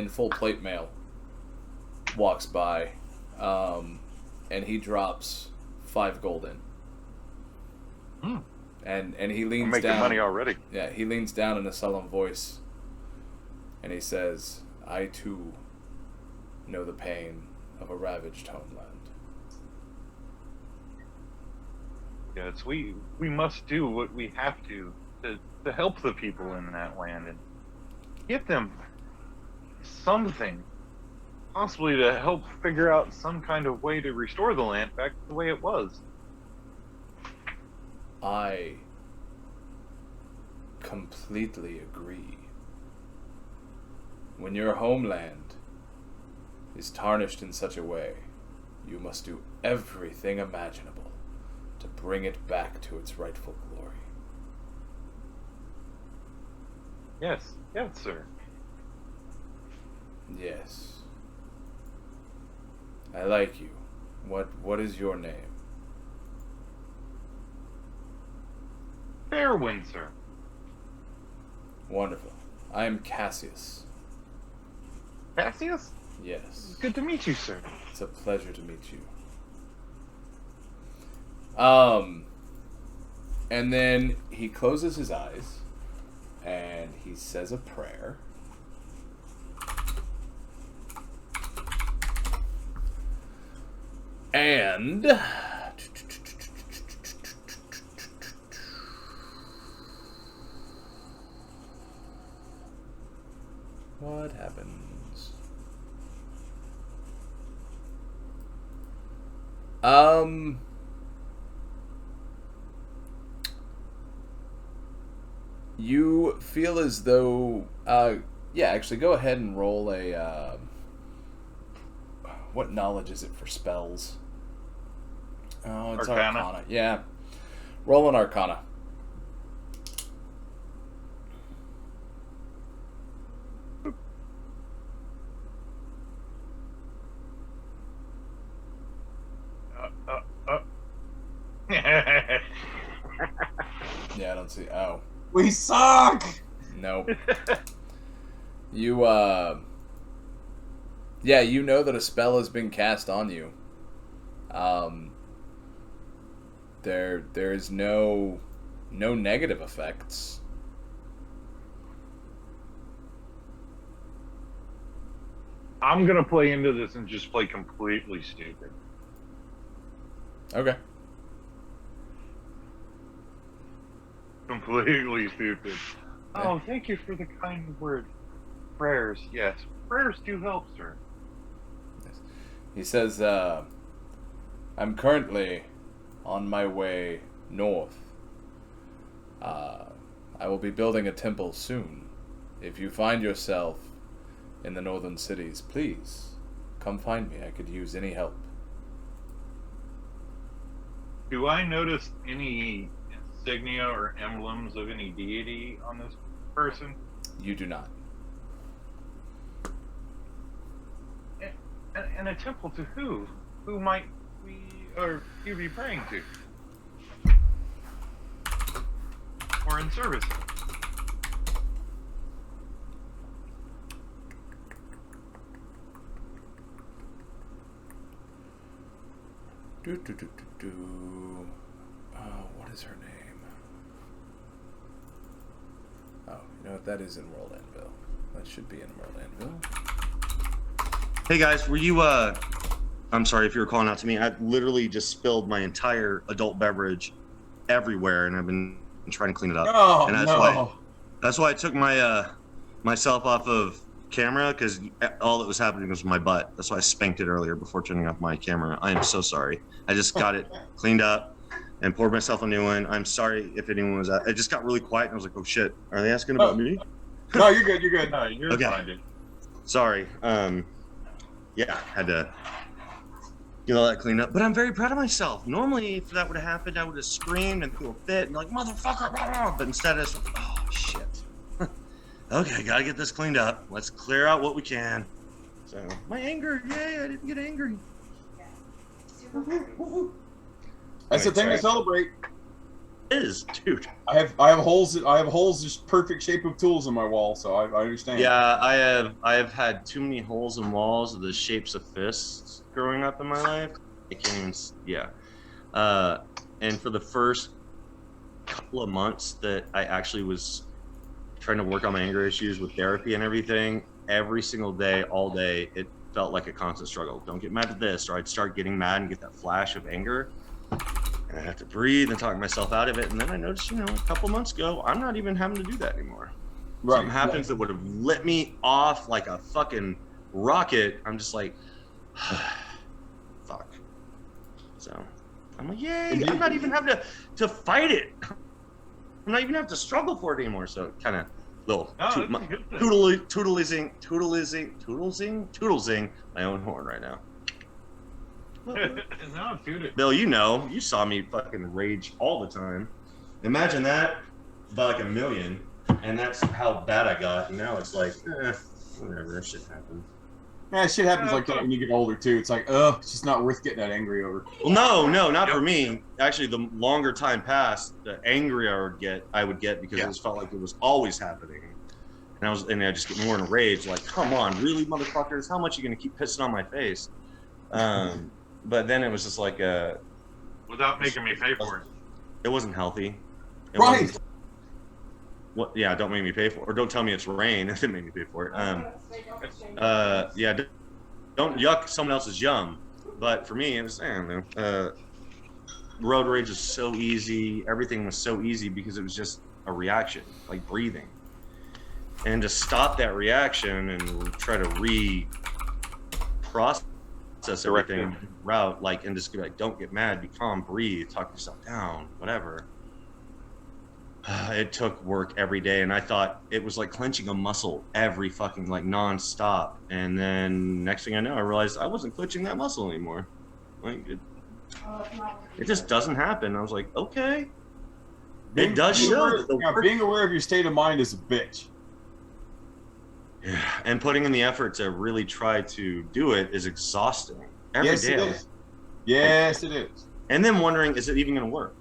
full plate mail walks by, and he drops 5 gold in. And he leans I'm making down. money already. Yeah, he leans down in a solemn voice, and he says, "I too know the pain of a ravaged homeland." Yes, we must do what we have to help the people in that land and give them something, possibly to help figure out some kind of way to restore the land back the way it was. I completely agree. When your homeland is tarnished in such a way, you must do everything imaginable to bring it back to its rightful glory. Yes, sir. Yes. I like you. What is your name? Fairwind, sir. Wonderful. I am Cassius. Cassius? Yes. Good to meet you, sir. It's a pleasure to meet you. And then he closes his eyes and he says a prayer. And what happens? You feel as though, yeah, actually go ahead and roll a, what knowledge is it for spells? Oh, it's Arcana. Yeah. Roll an Arcana. Yeah, I don't see. Oh. We suck! Nope. You, yeah, you know that a spell has been cast on you. There is no negative effects. I'm gonna play into this and just play completely stupid. Okay. Completely stupid. Yeah. Oh, thank you for the kind word. Prayers, yes. Prayers do help, sir. He says, I'm currently on my way north. I will be building a temple soon. If you find yourself in the northern cities, please come find me. I could use any help. Do I notice any insignia or emblems of any deity on this person? You do not. And a temple to who? Who might we or you be praying to? Or in service of? What is her name? Oh, you know what? That is in World Anvil. That should be in World Anvil. Hey guys, were you I'm sorry if you were calling out to me. I literally just spilled my entire adult beverage everywhere, and I've been trying to clean it up. Oh, and that's why I took my myself off of camera, because all that was happening was my butt. That's why I spanked it earlier before turning off my camera. I am so sorry. I just got it cleaned up and poured myself a new one. I'm sorry if anyone was. It just got really quiet, and I was like, "Oh shit, are they asking about me?" No, you're good. You're good. No, you're Okay. fine, dude. Sorry. Yeah, had to get all that cleaned up. But I'm very proud of myself. Normally, if that would have happened, I would have screamed and threw a fit and like, motherfucker, blah, blah. But instead, I was like, oh, shit. Okay, gotta get this cleaned up. Let's clear out what we can. So, my anger, yay, I didn't get angry. That's the thing to celebrate. It is, dude. I have holes. Just perfect shape of tools in my wall, so I understand. Yeah, I have had too many holes in walls of the shapes of fists growing up in my life. I can't even. Yeah, and for the first couple of months that I actually was trying to work on my anger issues with therapy and everything, every single day, all day, it felt like a constant struggle. Don't get mad at this, or I'd start getting mad and get that flash of anger. And I have to breathe and talk myself out of it. And then I noticed, a couple months ago, I'm not even having to do that anymore. Right. Something happens that would have lit me off like a fucking rocket. I'm just like, fuck. So I'm like, yay, I'm not even having to fight it. I'm not even having to struggle for it anymore. So kind of little toodlesing my own horn right now. No, dude. Bill, you saw me fucking rage all the time. Imagine that by like a million, and that's how bad I got. And now it's like, whatever, shit happens. Yeah, shit happens like that when you get older too. It's like, it's just not worth getting that angry over. Well, no, not for me. Actually, the longer time passed, the angrier I would get because it just felt like it was always happening. And I just get more in a rage. Like, come on, really, motherfuckers? How much are you gonna keep pissing on my face? But then it was just like without making me pay for it. It wasn't healthy. Right. What? Yeah, don't make me pay for it. Or don't tell me it's rain. It didn't make me pay for it. Yeah, don't yuck someone else's yum. But for me, it was, I don't know. Road rage is so easy. Everything was so easy because it was just a reaction, like breathing. And to stop that reaction and try to process everything route, like, and just be like, don't get mad, be calm, breathe, talk yourself down, whatever. It took work every day, and I thought it was like clenching a muscle every fucking, like, non-stop. And then next thing I know, I realized I wasn't clenching that muscle anymore. Like, it just doesn't happen. I was like, okay. It does show. Being aware of your state of mind is a bitch. Yeah, and putting in the effort to really try to do it is exhausting. Every day. It is. Yes, it is. And then wondering, is it even going to work?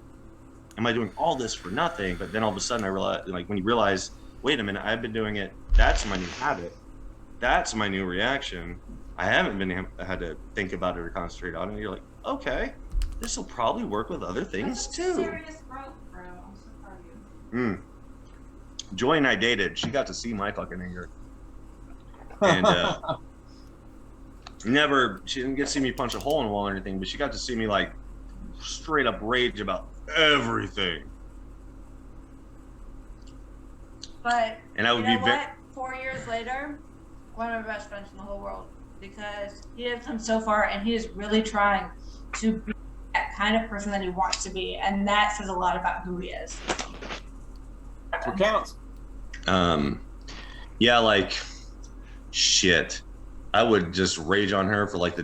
Am I doing all this for nothing? But then all of a sudden I realize, like, when you realize, wait a minute, I've been doing it. That's my new habit. That's my new reaction. I haven't had to think about it or concentrate on it. You're like, okay, this will probably work with other things too. Serious growth, bro. I'm so proud of you. Joy and I dated. She got to see my fucking anger. And she didn't get to see me punch a hole in the wall or anything, but she got to see me, like, straight up rage about everything. But and I would you know be what? 4 years later, one of my best friends in the whole world, because he has come so far and he is really trying to be that kind of person that he wants to be, and that says a lot about who he is. That's what counts. Yeah, like, shit. I would just rage on her for, like,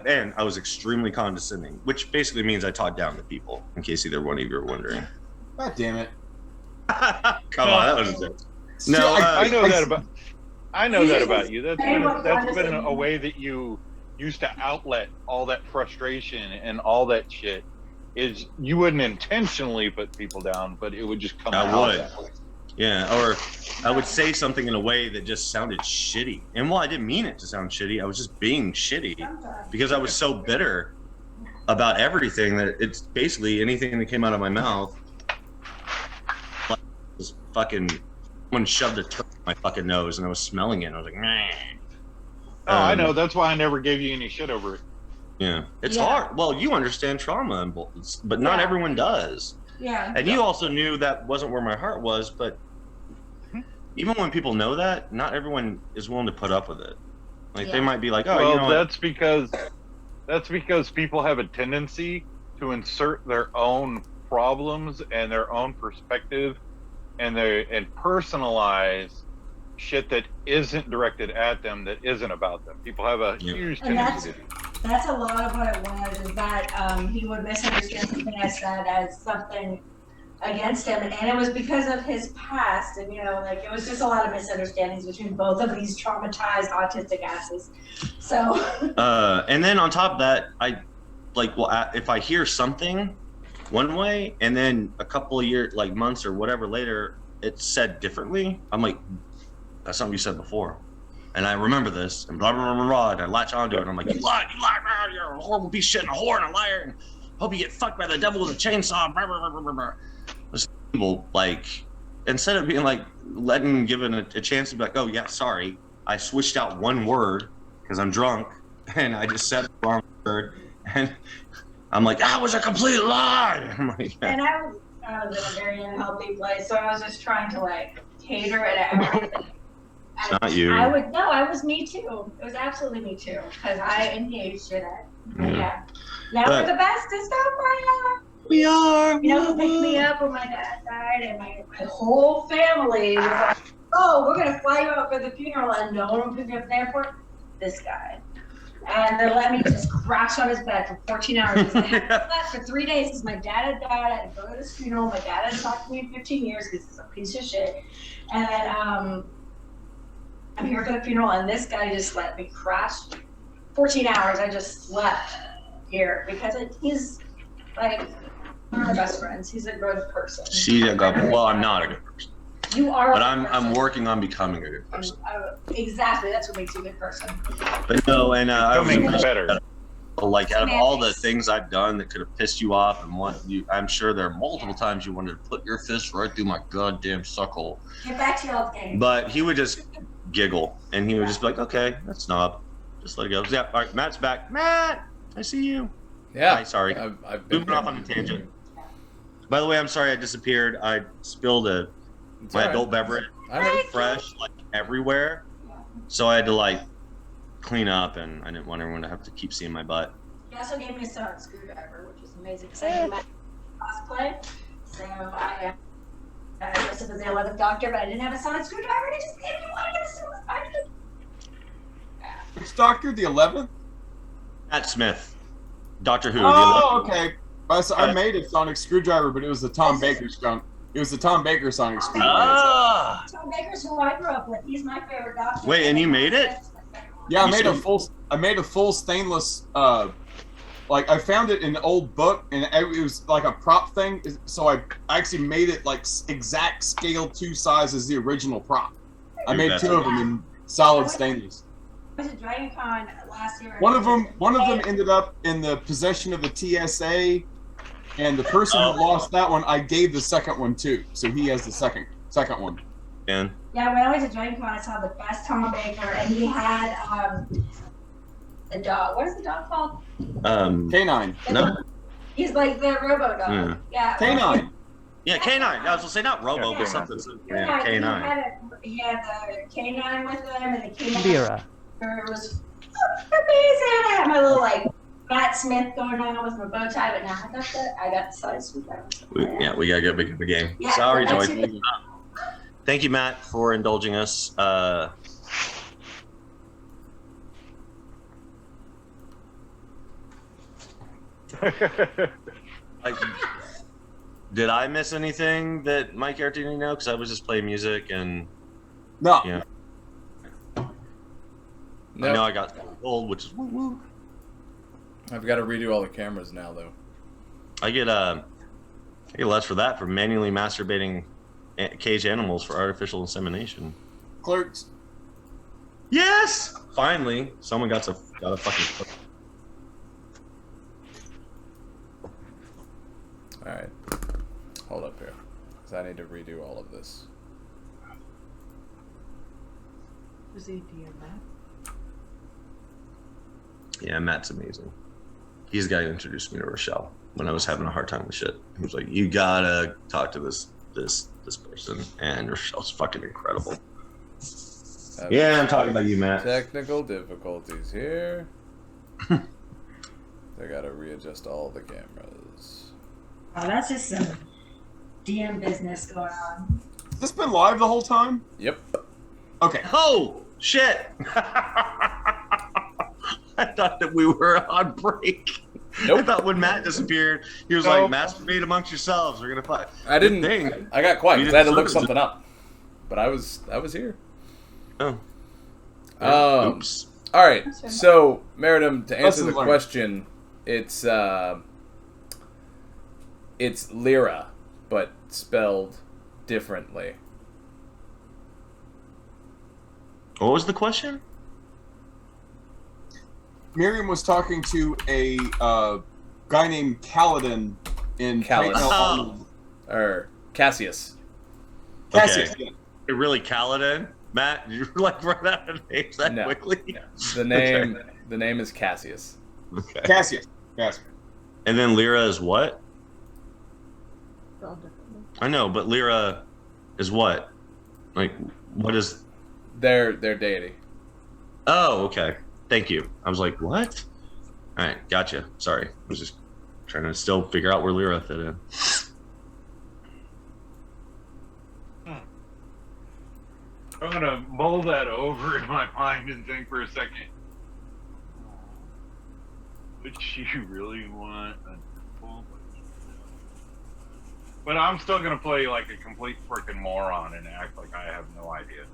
and I was extremely condescending, which basically means I talk down to people, in case either one of you are wondering. God damn it. Come on, that was it. No, I know that about you. That's been a way that you used to outlet all that frustration and all that shit. Is you wouldn't intentionally put people down, but it would just come out. I would. Yeah, or I would say something in a way that just sounded shitty. And while I didn't mean it to sound shitty, I was just being shitty because I was so bitter about everything that it's basically anything that came out of my mouth was fucking, someone shoved a turd in my fucking nose and I was smelling it and I was like, meh. I know. That's why I never gave you any shit over it. Yeah. It's hard. Well, you understand trauma, but not everyone does. Yeah. And you also knew that wasn't where my heart was, but even when people know that, not everyone is willing to put up with it. Like, they might be like, oh, well, you know that's because people have a tendency to insert their own problems and their own perspective and personalize shit that isn't directed at them, that isn't about them. People have a huge tendency to do that. That's a lot of what it was, is that he would misunderstand something I said as something against him, and it was because of his past, and, you know, like, it was just a lot of misunderstandings between both of these traumatized autistic asses. So and then on top of that, if I hear something one way and then a couple of years, like months or whatever later, it's said differently, I'm like, that's something you said before. And I remember this, and blah, blah, blah, blah, and I latch onto it, and I'm like, you lied, you're a horrible piece of shit, and a whore, and a liar, and hope you get fucked by the devil with a chainsaw, blah, blah, blah, blah, blah. Those people, like, instead of being like, given a chance to be like, oh, yeah, sorry, I switched out one word, because I'm drunk, and I just said the wrong word, and I'm like, that was a complete lie! I'm like, yeah. And I was in a very unhealthy place, so I was just trying to, like, cater it at everything. It's not you. I was me too. It was absolutely me too, because I engaged in it. Yeah. Now we're the bestest of friends. We are. You know who picked me up when my dad died, and my whole family was like, oh, we're going to fly you out for the funeral, and no one picked me up at the airport? This guy. And they let me just crash on his bed for 14 hours. I had slept for 3 days because my dad had died. I had to go to his funeral. My dad had talked to me in 15 years because he's a piece of shit. And then, I'm here for the funeral, and this guy just let me crash 14 hours. I just slept here because he's like one of my best friends. He's a good person. Well, I'm not a good person. You are. But I'm working on becoming a good person. Exactly. That's what makes you a good person. But no, and I was better. Like, out of all the things I've done that could have pissed you off and I'm sure there are multiple times you wanted to put your fist right through my goddamn suckle. Get back to your game. But he would just giggle, and he would just be like, okay, that's snob. Just let it go. Yeah, all right, Matt's back. Matt, I see you. Yeah. Hi, sorry. I've been moving off on a tangent. By the way, I'm sorry I disappeared. I spilled my adult beverage fresh, like, everywhere. So I had to, like, clean up, and I didn't want everyone to have to keep seeing my butt. He also gave me a sonic screwdriver, which was amazing because I met cosplay. So I was supposed to be the 11th Doctor, but I didn't have a sonic screwdriver, and he just gave me one of them. I could. Which Doctor? The 11th? Matt Smith. Doctor Who. Oh, okay. I made a sonic screwdriver, but it was the Tom Baker skunk. It was the Tom Baker sonic screwdriver. Ah! Tom Baker's who I grew up with. He's my favorite Doctor. Wait, and you made it? Yeah, I made a full stainless. Like, I found it in an old book, and it was like a prop thing. So I actually made it like exact scale 2 size as the original prop. I made 2 of them in solid stainless. I was at Dragon Con last year. One of them ended up in the possession of the TSA, and the person who lost that one, I gave the second one to. So he has the second one. And yeah, when I was at Dragon Con, I saw the best Tom Baker, and he had the dog. What is the dog called? Canine. No. He's like the Robo dog. Yeah. Canine. Yeah, Canine. I was gonna say not Robo, but something. Yeah, Canine. He had the Canine with him, and the Canine. Lyra. It was amazing. I had my little like Matt Smith going on with my bow tie, but now I got the side sweep out. We gotta get big of the game. Yeah, sorry, Joy. Thank you, Matt, for indulging us. Did I miss anything that my character didn't know? Because I was just playing music and. No. Yeah. Nope. I know I got old, which is woo-woo. I've got to redo all the cameras now, though. I get less for that, for manually masturbating caged animals for artificial insemination. Clerks. Yes! Finally, someone got a fucking. All right, hold up here, because I need to redo all of this. Was he DM Matt? Yeah, Matt's amazing. He's the guy who introduced me to Rochelle when I was having a hard time with shit. He was like, "You gotta talk to this person," and Rochelle's fucking incredible. Yeah, I'm talking about you, Matt. Technical difficulties here. I gotta readjust all the cameras. Oh, that's just some DM business going on. Has this been live the whole time? Yep. Okay. Oh shit! I thought that we were on break. Nope. I thought when Matt disappeared, he was like, "Masturbate amongst yourselves. We're gonna fight." I didn't. I got quiet because I had to look something up. But I was here. Oh. Oops. All right. So, Meritim, to answer the question, it's Lyra, but spelled differently. What was the question? Miriam was talking to a guy named Kaladin in Callous. Arnold. Or Cassius. Cassius. Okay. You're really Kaladin? Matt, did you like run out of names that quickly? No. The name is Cassius. Okay. Cassius. And then Lyra is what? I know, but Lyra is what? Like, what is? Their deity. Oh, okay. Thank you. I was like, what? All right, gotcha. Sorry, I was just trying to still figure out where Lyra fit in. I'm gonna mull that over in my mind and think for a second. Would you really want a full? But I'm still gonna play like a complete freaking moron and act like I have no idea.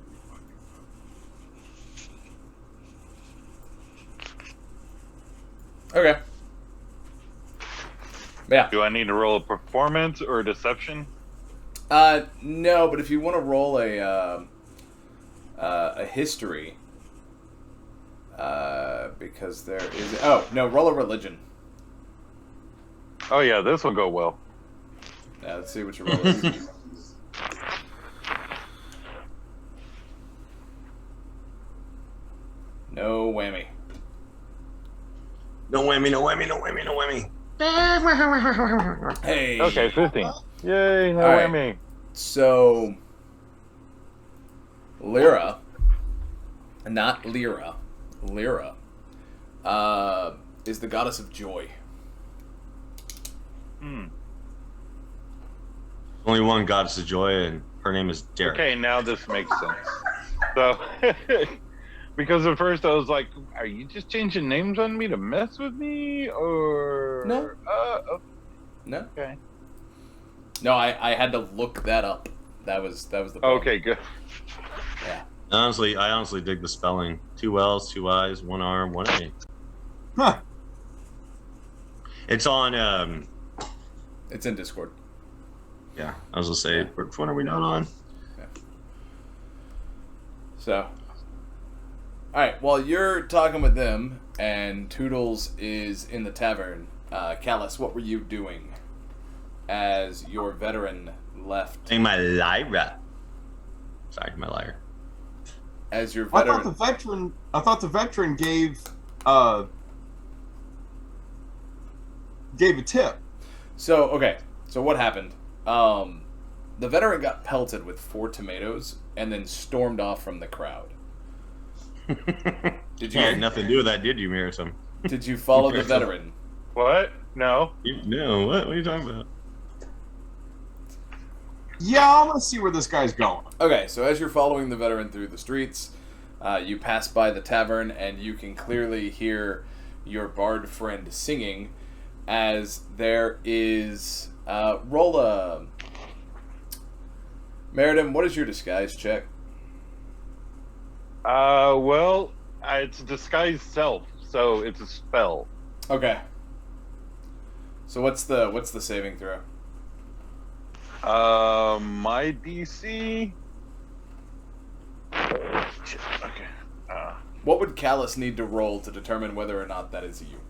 Okay. Yeah. Do I need to roll a performance or a deception? No, but if you want to roll a history, Because there is... Oh, no, roll a religion. Oh yeah, this will go well. Yeah, let's see what your roll is. No whammy. No whammy, no whammy, no whammy, no whammy. Hey. Okay, 15. Yay, no All right. whammy. So, Lyra, not Lyra, Lyra, is the goddess of joy. Only one goddess of joy, and her name is Derek. Okay, now this makes sense. So, because at first I was like, "Are you just changing names on me to mess with me?" Or No. No. Okay. No, I had to look that up. That was the problem. Okay, good. Yeah. I honestly dig the spelling. 2 L's, 2 I's, 1 R, 1 A. Huh. It's on. It's in Discord. Yeah, I was gonna say, which one are we not on? Yeah. So, all right. While you're talking with them, and Toodles is in the tavern, Callous, what were you doing as your veteran left? Saying my Lyra. Sorry, my liar. As your I veteran. thought the veteran gave a tip. So, okay. So what happened? The veteran got pelted with 4 tomatoes and then stormed off from the crowd. Did you? You had nothing to do with that, did you, Meritim? Did you follow the veteran? What? No. No, what are you talking about? Yeah, I want to see where this guy's going. Okay, so as you're following the veteran through the streets, you pass by the tavern and you can clearly hear your bard friend singing as there is... roll a... Meritim, what is your disguise check? Well, it's disguise self, so it's a spell. Okay. So what's the saving throw? My DC. Shit, okay. What would Callous need to roll to determine whether or not that is you?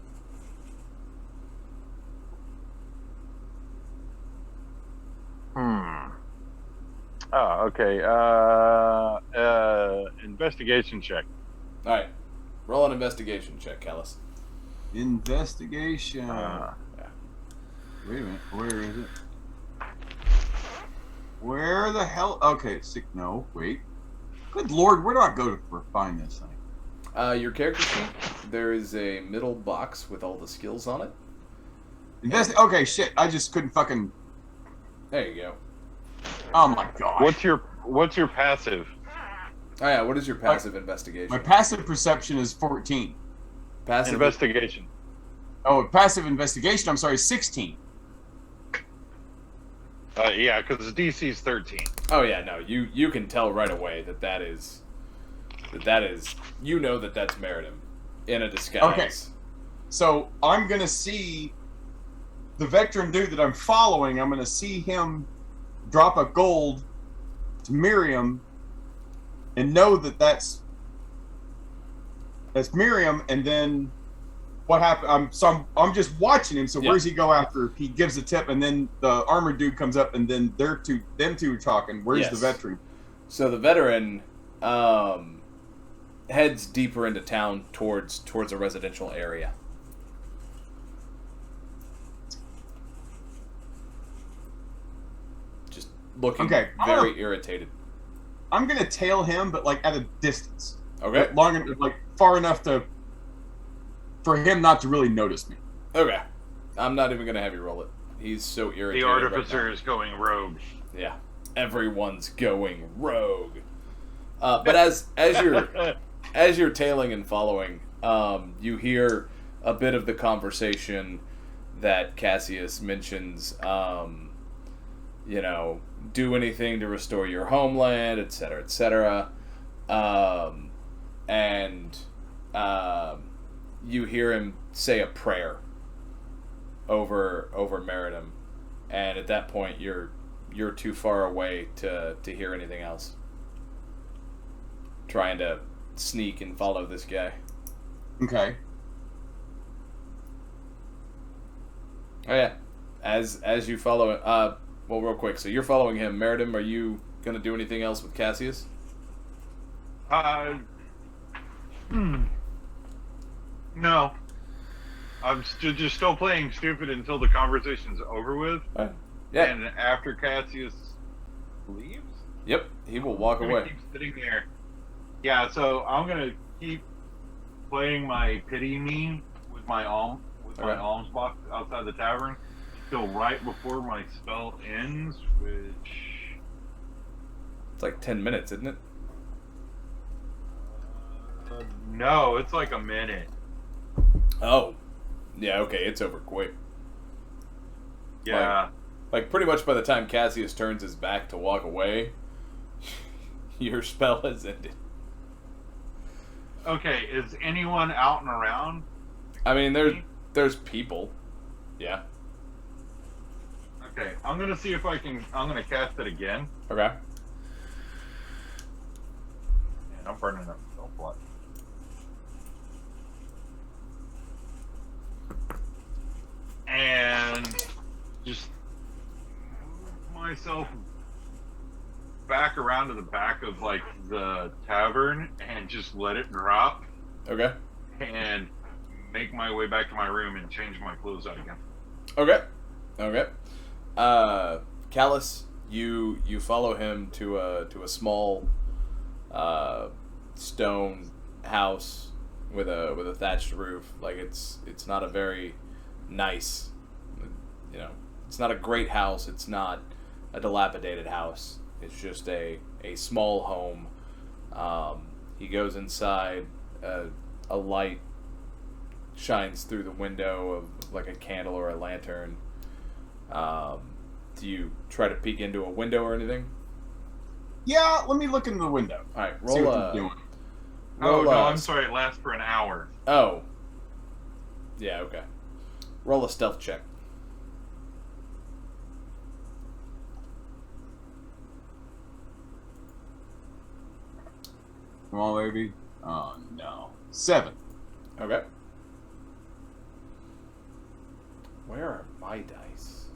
Oh, okay. Investigation check. All right. Roll an investigation check, Callous. Investigation. Yeah. Wait a minute. Where is it? Where the hell? Okay, no, wait. Good lord, where do I go to find this thing? Your character sheet, there is a middle box with all the skills on it. Okay, shit. I just couldn't fucking. There you go. Oh my god. What's your passive? Oh yeah, what is your passive investigation? My passive perception is 14. Passive Investigation. Oh, passive investigation. I'm sorry, 16. Yeah, because DC's 13. Oh yeah, no, you can tell right away that is you know that's Meritim in a disguise. Okay. So I'm gonna see the veteran dude that I'm following. I'm gonna see him drop a gold to Miriam and know that's Miriam, and then what happened? I'm just watching him. So Yeah. where's he go after he gives a tip, and then the armored dude comes up, and then them two are talking. Where's Yes. the veteran? So the veteran heads deeper into town towards a residential area. Just looking very irritated. I'm gonna tail him, but like at a distance. Okay. Like far enough for him not to really notice me. Okay. I'm not even gonna have you roll it. He's so irritated. The artificer right is going rogue. now. Yeah. Everyone's going rogue. But as you're tailing and following, you hear a bit of the conversation that Cassius mentions. Do anything to restore your homeland, etc., etc. And you hear him say a prayer over Meritim, and at that point you're too far away to hear anything else. Trying to sneak and follow this guy. Okay. Oh yeah. As you follow it, well, real quick. So you're following him, Meritim. Are you gonna do anything else with Cassius? No. I'm just still playing stupid until the conversation's over with. Yeah. And after Cassius leaves? Yep. He will walk away. Keep sitting there. Yeah, so I'm gonna keep playing my pity me with my alms box outside the tavern till right before my spell ends, which It's like 10 minutes, isn't it? No, it's like a minute. Oh. Yeah, okay, it's over quick. Yeah. Like pretty much by the time Cassius turns his back to walk away, your spell has ended. Okay, is anyone out and around? I mean, there's people. Yeah. Okay, I'm gonna see if I'm gonna cast it again. Okay. And I'm burning up so blood. And just move myself back around to the back of like the tavern and just let it drop. Okay. And make my way back to my room and change my clothes out again. Okay. Okay. Callous, you follow him to a small stone house with a thatched roof. Like it's not a very nice, it's not a great house. It's not a dilapidated house. It's just a small home. He goes inside. A light shines through the window of like a candle or a lantern. Do you try to peek into a window or anything? Yeah, let me look into the window. All right, See roll. what they're doing. Oh no, I'm sorry. It lasts for an hour. Oh. Yeah. Okay. Roll a stealth check. Come on, baby. Oh no. 7. Okay. Where are my dice?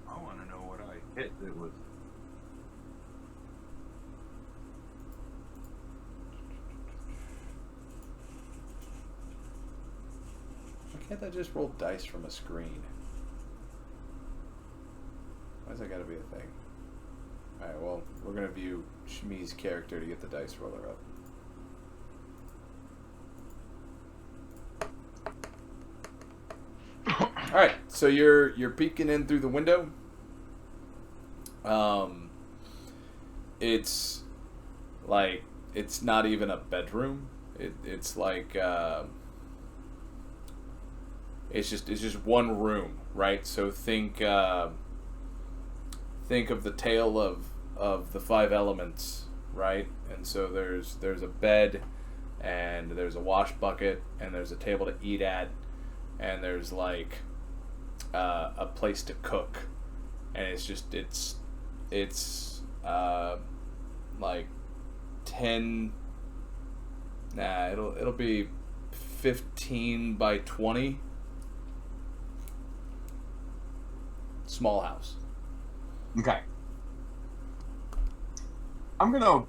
I want to know what I hit that was. Why can't I just roll dice from a screen? Why's that gotta be a thing? Alright, well, we're gonna view Shmi's character to get the dice roller up. Alright, so you're peeking in through the window. It's like it's not even a bedroom. It's like it's just one room, right? So think of the tale of the 5 elements, right? And so there's a bed, and there's a wash bucket, and there's a table to eat at, and there's like a place to cook, and it's like 10. Nah, it'll be 15 by 20. Small house. Okay. I'm gonna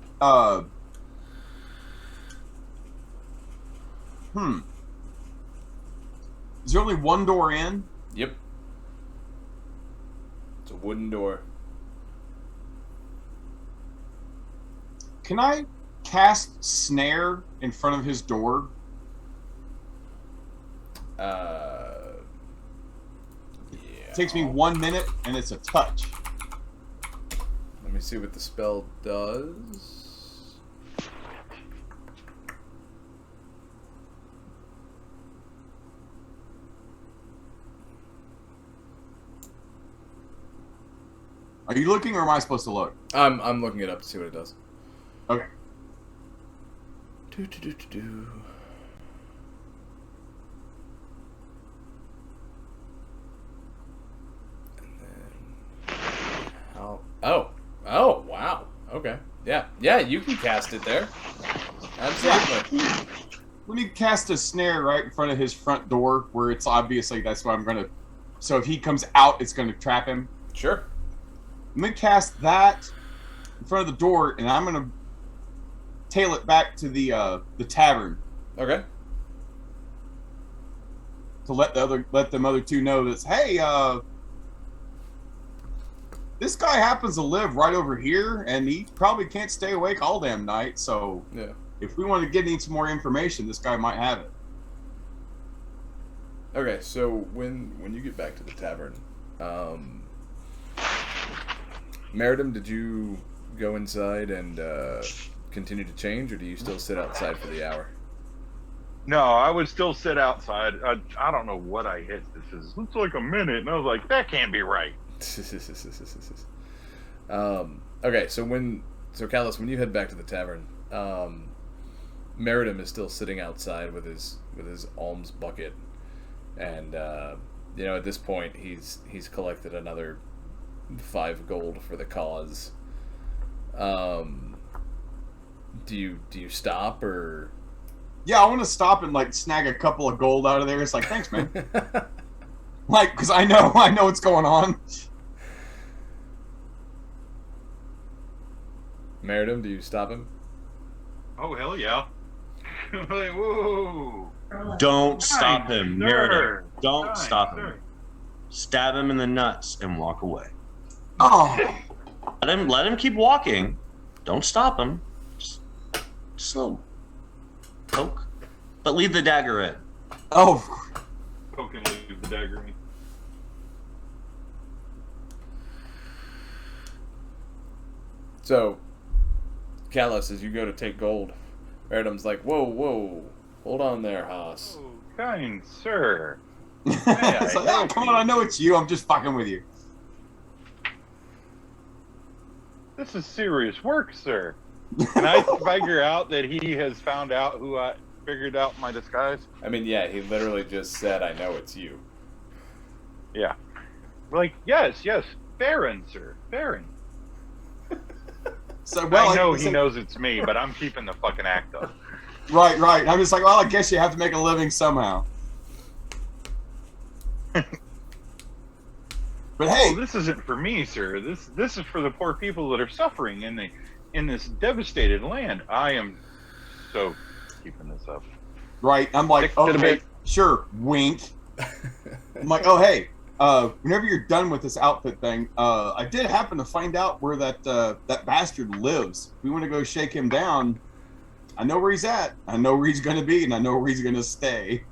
Is there only one door in? Yep. It's a wooden door. Can I cast snare in front of his door? Yeah. It takes me 1 minute, and it's a touch. Let me see what the spell does. Are you looking, or am I supposed to look? I'm looking it up to see what it does. Okay. Do. And then oh wow. Okay. Yeah, you can cast it there. Absolutely. Let me cast a snare right in front of his front door, where it's obviously that's what I'm gonna. So if he comes out, it's gonna trap him. Sure. Let me cast that in front of the door, and I'm gonna tail it back to the tavern. Okay. To let them other two know that, hey, this guy happens to live right over here, and he probably can't stay awake all damn night. So Yeah. if we want to get into some more information, this guy might have it. Okay, so when you get back to the tavern, Meritim, did you go inside and continue to change, or do you still sit outside for the hour? No, I would still sit outside. I don't know what I hit. This is. It's like a minute, and I was like, that can't be right. Okay, so Callous, when you head back to the tavern, Meritim is still sitting outside with his alms bucket, and at this point he's collected another 5 gold for the cause. Do you stop or? Yeah, I want to stop and like snag a couple of gold out of there. It's like, thanks, man. Like, because I know what's going on. Meritim, do you stop him? Oh, hell yeah. Like, whoa. Don't stop him, Sir. Meritim. Don't Fine, stop him. sir. Stab him in the nuts and walk away. Oh, Let him keep walking. Don't stop him. Just a little poke. But leave the dagger in. oh, Poke and leave the dagger in. So, Callous, as you go to take gold, Meritim's like, whoa, hold on there, Haas. Oh, kind sir. it's like, oh, come on, I know it's you. I'm just fucking with you. This is serious work, sir. Can I figure out that he has found out who I figured out my disguise? I mean, yeah, he literally just said, I know it's you. Yeah. Like, yes, Baron, sir. Baron. So, well, I know like, he knows it's me, but I'm keeping the fucking act up. Right. I'm just like, well, I guess you have to make a living somehow. But hey, Oh, this isn't for me, sir. This is for the poor people that are suffering in this devastated land. I am so keeping this up. right? I'm like, Stick to the okay, bit. sure, wink. I'm like, oh hey, whenever you're done with this outfit thing, I did happen to find out where that bastard lives. If we want to go shake him down, I know where he's at. I know where he's going to be, and I know where he's going to stay.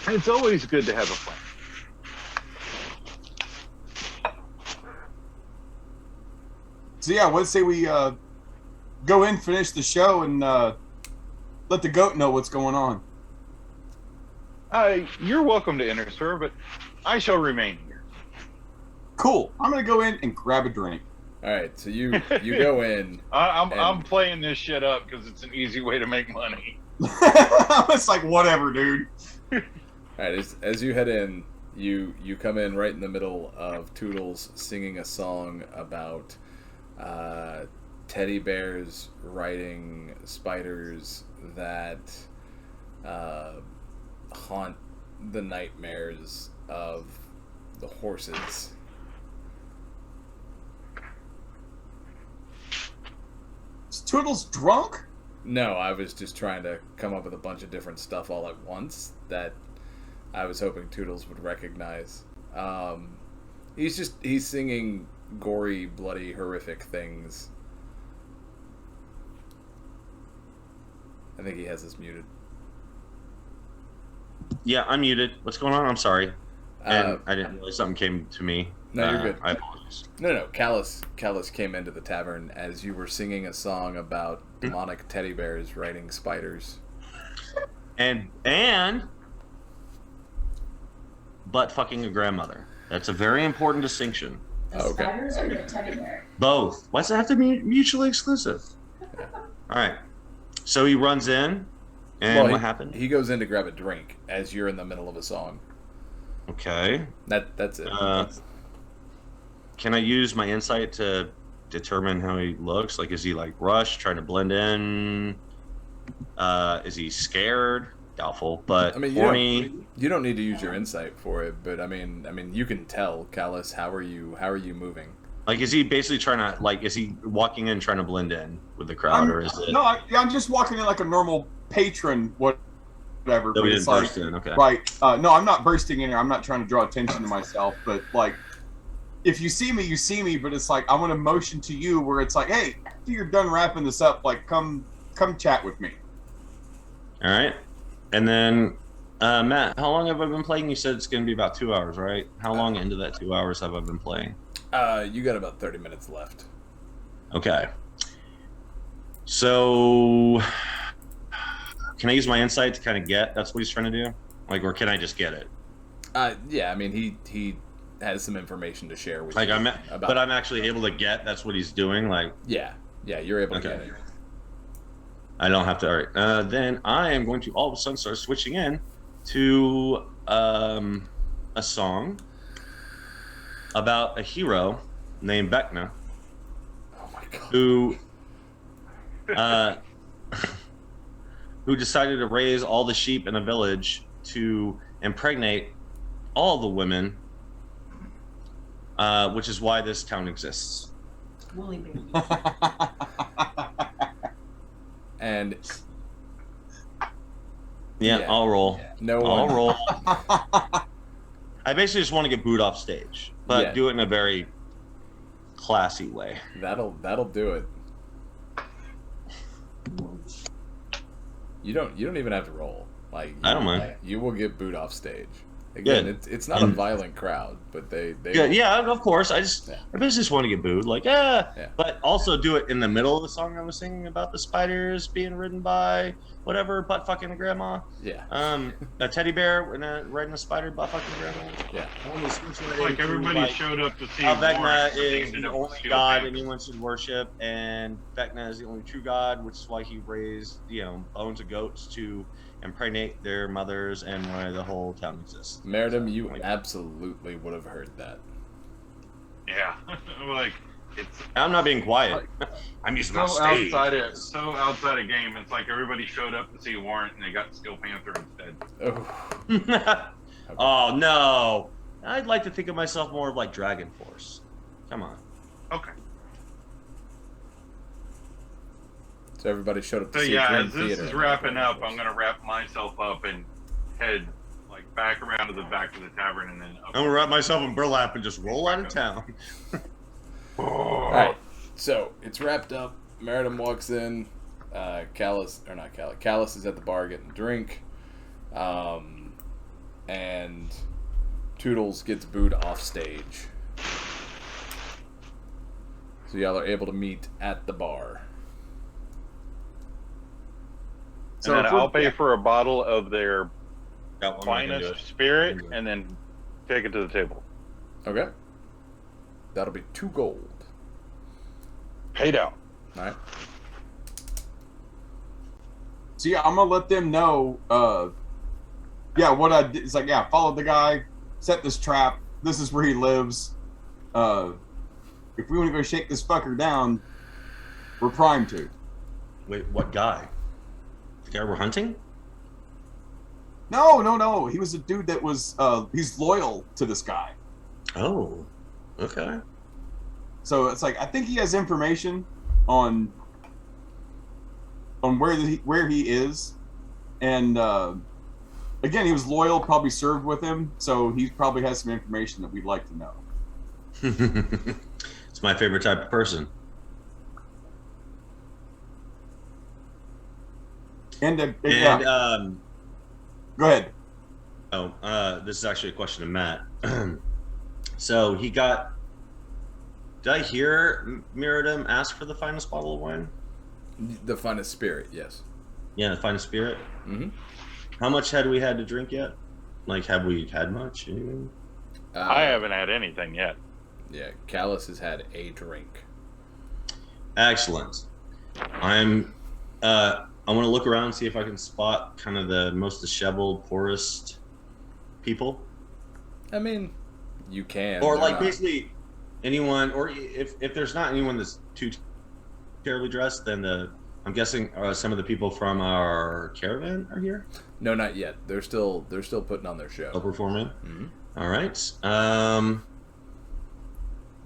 It's always good to have a plan. So yeah, let's say we go in, finish the show, and let the goat know what's going on. You're welcome to enter, sir, but I shall remain here. Cool. I'm going to go in and grab a drink. All right, so you go in. I'm playing this shit up because it's an easy way to make money. It's like, whatever, dude. All right, as you head in, you come in right in the middle of Toodles singing a song about teddy bears riding spiders that haunt the nightmares of the horses. Is Toodles drunk? No, I was just trying to come up with a bunch of different stuff all at once that I was hoping Toodles would recognize. He's singing gory, bloody, horrific things. I think he has this muted. Yeah, I'm muted. What's going on? I'm sorry. And I didn't realize something came to me. No, you're good. I apologize. No. Callous came into the tavern as you were singing a song about demonic teddy bears riding spiders. And butt fucking a grandmother. That's a very important distinction. The Okay. spiders or the teddy bear? Both. Why does it have to be mutually exclusive? All right. So he runs in, and what happened? He goes in to grab a drink as you're in the middle of a song. Okay. That's it. Can I use my insight to determine how he looks? Like, is he like rushed, trying to blend in? Is he scared? Doubtful, but I mean, horny. You don't need to use your insight for it, but I mean, you can tell, Callous. How are you moving? Like, is he basically trying to like? Is he walking in trying to blend in with the crowd, or is it? No, I'm just walking in like a normal patron. Whatever. So we didn't burst in. Okay. Right. No, I'm not bursting in here. I'm not trying to draw attention to myself, but like, if you see me, you see me. But it's like I want to motion to you where it's like, hey, after you're done wrapping this up, like, come chat with me. All right. And then, Matt, how long have I been playing? You said it's going to be about 2 hours, right? How long into that 2 hours have I been playing? You got about 30 minutes left. Okay. So, can I use my insight to kind of get? That's what he's trying to do? Like, or can I just get it? Yeah, I mean, he has some information to share with you. But I'm actually able to get, that's what he's doing? Like, yeah, you're able to get it. I don't have to. All right. Then I am going to all of a sudden start switching in to a song about a hero named Vecna. Oh my God. Who decided to raise all the sheep in a village to impregnate all the women, which is why this town exists. Woolly baby. And yeah, I'll roll. Yeah. No, I'll roll. I basically just want to get booed off stage, but do it in a very classy way. That'll do it. You don't even have to roll. Like, I don't mind. You will get booed off stage. Again, it's not a violent crowd, but they yeah, of course. I basically just want to get booed, like but also do it in the middle of the song I was singing about the spiders being ridden by whatever butt fucking grandma. Yeah. A teddy bear riding a spider butt fucking grandma. Yeah. Like everybody showed up to see. Vecna is the only god anyone should worship, and Vecna is the only true god, which is why he raised bones of goats to impregnate their mothers, and why the whole town exists. Meritim, you absolutely would have heard that. Yeah, like it's. I'm not being quiet. I'm using my stage. So outside of game, it's like everybody showed up to see Warrant, and they got Steel Panther instead. Oh. Oh no! I'd like to think of myself more of like Dragon Force. Come on. Okay. So everybody showed up to see Dream Theater. As this is wrapping up, I'm gonna wrap myself up and head like back around to the back of the tavern, and then I'm gonna wrap myself in burlap and just roll out of town. All right, so it's wrapped up. Meritim walks in. Callous is at the bar getting a drink, and Toodles gets booed off stage. So y'all are able to meet at the bar. So and then I'll pay for a bottle of their finest spirit, and then take it to the table. Okay. That'll be 2 gold. Paid out. All right. So yeah, I'm gonna let them know. What I did is like, followed the guy, set this trap. This is where he lives. If we want to go shake this fucker down, we're primed to. Wait, what guy? The guy we're hunting? No. He was a dude that was. He's loyal to this guy. Oh, okay. So it's like I think he has information on where he is, and again, he was loyal. Probably served with him, so he probably has some information that we'd like to know. It's my favorite type of person. And go ahead. Oh, this is actually a question to Matt. So he got. Did I hear Meritim ask for the finest bottle of wine? The finest spirit, yes. Yeah, the finest spirit. Mm-hmm. How much had we had to drink yet? Like, have we had much? I haven't had anything yet. Yeah, Callous has had a drink. Excellent. I want to look around and see if I can spot kind of the most disheveled, poorest people. I mean, you can. Or like basically, anyone, or if there's not anyone that's too terribly dressed, then I'm guessing some of the people from our caravan are here. No, not yet. They're still putting on their show. Still performing. Mm-hmm. All right.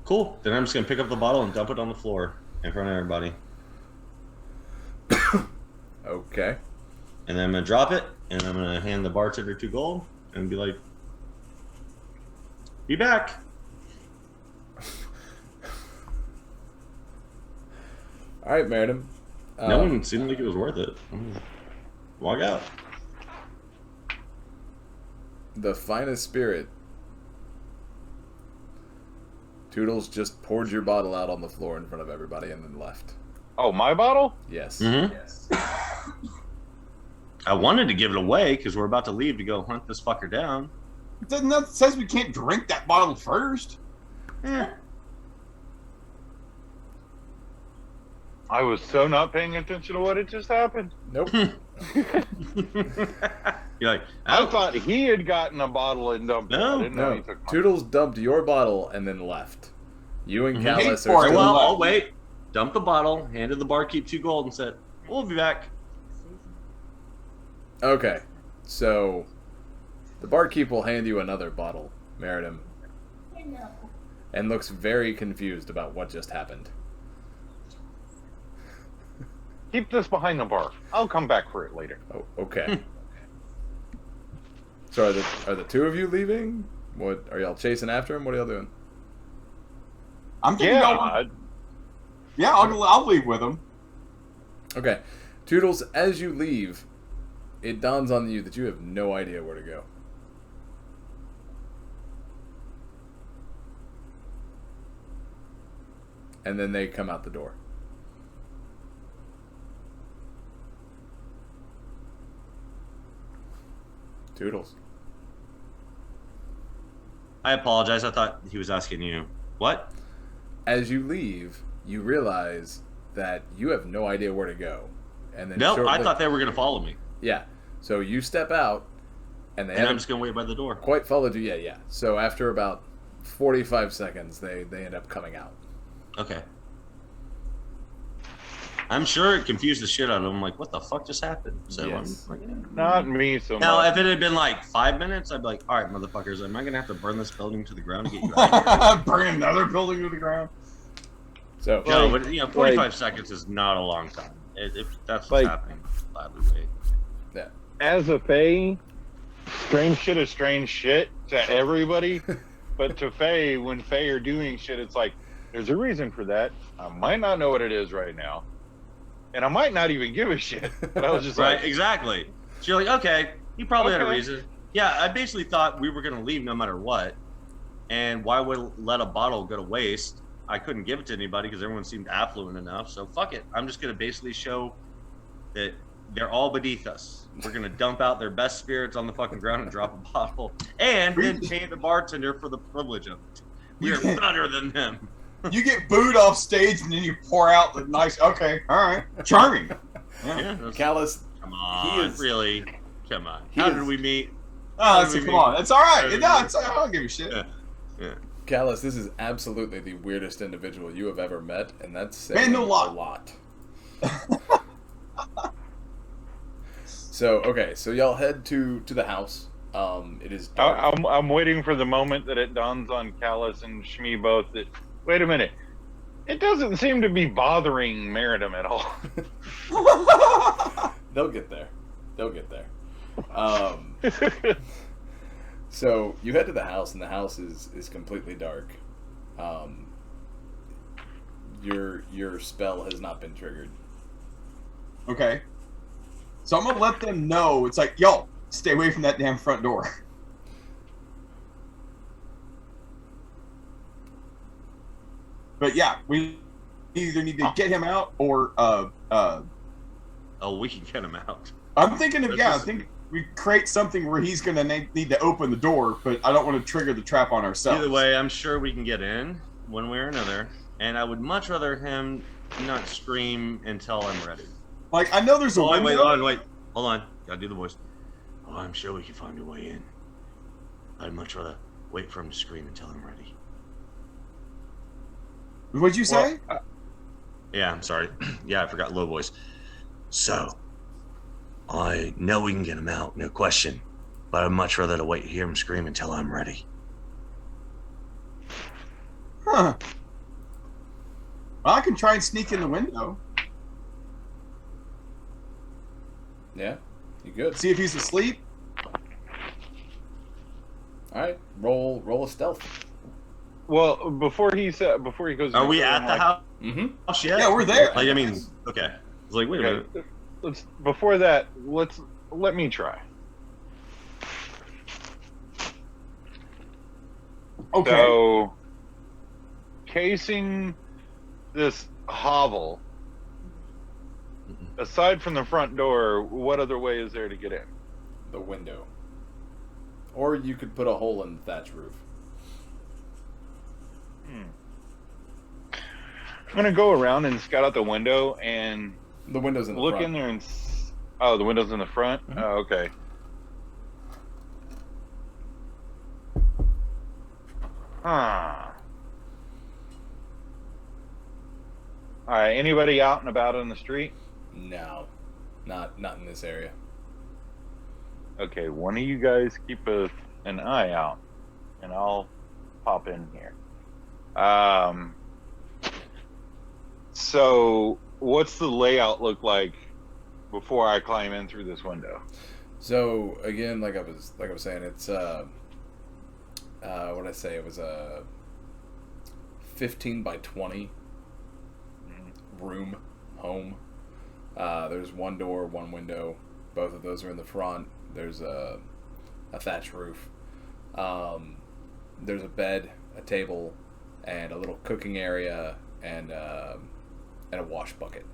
Cool. Then I'm just gonna pick up the bottle and dump it on the floor in front of everybody. Okay. And then I'm gonna drop it, and I'm gonna hand the bartender 2 gold, and be like, "Be back." All right, Meritim. No one seemed like it was worth it. Walk out. The finest spirit. Toodles just poured your bottle out on the floor in front of everybody and then left. Oh, my bottle? Yes. Mm-hmm. Yes. I wanted to give it away because we're about to leave to go hunt this fucker down. That says we can't drink that bottle first. Yeah. I was so not paying attention to what had just happened. Nope. You're like, I thought he had gotten a bottle and dumped it. I didn't know he No. took mine. Toodles dumped your bottle and then left. You and Callous Paid are for it. still... well, I'll wait. Dumped the bottle, handed the barkeep 2 gold, and said, "We'll be back." Okay. So, the barkeep will hand you another bottle, Meritim, and looks very confused about what just happened. Keep this behind the bar. I'll come back for it later. Oh, okay. So are the 2 of you leaving? What are y'all chasing after him? What are y'all doing? I'm thinking I'll leave with him. Okay. Toodles, as you leave, it dawns on you that you have no idea where to go. And then they come out the door. Toodles. I apologize. I thought he was asking you. What? As you leave, you realize that you have no idea where to go. And then No, shortly, I thought they were going to follow me. Yeah. So you step out, and they And I'm haven't just going to wait by the door. quite followed you yet. Yeah. So after about 45 seconds, they end up coming out. Okay. I'm sure it confused the shit out of them. Like, what the fuck just happened? So Yes. I'm like, Not me so now, much. if it had been like 5 minutes, I'd be like, all right, motherfuckers, am I going to have to burn this building to the ground to get you out of here? Bring another building to the ground. So No, but 45 seconds is not a long time. If that's what's happening, I'll gladly wait. yeah. As a Fae, strange shit is strange shit to everybody. But to Fae, when Fae are doing shit, it's like, there's a reason for that. I might not know what it is right now. And I might not even give a shit. But I was just Right, like, exactly. So you're like, okay, you probably had a Okay. reason. Yeah, I basically thought we were going to leave no matter what. And why would let a bottle go to waste? I couldn't give it to anybody because everyone seemed affluent enough. So fuck it. I'm just going to basically show that they're all beneath us. We're going to dump out their best spirits on the fucking ground and drop a bottle. And then pay the bartender for the privilege of it. We are better than them. You get booed off stage and then you pour out the nice. Okay, all right, charming. Yeah, Callous, come on, really? Come on. he How is- did we meet? Oh, that's come on, it's all right. I don't give a shit. Yeah. Callous, this is absolutely the weirdest individual you have ever met, and that's saying And a a lot. lot. So okay, so y'all head to the house. It is dark. I'm waiting for the moment that it dawns on Callous and Shmi both that, wait a minute, it doesn't seem to be bothering Meritim at all. They'll get there. They'll get there. So you head to the house, and the house is completely dark. Your spell has not been triggered. Okay, so I'm gonna let them know. It's like, yo, stay away from that damn front door. But yeah, we either need to get him out or Oh, we can get him out. I'm thinking of That's I think we create something where he's gonna need to open the door, but I don't want to trigger the trap on ourselves. Either way, I'm sure we can get in one way or another. And I would much rather him not scream until I'm ready. Like, I know there's a window. Wait. Hold on. Gotta do the voice. Oh, I'm sure we can find a way in. I'd much rather wait for him to scream until I'm ready. What'd you say? Yeah, I'm sorry. Yeah, I forgot low voice. So, I know we can get him out, no question. But I'd much rather to wait to hear him scream until I'm ready. Huh. Well, I can try and sneak in the window. Yeah, you good. See if he's asleep. All right, roll a stealth. Well, before he goes. Are we at the house? Mm-hmm. Yet? Yeah, we're there. Like, I mean, okay. It's like, wait a minute. Before that, let me try. Okay. So, casing this hovel, aside from the front door, what other way is there to get in? The window. Or you could put a hole in the thatch roof. I'm gonna go around and scout out the window and The window's in the look front. in there and. Oh, the window's in the front. Mm-hmm. Oh, okay. All right. Anybody out and about on the street? No, not in this area. Okay, one of you guys keep an eye out, and I'll pop in here. So what's the layout look like before I climb in through this window? So again, like I was saying, it's what did I say? It was a 15 by 20 room home. There's one door, one window. Both of those are in the front. There's a thatch roof. There's a bed, a table, and a little cooking area, and a wash bucket.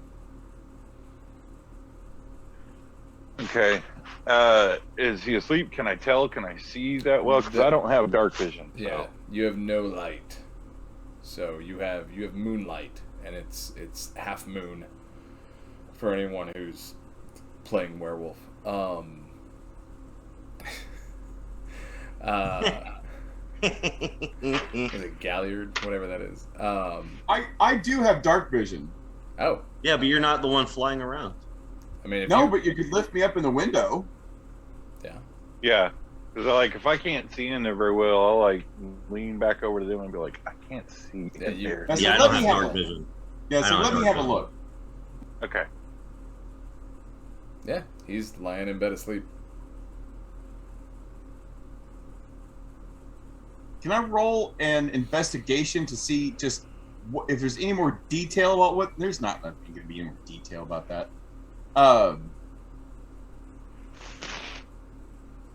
Okay. Is he asleep? Can I tell? Can I see that well? Because I don't have dark vision. So. Yeah, you have no light. So you have moonlight, and it's half moon for anyone who's playing werewolf. Is it Galliard? Whatever that is. I do have dark vision. Oh. Yeah, but you're not the one flying around. I mean, But you could lift me up in the window. Yeah. Yeah. Because if I can't see in there very well, I'll lean back over to them and be like, I can't see Yeah, in there. So Yeah, I let don't me have have dark a- vision. Yeah, so let me have a look. Okay. Yeah, he's lying in bed asleep. Can I roll an investigation to see just if there's any more detail about what? There's not going to be any more detail about that.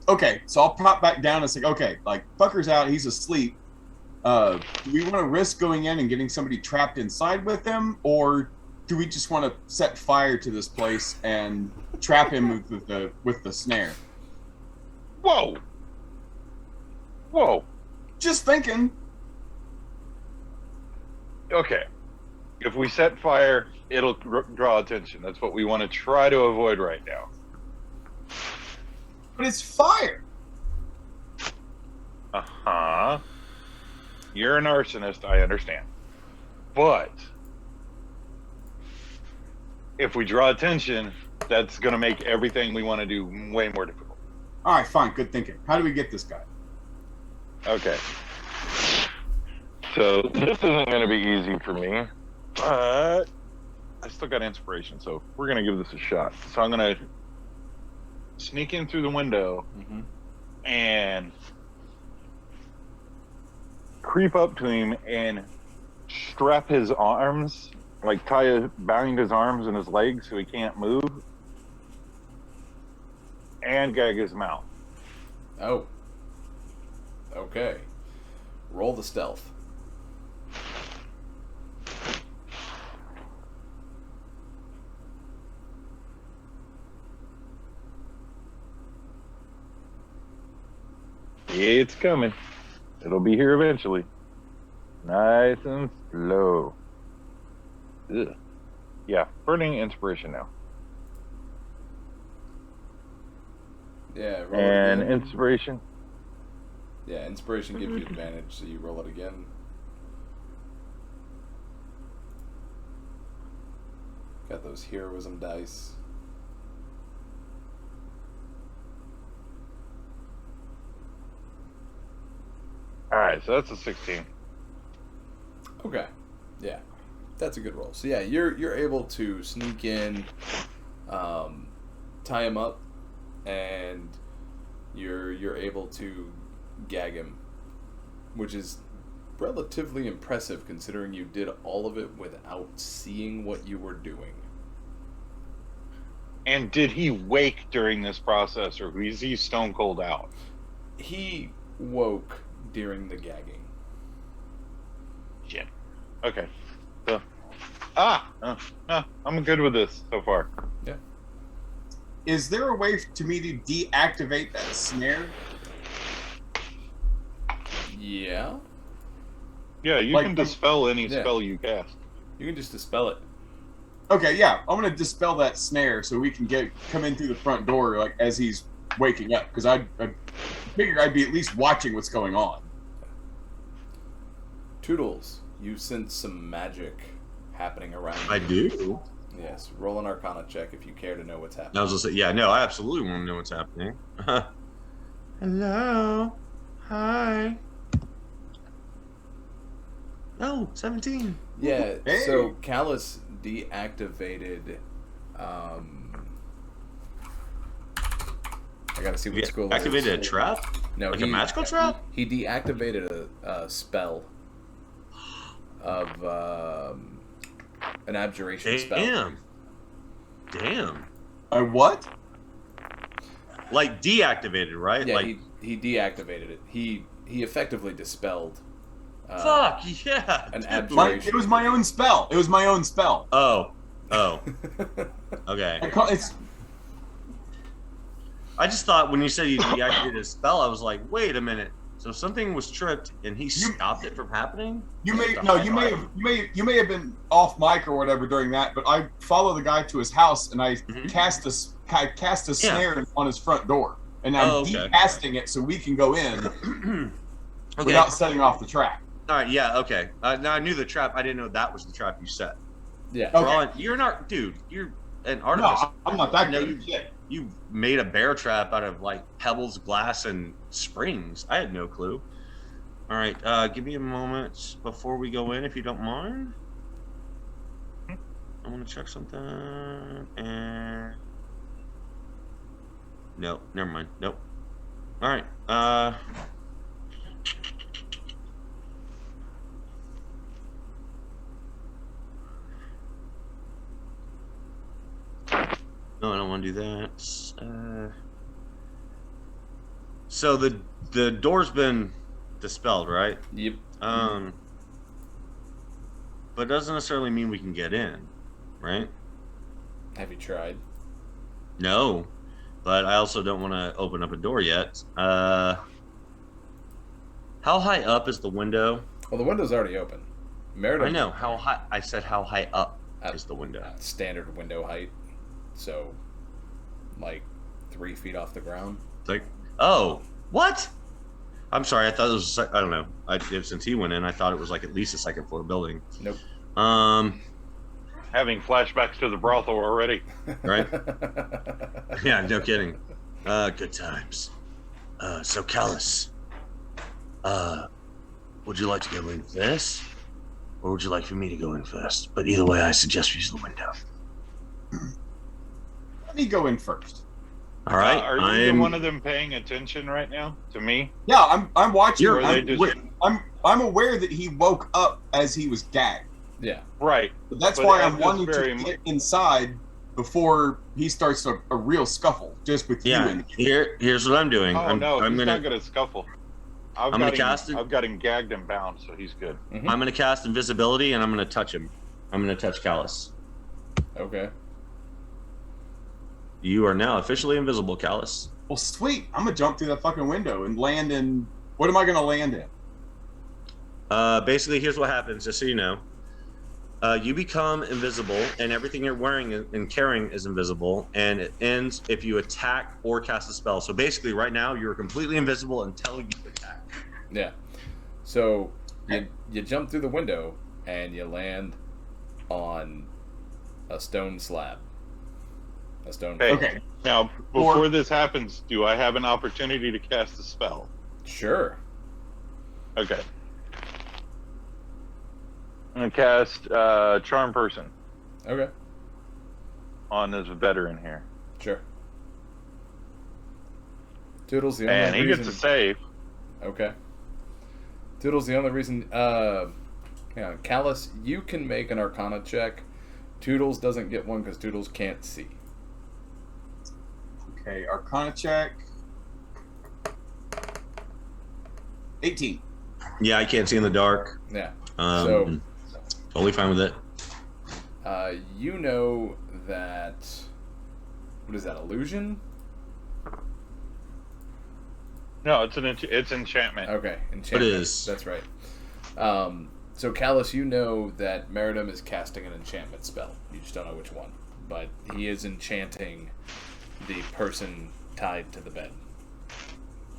Okay, so I'll pop back down and say, okay, Fucker's out, he's asleep. Do we want to risk going in and getting somebody trapped inside with him, or do we just want to set fire to this place and trap him with the snare? Whoa. Just thinking. Okay. If we set fire, it'll draw attention. That's what we want to try to avoid right now. But it's fire. Uh-huh. You're an arsonist, I understand. But if we draw attention, that's going to make everything we want to do way more difficult. All right, fine. Good thinking. How do we get this guy? Okay. So this isn't going to be easy for me, but I still got inspiration, so we're going to give this a shot. So I'm going to sneak in through the window and creep up to him and strap his arms, bind his arms and his legs so he can't move, and gag his mouth. Oh. Okay. Roll the stealth. It's coming. It'll be here eventually. Nice and slow. Ugh. Yeah, burning inspiration now. Yeah, roll And it again. inspiration. Yeah, inspiration gives you advantage, so you roll it again. Got those heroism dice. All right, so that's a 16. Okay, yeah, that's a good roll. So yeah, you're able to sneak in, tie him up, and you're able to gag him, which is relatively impressive considering you did all of it without seeing what you were doing. And did he wake during this process, or is he stone cold out? He woke during the gagging. Shit. Okay. So, I'm good with this so far. Yeah. Is there a way to me to deactivate that snare? Yeah. Yeah, you can dispel any spell you cast. You can just dispel it. Okay, yeah. I'm gonna dispel that snare so we can come in through the front door like as he's waking up, because I figure I'd be at least watching what's going on. Toodles, you sense some magic happening around you. I do. Yes. Roll an Arcana check if you care to know what's happening. I was gonna say, yeah, no, I absolutely want to know what's happening. Hello. Hi. Oh, 17. Yeah, Hey. so Callous deactivated. I gotta see what school it is. Activated a trap? No, like a magical trap? He deactivated a spell of an abjuration spell. Damn. A what? Like deactivated, right? Yeah, like he deactivated it. He effectively dispelled. Fuck yeah! An dude. abjuration. It was my own spell. It was my own spell. Oh. Okay. I just thought when you said you deactivated a spell, I was like, wait a minute. So something was tripped and he stopped it from happening? You may have been off mic or whatever during that, but I follow the guy to his house and I cast a snare on his front door, and I'm decasting it so we can go in without setting off the trap. All right, yeah, okay. Now I knew the trap. I didn't know that was the trap you set. Yeah. Okay. You're not, dude. You're an artist. No, I'm not that good. You made a bear trap out of like pebbles, glass, and springs. I had no clue. All right, give me a moment before we go in, if you don't mind. I want to check something. And no, never mind. Nope. All right. No, I don't want to do that. So the door's been dispelled, right? Yep. But it doesn't necessarily mean we can get in, right? Have you tried? No, but I also don't want to open up a door yet. How high up is the window? Well, the window's already open. Meritim. I know how high. I said how high up is the window? Standard window height. So, like 3 feet off the ground. Like, oh, what? I'm sorry. I thought it was. I don't know. Since he went in, I thought it was like at least a second floor building. Nope. Having flashbacks to the brothel already. Right? Yeah, no kidding. Good times. So Callous, would you like to go in first, or would you like for me to go in first? But either way, I suggest we use the window. Let me go in first. All right. Are you one of them paying attention right now to me? Yeah, I'm watching. I'm aware that he woke up as he was gagged. Yeah. Right. But that's why I'm wanting to get inside before he starts a real scuffle, just with you. And Here's what I'm doing. Oh, he's not going to scuffle. I've got him gagged and bound, so he's good. Mm-hmm. I'm going to cast invisibility, and I'm going to touch him. I'm going to touch Callous. Okay. You are now officially invisible, Callous. Well, sweet. I'm going to jump through that fucking window and land in... What am I going to land in? Basically, here's what happens, just so you know. You become invisible, and everything you're wearing and carrying is invisible, and it ends if you attack or cast a spell. So basically, right now, you're completely invisible until you attack. Yeah. So you jump through the window, and you land on a stone slab. A stone. Hey, Okay. Now, before this happens, do I have an opportunity to cast a spell? Sure. Okay. I'm going to cast Charm Person Okay. on this veteran here. Sure. Toodles, the only And he reason... gets a save. Okay. Toodles, the only reason... yeah, Callous, you can make an Arcana check. Toodles doesn't get one because Toodles can't see. Okay, Arcana check. 18. Yeah, I can't see in the dark. Yeah. So totally fine with it. You know that... What is that, illusion? No, it's enchantment. Okay, enchantment. It is. That's right. So, Callous, you know that Meritim is casting an enchantment spell. You just don't know which one. But he is enchanting the person tied to the bed.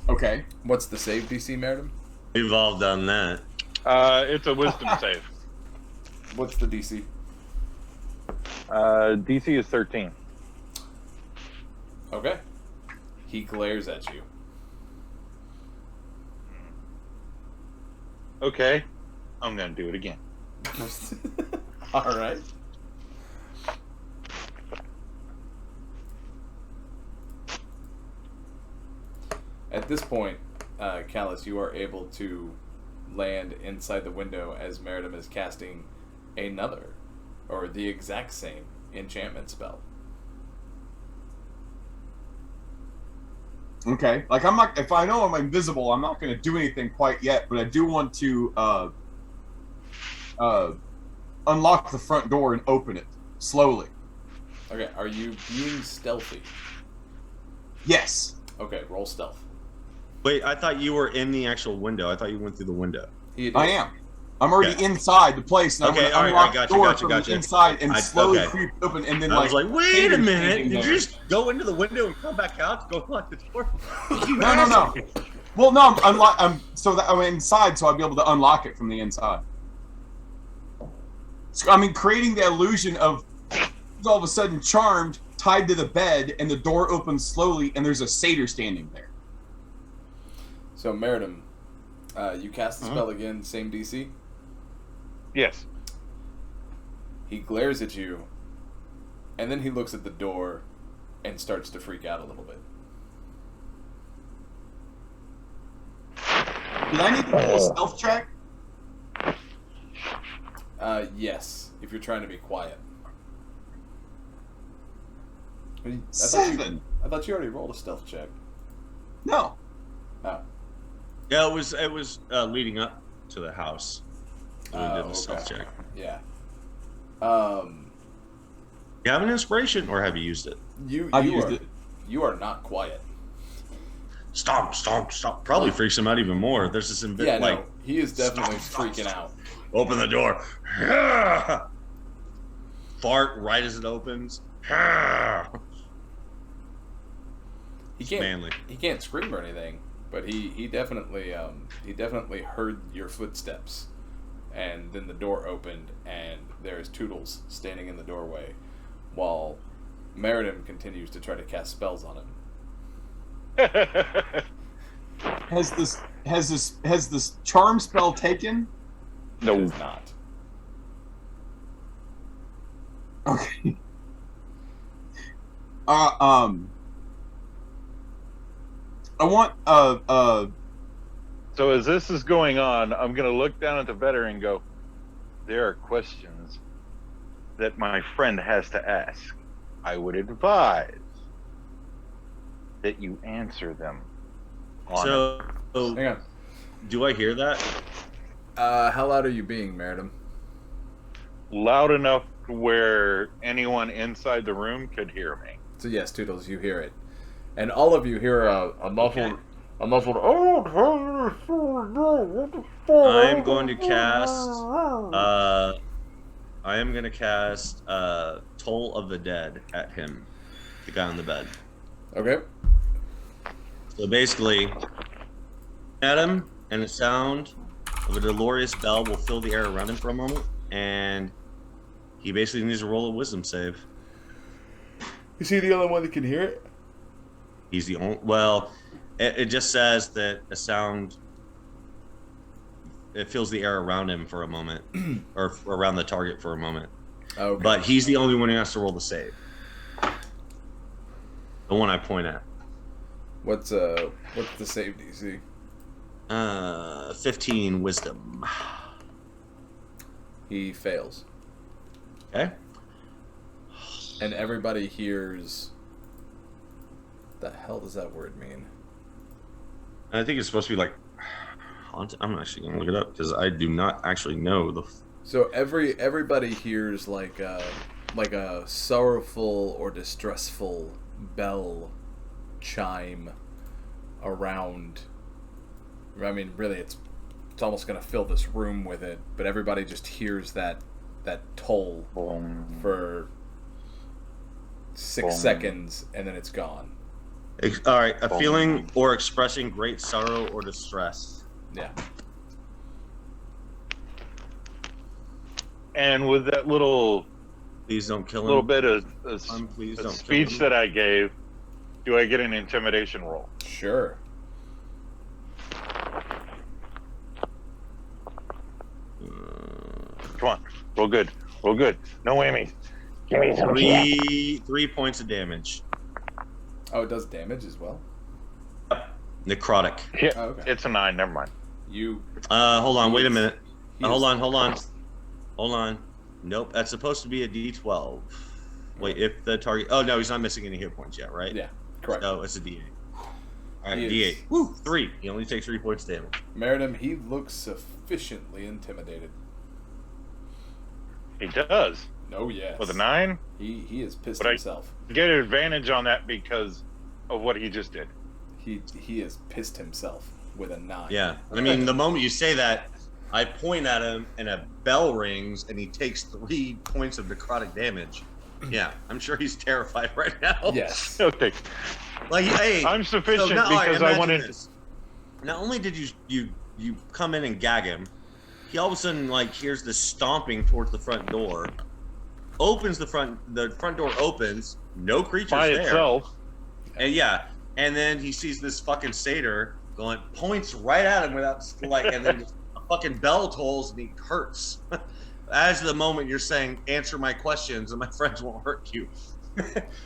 Okay. What's the save DC, Meritim? We've all done that. It's a wisdom save. What's the DC? DC is 13. Okay. He glares at you. Okay. I'm going to do it again. All right. At this point, Callous, you are able to land inside the window as Meritim is casting another, or the exact same, enchantment spell. Okay. Like, I'm not... If I know I'm invisible, I'm not going to do anything quite yet, but I do want to unlock the front door and open it slowly. Okay, are you being stealthy? Yes. Okay, roll stealth. Wait, I thought you were in the actual window. I thought you went through the window. I am. I'm already inside the place. And Okay, I'm all going right, to unlock gotcha, the door gotcha, from gotcha. the inside and slowly okay. creep open, and then I was like, wait a minute! standing Did there. you just go into the window and come back out to go unlock the door? No. Well, no, I'm so that I'm inside, so I'll be able to unlock it from the inside. So, I mean, creating the illusion of all of a sudden charmed, tied to the bed, and the door opens slowly, and there's a satyr standing there. So, Meritim, you cast the spell again, same DC? Yes. He glares at you, and then he looks at the door and starts to freak out a little bit. Did I need to do a stealth check? Yes, if you're trying to be quiet. I 7. thought you already rolled a stealth check. No. Oh. Yeah, it was leading up to the house. So we did the stealth check. Yeah. You have an inspiration, or have you used it? I've used it. You are not quiet. Stomp, stomp, stomp. Probably freaks him out even more. There's this no, he is definitely freaking out. Open the door. Fart right as it opens. He can't. Manly. He can't scream or anything, but he definitely heard your footsteps, and then the door opened, and there's Toodles standing in the doorway, while Meritim continues to try to cast spells on him. Has this charm spell taken? No. It is not. Okay. I want So as this is going on, I'm going to look down at the veteran and go, there are questions that my friend has to ask. I would advise that you answer them. So, Hang on. do I hear that? How loud are you being, Meritim? Loud enough where anyone inside the room could hear me. So yes, Toodles, you hear it, and all of you hear a muffled, I'm going to cast. I am going to cast Toll of the Dead at him, the guy on the bed. Okay. So basically, at him, and the sound of a dolorous bell will fill the air around him for a moment, and He basically needs to roll a wisdom save. Is he the only one that can hear it? He's the only. Well, it just says that a sound. It fills the air around him for a moment, or around the target for a moment. Okay. But he's the only one who has to roll the save. The one I point at. What's the save DC? 15 wisdom. He fails. Okay. And everybody hears. The hell does that word mean? I think it's supposed to be like haunted. I'm actually gonna look it up because I do not actually know the. So everybody hears like a sorrowful or distressful bell chime around. I mean, really, it's almost gonna fill this room with it. But everybody just hears that toll for 6 seconds, and then it's gone. All right, a feeling or expressing great sorrow or distress. Yeah. And with that little, please don't kill him. Little bit of please don't speech that I gave, do I get an intimidation roll? Sure. Come on, roll good, roll good. No whammies. Give me some. 3 points of damage. Oh, it does damage as well? Necrotic. Yeah, oh, okay. It's a 9. Never mind. You. Hold on. Wait a minute. Hold on. Nope. That's supposed to be a D12. Wait, if the target. Oh no, he's not missing any hit points yet, right? Yeah. Correct. Oh, it's a D8. All right, He D8. Woo, 3. He only takes 3 points damage. Meritim, he looks sufficiently intimidated. He does. Oh yes. With a 9. He is pissed But himself. I get an advantage on that because of what he just did. He has pissed himself with a 9. Yeah. I mean, the moment you say that, I point at him and a bell rings and he takes 3 points of necrotic damage. Yeah, I'm sure he's terrified right now. Yes. Okay. Like, hey, I'm sufficient now, because I wanted. This. Not only did you come in and gag him, he all of a sudden like hears this stomping towards the front door. Opens the front door opens, no creatures By there. itself. And and then he sees this fucking satyr going, points right at him without like, and then a fucking bell tolls and he hurts. As the moment you're saying, answer my questions and my friends won't hurt you.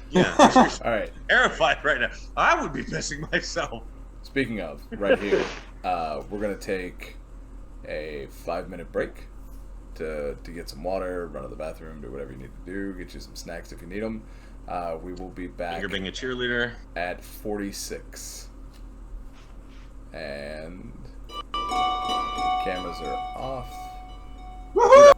Yeah. All right. Terrified right now. I would be pissing myself. Speaking of, right here, we're gonna take a 5-minute break to get some water, run to the bathroom, do whatever you need to do, get you some snacks if you need them. We will be back. You're being a cheerleader. At 46. And cameras are off. Woohoo!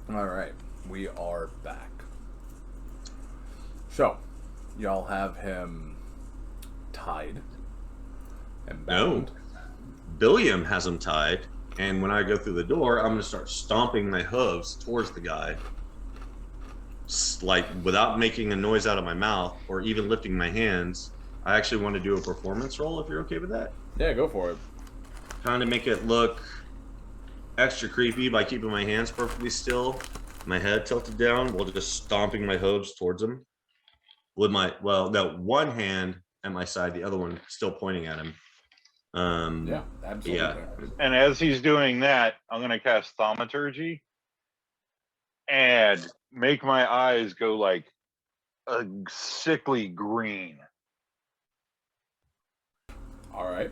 All right, we are back. So, y'all have him tied and bound. No. Billiam has him tied, and when I go through the door, I'm going to start stomping my hooves towards the guy. Like, without making a noise out of my mouth or even lifting my hands. I actually want to do a performance roll, if you're okay with that. Yeah, go for it. Trying to make it look extra creepy by keeping my hands perfectly still, my head tilted down, while just stomping my hooves towards him. With one hand at my side, the other one still pointing at him. Yeah, absolutely. Yeah. And as he's doing that, I'm going to cast Thaumaturgy and make my eyes go like a sickly green. All right.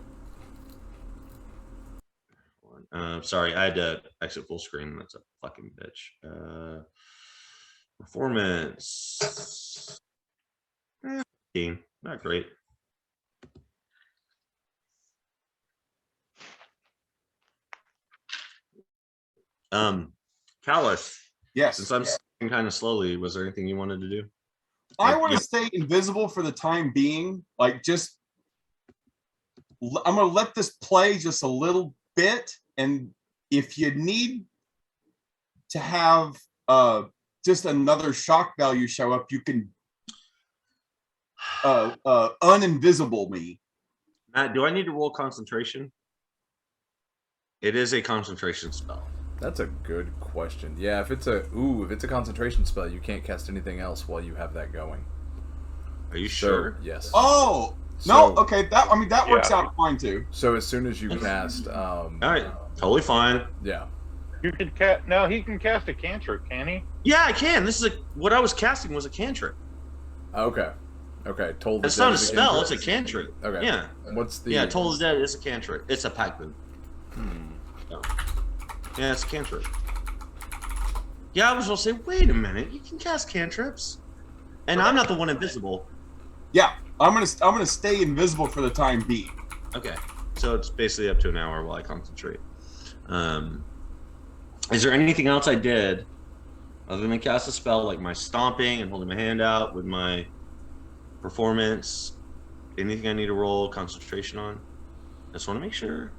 Sorry, I had to exit full screen. That's a fucking bitch. Performance. 15. Not great. Callous. Yes. Since I'm stepping kind of slowly, was there anything you wanted to do? I want to stay invisible for the time being. Like, just I'm going to let this play just a little bit, and if you need to have just another shock value show up, you can uninvisible me. Matt, do I need to roll concentration? It is a concentration spell. That's a good question. Yeah, if it's a concentration spell, you can't cast anything else while you have that going. Are you sure? Yes. Oh no, okay. That works out fine too. So as soon as you cast, all right, totally fine. Yeah. You could cast. Now he can cast a cantrip, can he? Yeah, I can. This is what I was casting was a cantrip. Okay. Told the it's not a spell. It's a cantrip. Okay. Yeah. What's the? Yeah, Toll is Dead is a cantrip. It's a pact. Yeah, it's a cantrip. Yeah, I was gonna say, wait a minute, you can cast cantrips, and I'm not the one invisible. Yeah, I'm gonna stay invisible for the time being. Okay, so it's basically up to an hour while I concentrate. Is there anything else I did other than cast a spell, like my stomping and holding my hand out with my performance? Anything I need to roll concentration on? I just want to make sure.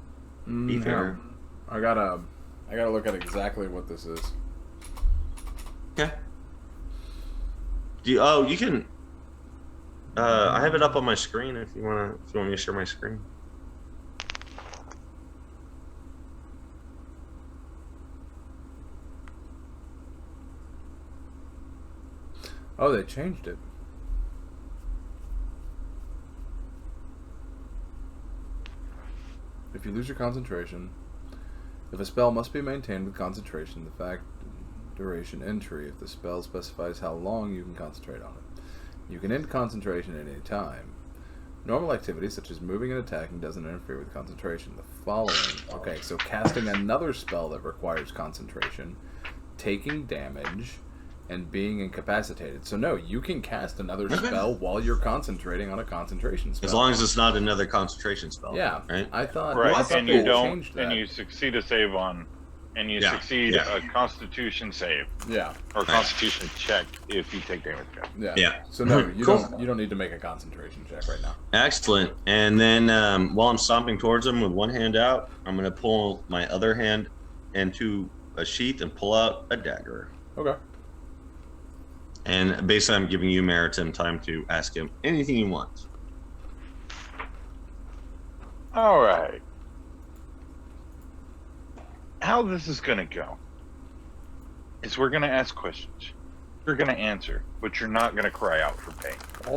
Be fair. I gotta look at exactly what this is. Okay. You can. I have it up on my screen if you want me to share my screen. Oh, they changed it. If you lose your concentration, if a spell must be maintained with concentration, the fact duration entry, if the spell specifies how long you can concentrate on it. You can end concentration at any time. Normal activities such as moving and attacking doesn't interfere with concentration. The following, okay, so casting another spell that requires concentration, taking damage, and being incapacitated. So no, you can cast another spell while you're concentrating on a concentration spell. As long as it's not another concentration spell. Yeah, right? I thought. Right, I thought and they you don't, changed that. and you succeed a save on, and you succeed a Constitution save. Yeah. Or Constitution check if you take damage. Yeah. So no, you don't need to make a concentration check right now. Excellent. And then while I'm stomping towards him with one hand out, I'm going to pull my other hand into a sheath and pull out a dagger. Okay. And basically, I'm giving you, Meritim, time to ask him anything you want. All right. How this is going to go is we're going to ask questions. You're going to answer, but you're not going to cry out for pain. So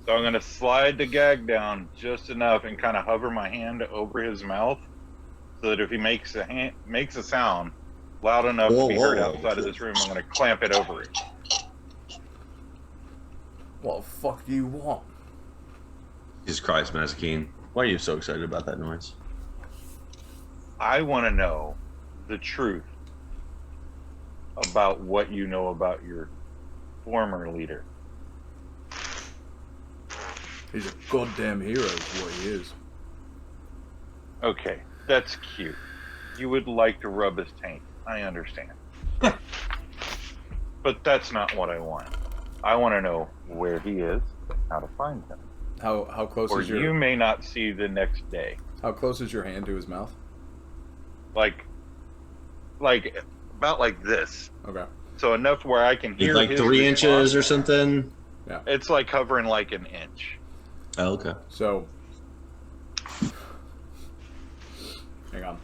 I'm going to slide the gag down just enough and kind of hover my hand over his mouth so that if he makes a sound loud enough to be heard outside of this room, I'm going to clamp it over it. What the fuck do you want? Jesus Christ, Mazikeen. Why are you so excited about that noise? I want to know the truth about what you know about your former leader. He's a goddamn hero is what he is. Okay, that's cute. You would like to rub his taint. I understand. But that's not what I want. I want to know where he is, how to find him. How close Or is your... you may not see the next day. How close is your hand to his mouth? Like about like this. Okay. So enough where I can hear like his 3 response. inches or something. Yeah. It's like covering like an inch. Oh, okay. So, hang on.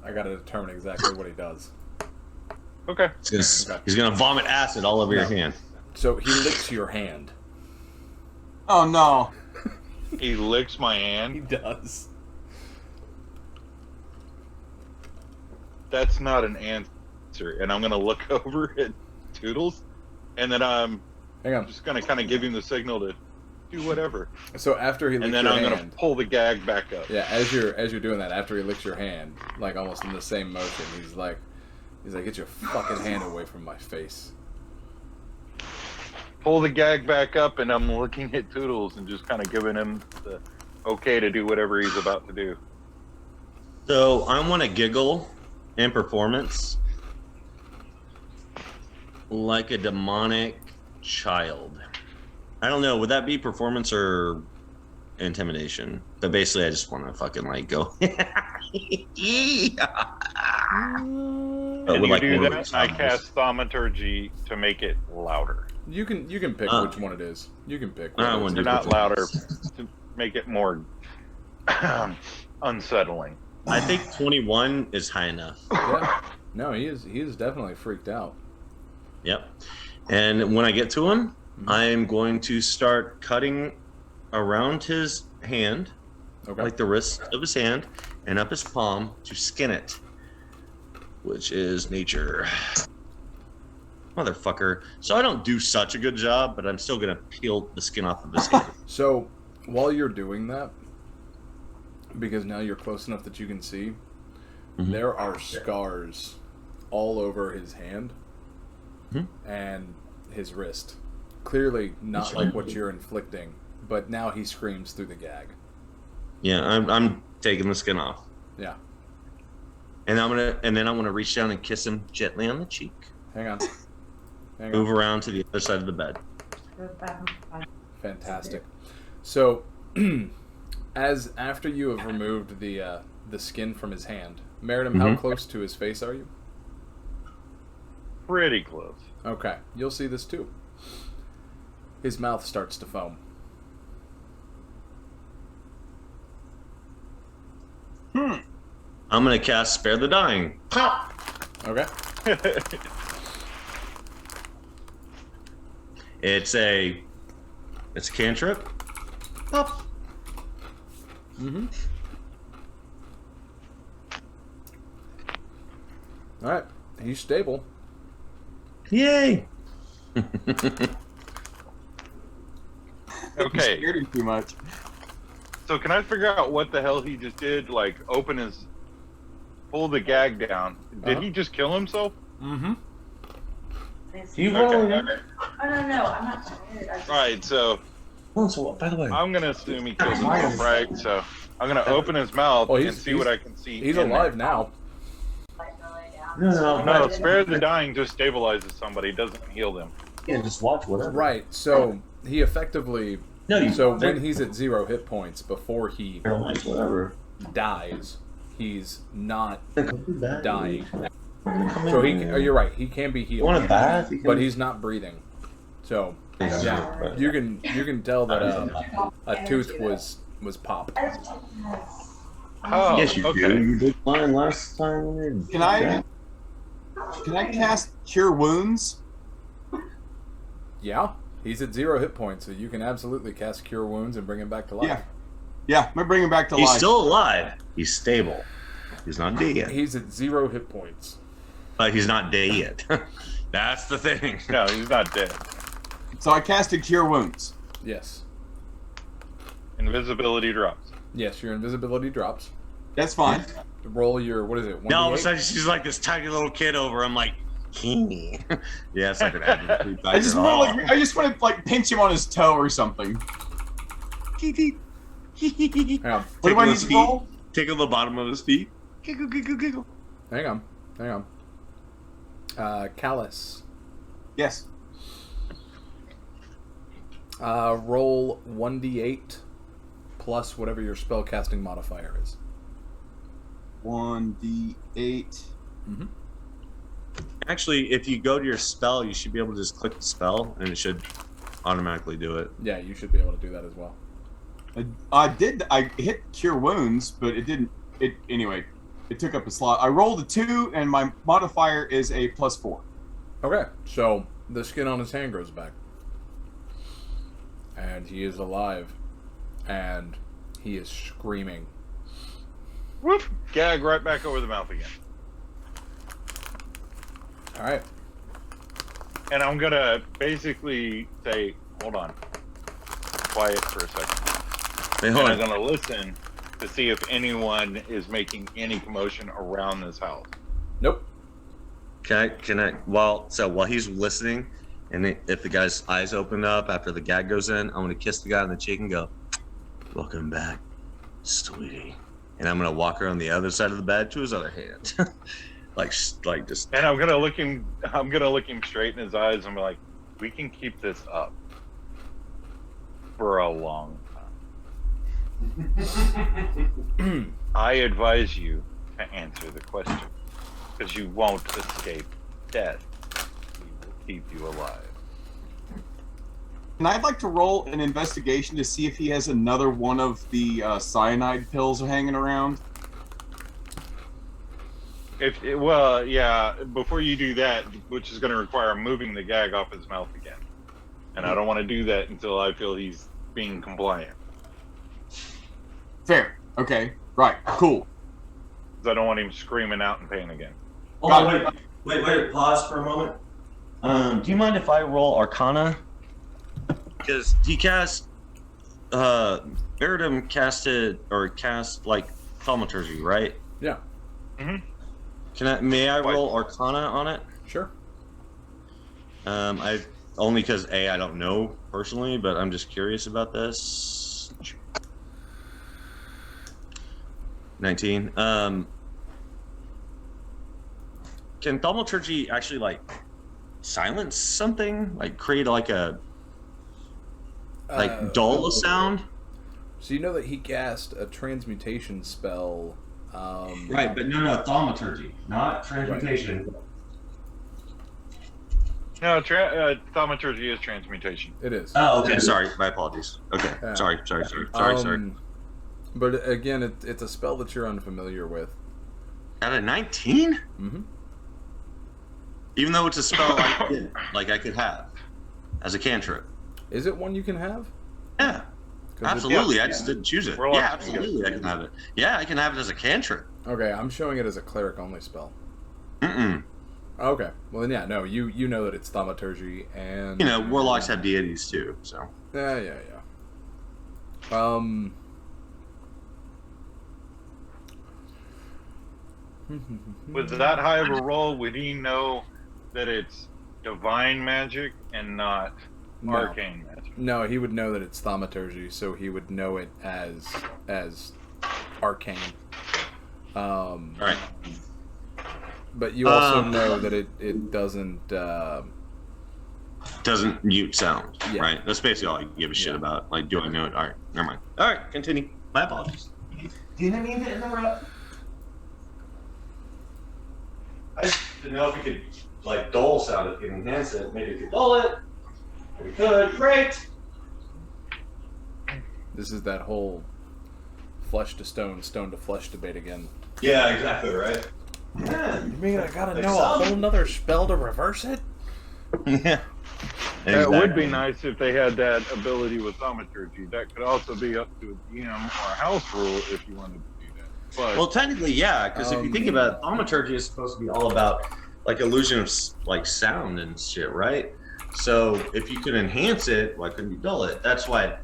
I gotta determine exactly what he does. Okay. He's gonna vomit acid all over your hand. So he licks your hand. Oh no. He licks my He hand. does. That's not an answer. And I'm gonna look over at Toodles, and then I'm Hang on. just gonna kind of give him the signal to do whatever. So after he licks And then your I'm hand, gonna pull the gag back up. yeah, as you're doing that, after he licks your hand, like almost in the same motion, he's like, get your fucking hand away from my face. Pull the gag back up, and I'm looking at Toodles and just kind of giving him the okay to do whatever he's about to do. So I want to giggle in performance like a demonic child. I don't know. Would that be performance or intimidation? But basically, I just want to fucking like go. And with, you like, do more that, I cast Thaumaturgy to make it louder. You can pick which one it is. You can pick. I what want it Or is. not louder, to make it more unsettling. I think 21 is high enough. Yeah. No, he is definitely freaked out. Yep. And when I get to him, I'm going to start cutting around his hand, Okay. like the wrist of his hand, and up his palm to skin it, which is nature. Motherfucker. So I don't do such a good job, but I'm still going to peel the skin off of his hand. So while you're doing that, because now you're close enough that you can see, there are scars all over his hand and his wrist. Clearly not like what you're inflicting, but now he screams through the gag. Yeah, I'm taking the skin off. Yeah. And then I'm gonna reach down and kiss him gently on the cheek. Hang on. Move around to the other side of the bed. Fantastic. So, after you have removed the skin from his hand, Meritim, how close to his face are you? Pretty close. Okay, you'll see this too. His mouth starts to foam. I'm gonna cast Spare the Dying. Okay. It's a cantrip. Pop. All right, he's stable. Yay! Okay. Scared him too much. So can I figure out what the hell he just did? Like pull the gag down. Did he just kill himself? Do you want to? Oh, no, I'm not tired. All right, so By the way, I'm gonna assume he killed himself, right? So I'm gonna open his mouth and see what I can see. He's in alive there. now. No, Spare the Dying just stabilizes somebody, doesn't heal them. yeah, just watch whatever. Right. So he effectively. No, So when he's at 0 hit points before he whatever. dies, he's not Dying. dying. So you're right. He can be You healed, want a bath? but he's not breathing. So yeah, you can tell that a tooth was pop. Oh, Yes, you okay. do. You did mine last time. Can I cast Cure Wounds? Yeah, he's at 0 hit points, so you can absolutely cast Cure Wounds and bring him back to life. Yeah, I'm gonna bring him back to He's life. still alive. He's stable. He's not dead yet. He's at 0 hit points. But he's not dead yet. That's the thing. No, he's not dead. So I casted Cure Wounds. Yes. Invisibility drops. Yes, your invisibility drops. That's fine. Roll your, what is it? Now all of a 1d8? sudden she's like this tiny little kid over. I'm like, yeah, it's like an adult. I just want to like pinch him on his toe or something. Hang on. What do I need to roll? Tickle the bottom of his feet. Giggle, giggle, giggle. Hang on. Callous. Yes. Roll 1d8 plus whatever your spellcasting modifier is. 1d8. Mm-hmm. Actually, if you go to your spell, you should be able to just click the spell, and it should automatically do it. Yeah, you should be able to do that as well. I hit Cure Wounds, but it didn't. Anyway, it took up a slot. I rolled a 2, and my modifier is a +4. Okay, so the skin on his hand grows back. And he is alive. And he is screaming. Whoop! Gag right back over the mouth again. Alright. And I'm gonna basically say, hold on. Quiet for a second. Hey, And hold I'm on. gonna listen to see if anyone is making any commotion around this house. Nope. Can I? While he's listening, and if the guy's eyes open up after the gag goes in, I'm gonna kiss the guy on the cheek and go, "Welcome back, sweetie." And I'm gonna walk around the other side of the bed to his other hand, like just. And I'm gonna look him straight in his eyes and be like, we can keep this up for a long time. I advise you to answer the question, because you won't escape death. We will keep you alive. And I'd like to roll an investigation to see if he has another one of the cyanide pills hanging around. Before you do that, which is going to require moving the gag off his mouth again. And I don't want to do that until I feel he's being compliant. Fair. Okay. Right. Cool. Because I don't want him screaming out in pain again. Oh, wait, pause for a moment. Do you mind if I roll Arcana? Because he cast, Meritim cast like thaumaturgy, right? Yeah. Mm-hmm. May I roll Arcana on it? Sure. Only because I don't know personally, but I'm just curious about this. 19. Can thaumaturgy actually like silence something? Like create like a dull sound? So you know that he cast a transmutation spell. Right, but no, thaumaturgy, not transmutation. Right. No, thaumaturgy is transmutation. It is. Oh, okay. Sorry, my apologies. Okay, sorry. But again, it's a spell that you're unfamiliar with. At a 19? Mm-hmm. Even though it's a spell I could have as a cantrip. Is it one you can have? Yeah, absolutely. I just didn't choose it. We're Yeah, absolutely. I can have it. Yeah, I can have it as a cantrip. Okay, I'm showing it as a cleric only spell. Mm-mm. Okay, well then yeah, no, you know that it's thaumaturgy and warlocks have deities too, so. Yeah. With that high of a roll, would he know that it's divine magic and not arcane magic? No, he would know that it's thaumaturgy, so he would know it as arcane. All right. But you also know that it doesn't mute sound, yeah. Right? That's basically all I give a shit about. Like, do I know it? All right, never mind. All right, continue. My apologies. Didn't mean to interrupt. I just didn't know if we could, like, dull sound it, could enhance it. Maybe we could dull it. We could. Great. This is that whole flesh to stone, stone to flesh debate again. Yeah, exactly, right? Yeah. You mean I gotta know a whole nother spell to reverse it? Yeah. It would be nice if they had that ability with thaumaturgy. That could also be up to a DM or a house rule if you wanted to do that. But, well, technically, yeah, because if you think about it, thaumaturgy is supposed to be all about like illusion of like sound and shit, right? So if you could enhance it, why couldn't you dull it? That's why I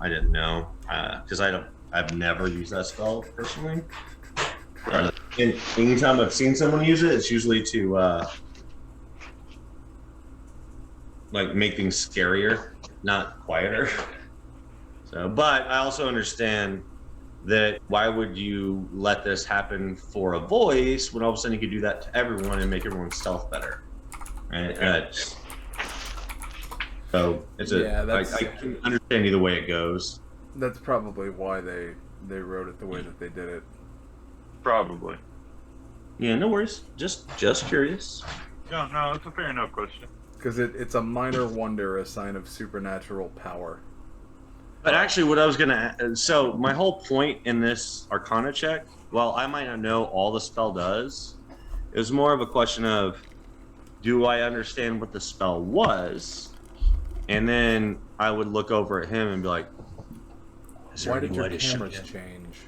didn't know because I've never used that spell personally. And anytime I've seen someone use it, it's usually to like make things scarier, not quieter. So, but I also understand that why would you let this happen for a voice when all of a sudden you could do that to everyone and make everyone's stealth better? Right? So it's I can understand either way it goes. That's probably why they wrote it the way that they did it. Probably. Yeah, no worries. Just curious. No, it's a fair enough question. Because it's a minor wonder, a sign of supernatural power. But actually, what I was gonna so my whole point in this Arcana check, while I might not know all the spell does, it was more of a question of, do I understand what the spell was? And then I would look over at him and be like, why did your cameras change?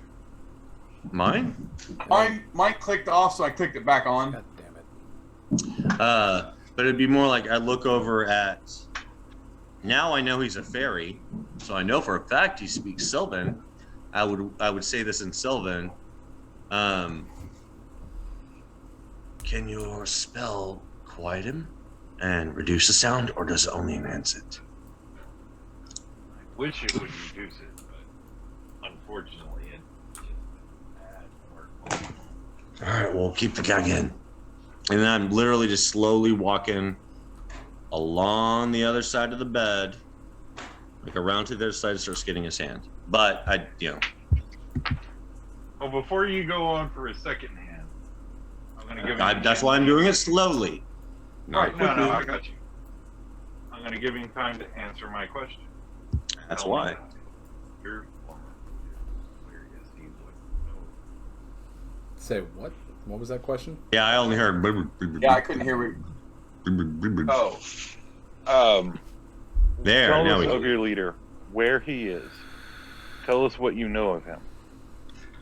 Mine? Mine clicked off, so I clicked it back on. God damn it. But it'd be more like I look over at. Now I know he's a fairy, so I know for a fact he speaks Sylvan. I would say this in Sylvan. Can your spell quiet him and reduce the sound, or does it only enhance it? I wish it would reduce it, but unfortunately it just bad work. Alright, we'll keep the gag in. And then I'm literally just slowly walking along the other side of the bed, like around to the other side, starts getting his hand. But Well, before you go on for a second hand, I'm gonna give him. That's why I'm doing it slowly. All right, no, I got you. I'm gonna give him time to answer my question. That's why. You're Say what? What was that question? Yeah, I only heard. Yeah, I couldn't hear it. There. Tell Now us we of your leader, where he is. Tell us what you know of him.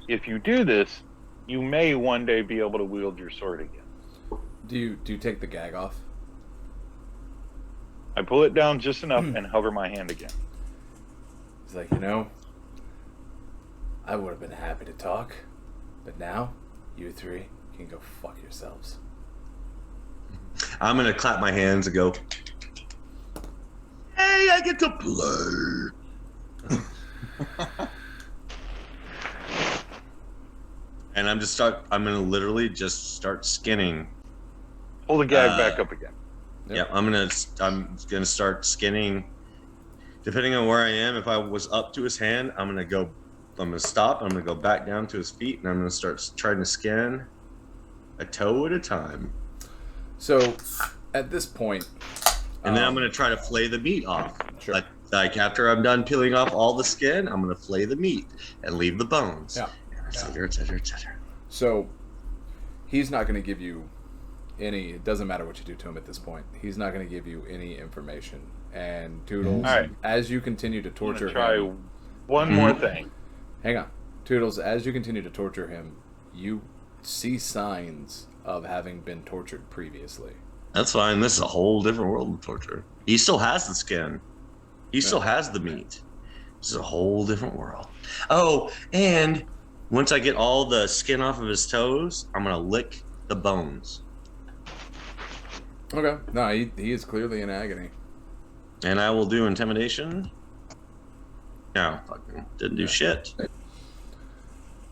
If you do this, you may one day be able to wield your sword again. Do you take the gag off? I pull it down just enough and hover my hand again. He's like, I would have been happy to talk, but now you three can go fuck yourselves. I'm gonna clap my hands and go, hey, I get to play. And I'm gonna literally just start skinning. Pull the gag back up again. Yeah, I'm gonna start skinning. Depending on where I am, if I was up to his hand, I'm gonna stop, I'm gonna go back down to his feet, and I'm gonna start trying to skin a toe at a time. So, at this point... And then I'm going to try to flay the meat off. Sure. Like after I'm done peeling off all the skin, I'm going to flay the meat and leave the bones. Yeah. Et cetera, et cetera, et cetera. So, he's not going to give you any... It doesn't matter what you do to him at this point. He's not going to give you any information. And Toodles, as you continue to torture him... one more thing. Hang on. Toodles, as you continue to torture him, you see signs of having been tortured previously. That's fine. This is a whole different world of torture. He still has the skin. He still has the meat. This is a whole different world. Oh, and once I get all the skin off of his toes, I'm going to lick the bones. Okay. No, he is clearly in agony. And I will do intimidation. No, fucking didn't do shit.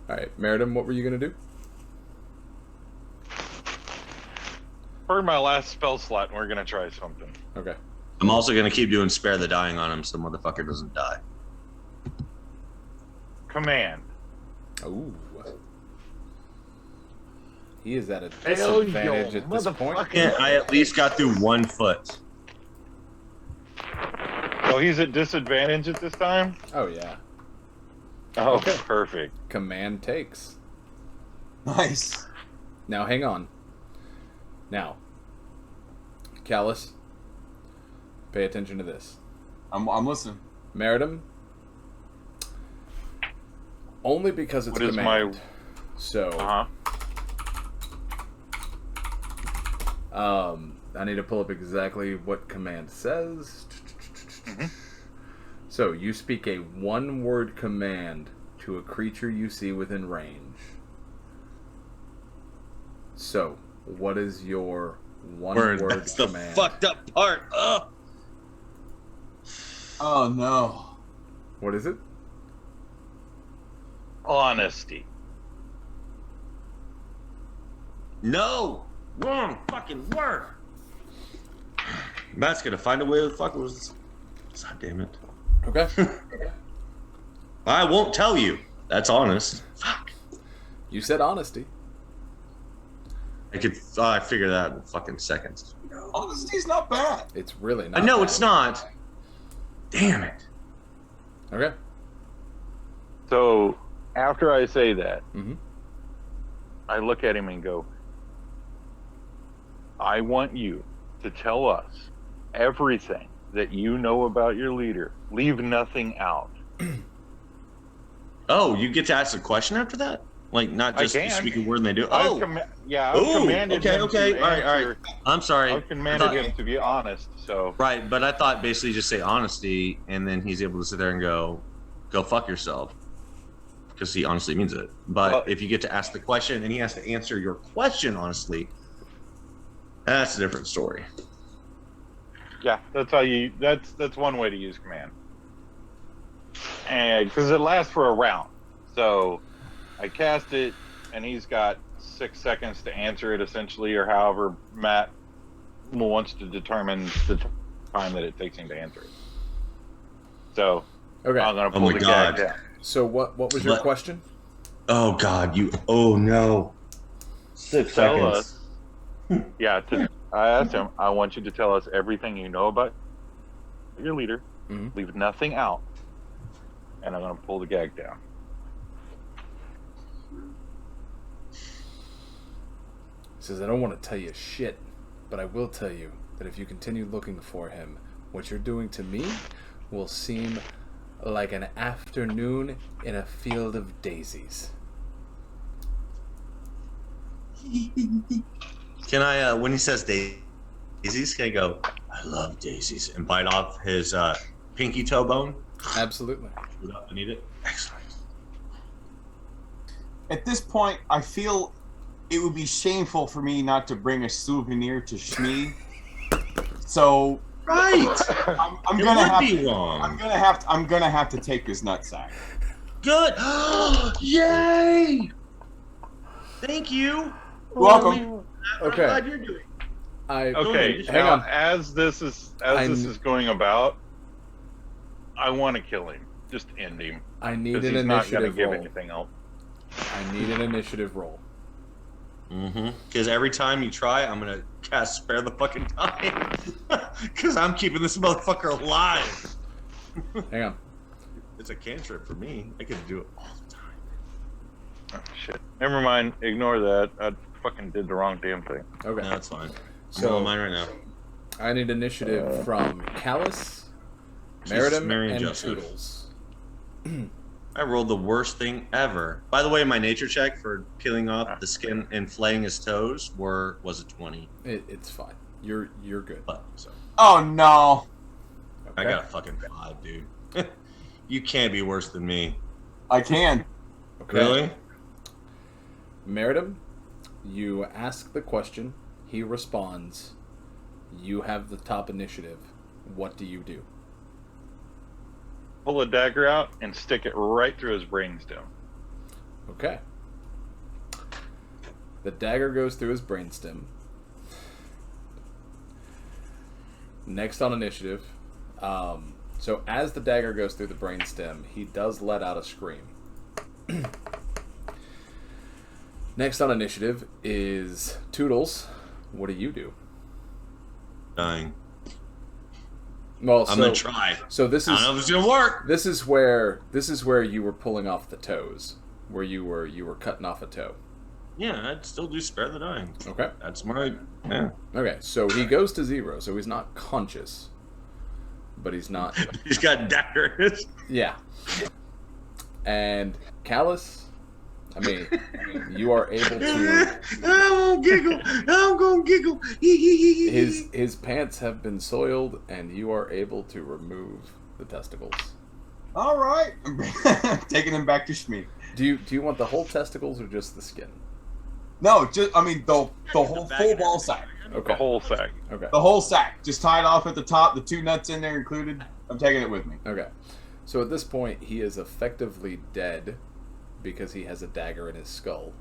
All right. Meritim, what were you going to do? Heard my last spell slot, and we're gonna try something. Okay. I'm also going to keep doing spare the dying on him so the motherfucker doesn't die. Command. Ooh. He is at a disadvantage at this point. Yeah, I at least got through 1 foot. Oh, he's at disadvantage at this time? Oh, yeah. Oh, Okay. Perfect. Command takes. Nice. Now, hang on. Now, Callous, pay attention to this. I'm listening. Meritim, only because it's What is command. my... So, I need to pull up exactly what command says. So, you speak a one-word command to a creature you see within range. So, what is your one-word command? That's the fucked up part. Ugh. Oh, no. What is it? Honesty. No! Wrong fucking word! Matt's gonna find a way to fuck with us. God damn it. Okay. I won't tell you. That's honest. Fuck. You said honesty. I figured that in fucking seconds. Honesty's not bad. It's really not. I know bad. it's not. Damn it. Okay. So after I say that, Mm-hmm. I look at him and go, I want you to tell us everything that you know about your leader. Leave nothing out. Oh, you get to ask a question after that? Like, not just speak a word and they do? I've Oh! commanded him Okay. to All right. answer. I'm sorry. I've commanded him to be honest, so... Right, but I thought basically just say honesty, and then he's able to sit there and go fuck yourself. Because he honestly means it. But if you get to ask the question and he has to answer your question honestly, that's a different story. Yeah, that's how you... That's one way to use command. And because it lasts for a round. So I cast it, and he's got 6 seconds to answer it, essentially, or however Matt wants to determine the time that it takes him to answer it. So Okay. I'm going to pull the gag down. So what was your question? Oh God, oh no. 6 Tell seconds. us. Yeah, I asked him, I want you to tell us everything you know about your leader. Mm-hmm. Leave nothing out. And I'm going to pull the gag down. He says, I don't want to tell you shit, but I will tell you that if you continue looking for him, what you're doing to me will seem like an afternoon in a field of daisies. Can I, when he says daisies, can I go, I love daisies, and bite off his pinky toe bone? Absolutely. I need it. Excellent. At this point, I feel it would be shameful for me not to bring a souvenir to Shmi. So Right. I'm gonna have to. I'm gonna have to take his nutsack. Good. Yay! Thank you. Welcome. I'm Okay. glad you're doing. Okay, hang now, on. as this is going about, I want to kill him. Just end him. I need Because an he's not going to initiative give roll. anything else. I need an initiative roll. Mm-hmm. Because every time you try, I'm gonna cast spare the fucking time. Because I'm keeping this motherfucker alive. Hang on. It's a cantrip for me. I could do it all the time. Oh, shit. Never mind. Ignore that. I fucking did the wrong damn thing. Okay. No, that's fine. So I'm on mine right now. I need initiative from Callous, Jesus, Meritim, Mary and and Joseph. Toodles. I rolled the worst thing ever. By the way, my nature check for peeling off the skin and flaying his toes was a 20. It's fine. You're good. But so Oh no. I Okay. got a fucking 5, dude. You can't be worse than me. I can. Okay. Really? Meritim, you ask the question. He responds. You have the top initiative. What do you do? Pull a dagger out and stick it right through his brainstem. Okay. The dagger goes through his brainstem. Next on initiative. So as the dagger goes through the brainstem, he does let out a scream. Next on initiative is Toodles. What do you do? Dying. Well, I'm gonna try. So this I is don't know if it's gonna work. this is where you were pulling off the toes, where you were cutting off a toe. Yeah, I'd still do spare the dying. Okay. That's my Okay. So he goes to 0. So he's not conscious, but he's not. He's got daggers. Yeah. And Callous, I mean, you are able to. I'm gonna giggle. His pants have been soiled, and you are able to remove the testicles. All right. I'm taking him back to Shmi. Do you want the whole testicles or just the skin? No, just the whole full ball sack. Okay. The whole sack. Okay. The whole sack, just tied off at the top. The 2 nuts in there included. I'm taking it with me. Okay. So at this point, he is effectively dead because he has a dagger in his skull.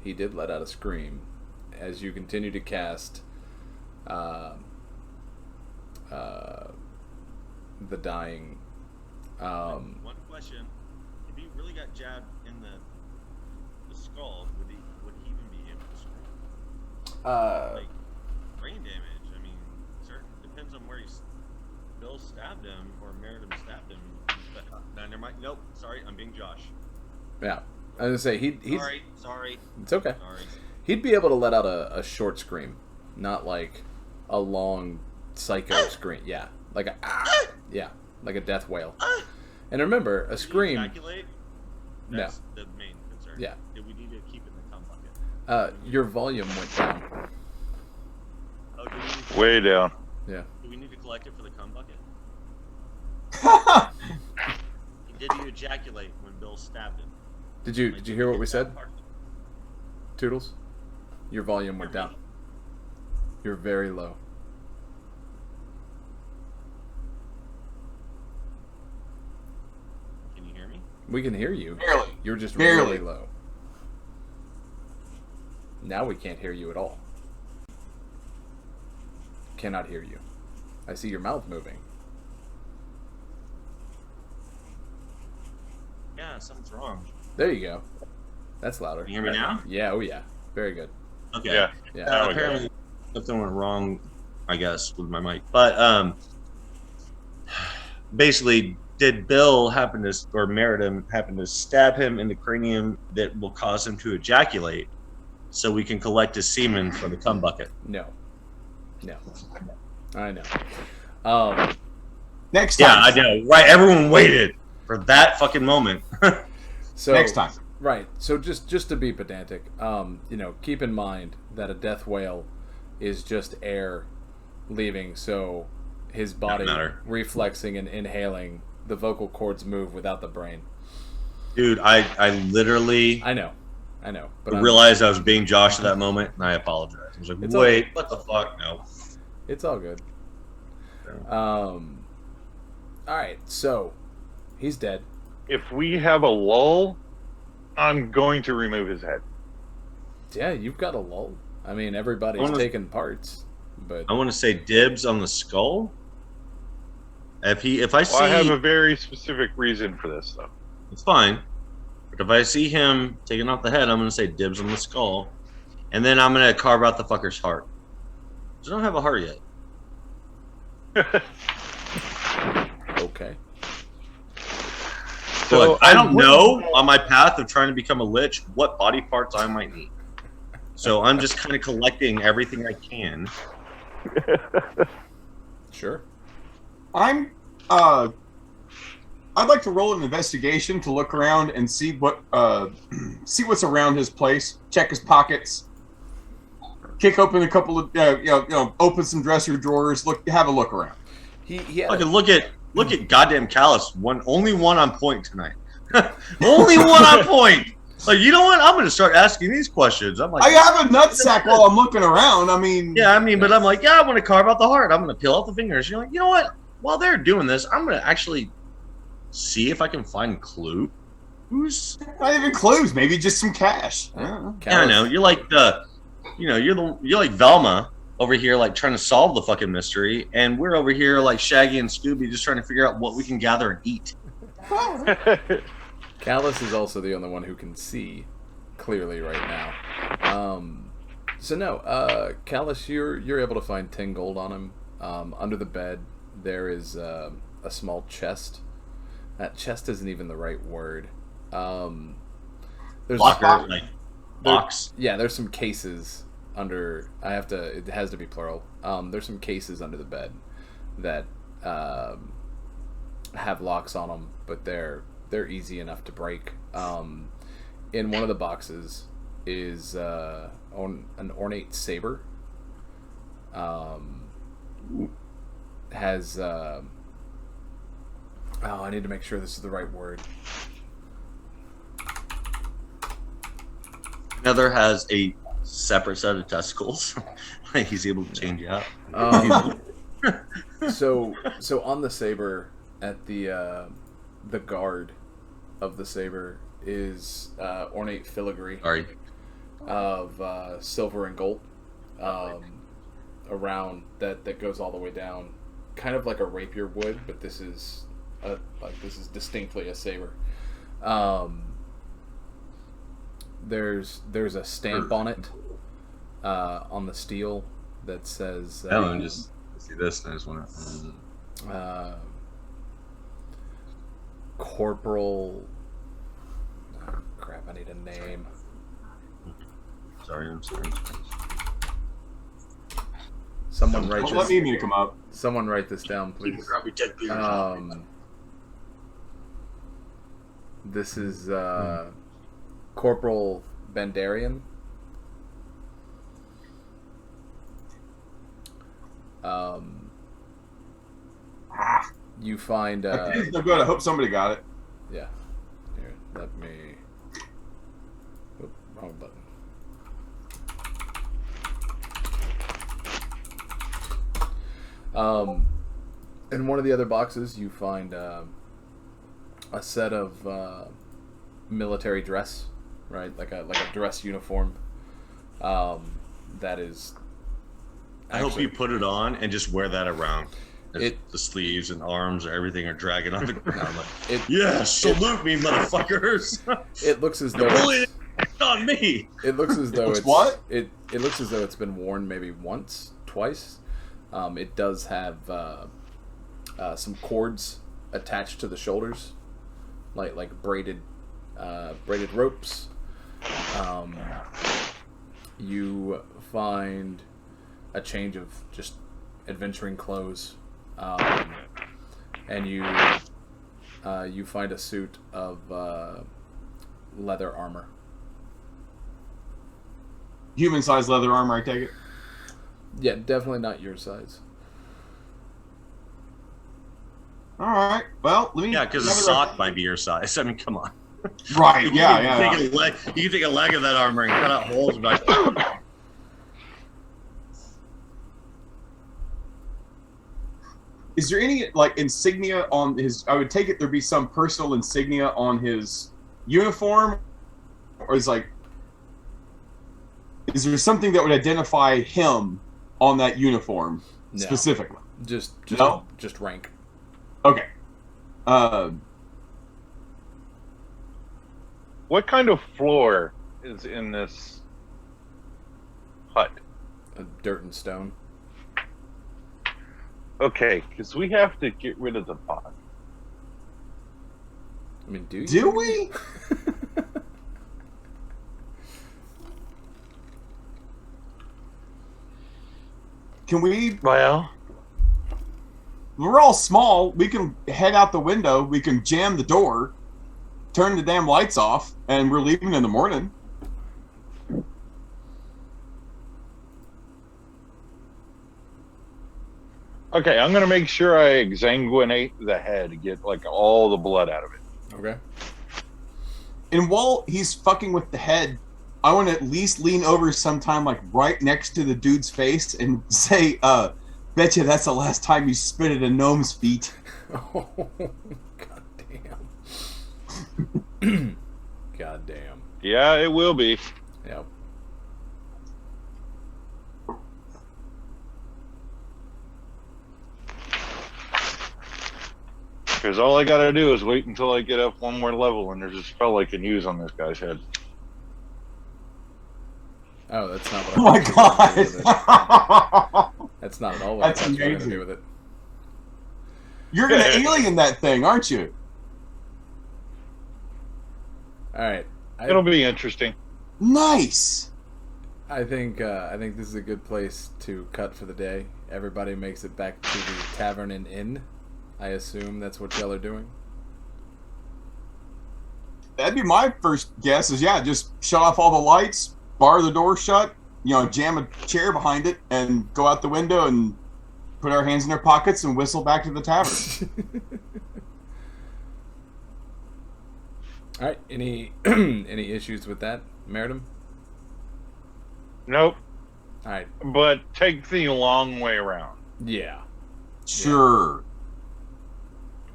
He did let out a scream as you continue to cast the dying. One question: if he really got jabbed in the skull, would he even be able to scream? Like brain damage. I mean, depends on where Bill stabbed him or Meritim stabbed him. No, never mind. Nope. Sorry, I'm being Josh. Yeah, I was gonna say he's Sorry. It's okay. Sorry. He'd be able to let out a short scream, not like a long psycho scream. Yeah, like like a death wail. And remember, a scream. Ejaculate? That's the main concern. Yeah. Do we need to keep it in the cum bucket? Your volume went down. Oh, do we need to, Way down. Yeah. do we need to collect it for the cum bucket? Did he ejaculate when Bill stabbed him? Did you hear what we said, Toodles? Your volume went down. You're very low. Can you hear me? We can hear you. Barely. You're just Barely. really low. Now we can't hear you at all. Cannot hear you. I see your mouth moving. Yeah, something's wrong. There you go. That's louder. Can you hear me now? Yeah, oh yeah. Very good. Okay. Yeah. Yeah. Now we go. Apparently something went wrong, I guess, with my mic. But basically, did Bill happen to, or Meritim happen to stab him in the cranium that will cause him to ejaculate, so we can collect his semen for the cum bucket? No. I know. Next time. Yeah, I know. Right, everyone waited for that fucking moment. So Next time. Right. So just to be pedantic, keep in mind that a death wail is just air leaving, so his body reflexing and inhaling, the vocal cords move without the brain. Dude, I literally I know. But realized I was being Josh at that moment, and I apologize. I was like, It's wait, what the fuck? No. It's all good. All right, so he's dead. If we have a lull, I'm going to remove his head. Yeah, you've got a lull. I mean, everybody's taking parts, but I want to say dibs on the skull. If I see, I have a very specific reason for this, though. it's fine. But if I see him taking off the head, I'm going to say dibs on the skull, and then I'm going to carve out the fucker's heart. 'Cause I don't have a heart yet. okay. So like, I don't know on my path of trying to become a lich what body parts I might need. So I'm just kind of collecting everything I can. Sure. I'd like to roll an investigation to look around and see what's around his place. Check his pockets. Kick open a couple of open some dresser drawers. Have a look around. He had Fucking look at goddamn Callous. Only one on point tonight. Only one on point. Like, you know what? I'm gonna start asking these questions. I'm like, I have a nutsack while I'm looking around. I mean, but I'm like, I want to carve out the heart. I'm gonna peel out the fingers. You're like, you know what? While they're doing this, I'm gonna actually see if I can find clues. Not even clues. Maybe just some cash. Yeah, I know. You're like you're like Velma over here, like trying to solve the fucking mystery, and we're over here like Shaggy and Scooby, just trying to figure out what we can gather and eat. Callous is also the only one who can see clearly right now. Callous, you're able to find 10 gold on him. Under the bed, there is a small chest. That chest isn't even the right word. There's box. There's some cases under. It has to be plural. There's some cases under the bed that have locks on them, but they're easy enough to break. In one of the boxes is an ornate saber. Has I need to make sure this is the right word. Another has a separate set of testicles. He's able to change out. So on the saber, at the guard of the saber is ornate filigree Sorry. of silver and gold around that goes all the way down, kind of like a rapier wood, but this is distinctly a saber. There's a stamp on it on the steel that says. I don't just see this. And I just want to. Corporal. Oh, crap! I need a name. Sorry, I'm sorry. Someone write Don't this. let me come up. Someone write this down, please. This is Corporal Bendarian. You find. No good. I hope somebody got it. Yeah. Here, let me. Oop, wrong button. In one of the other boxes, you find a set of military dress, right? Like a dress uniform. That is. I hope you put it on and just wear that around. The sleeves and arms or everything are dragging on the ground. Salute me, motherfuckers! It looks as though it's on me. It looks as though it's what? It looks as though it's been worn maybe once, twice. It does have some cords attached to the shoulders, like braided ropes. You find a change of just adventuring clothes, and you find a suit of leather armor. Human-sized leather armor, I take it? Yeah, definitely not your size. All right. Well, let me. Yeah, because a sock might be your size. I mean, come on. Right. You Yeah. can take a leg of that armor and cut out holes and be like. Is there any insignia on his? I would take it there'd be some personal insignia on his uniform, or is there something that would identify him on that uniform specifically? Just rank. Okay. What kind of floor is in this hut? Dirt and stone. Okay, because we have to get rid of the pot. I mean, do we? Can we? Well, we're all small. We can head out the window. We can jam the door, turn the damn lights off, and we're leaving in the morning. okay, I'm going to make sure I exsanguinate the head to get all the blood out of it. Okay. And while he's fucking with the head, I want to at least lean over sometime right next to the dude's face and say, betcha that's the last time you spit at a gnome's feet. Oh, goddamn. Goddamn. Yeah, it will be. Yep. Because all I got to do is wait until I get up one more level and there's a spell I can use on this guy's head. Oh, that's not what Oh my god! That's not at all what That's I thought you were going to amazing. do with it. You're going to alien that thing, aren't you? Alright. It'll be interesting. Nice! I think this is a good place to cut for the day. Everybody makes it back to the tavern and inn. I assume that's what y'all are doing. That'd be my first guess is, just shut off all the lights, bar the door shut, jam a chair behind it, and go out the window and put our hands in our pockets and whistle back to the tavern. All right. Any issues with that, Meritim? Nope. All right. But take the long way around. Yeah. Sure.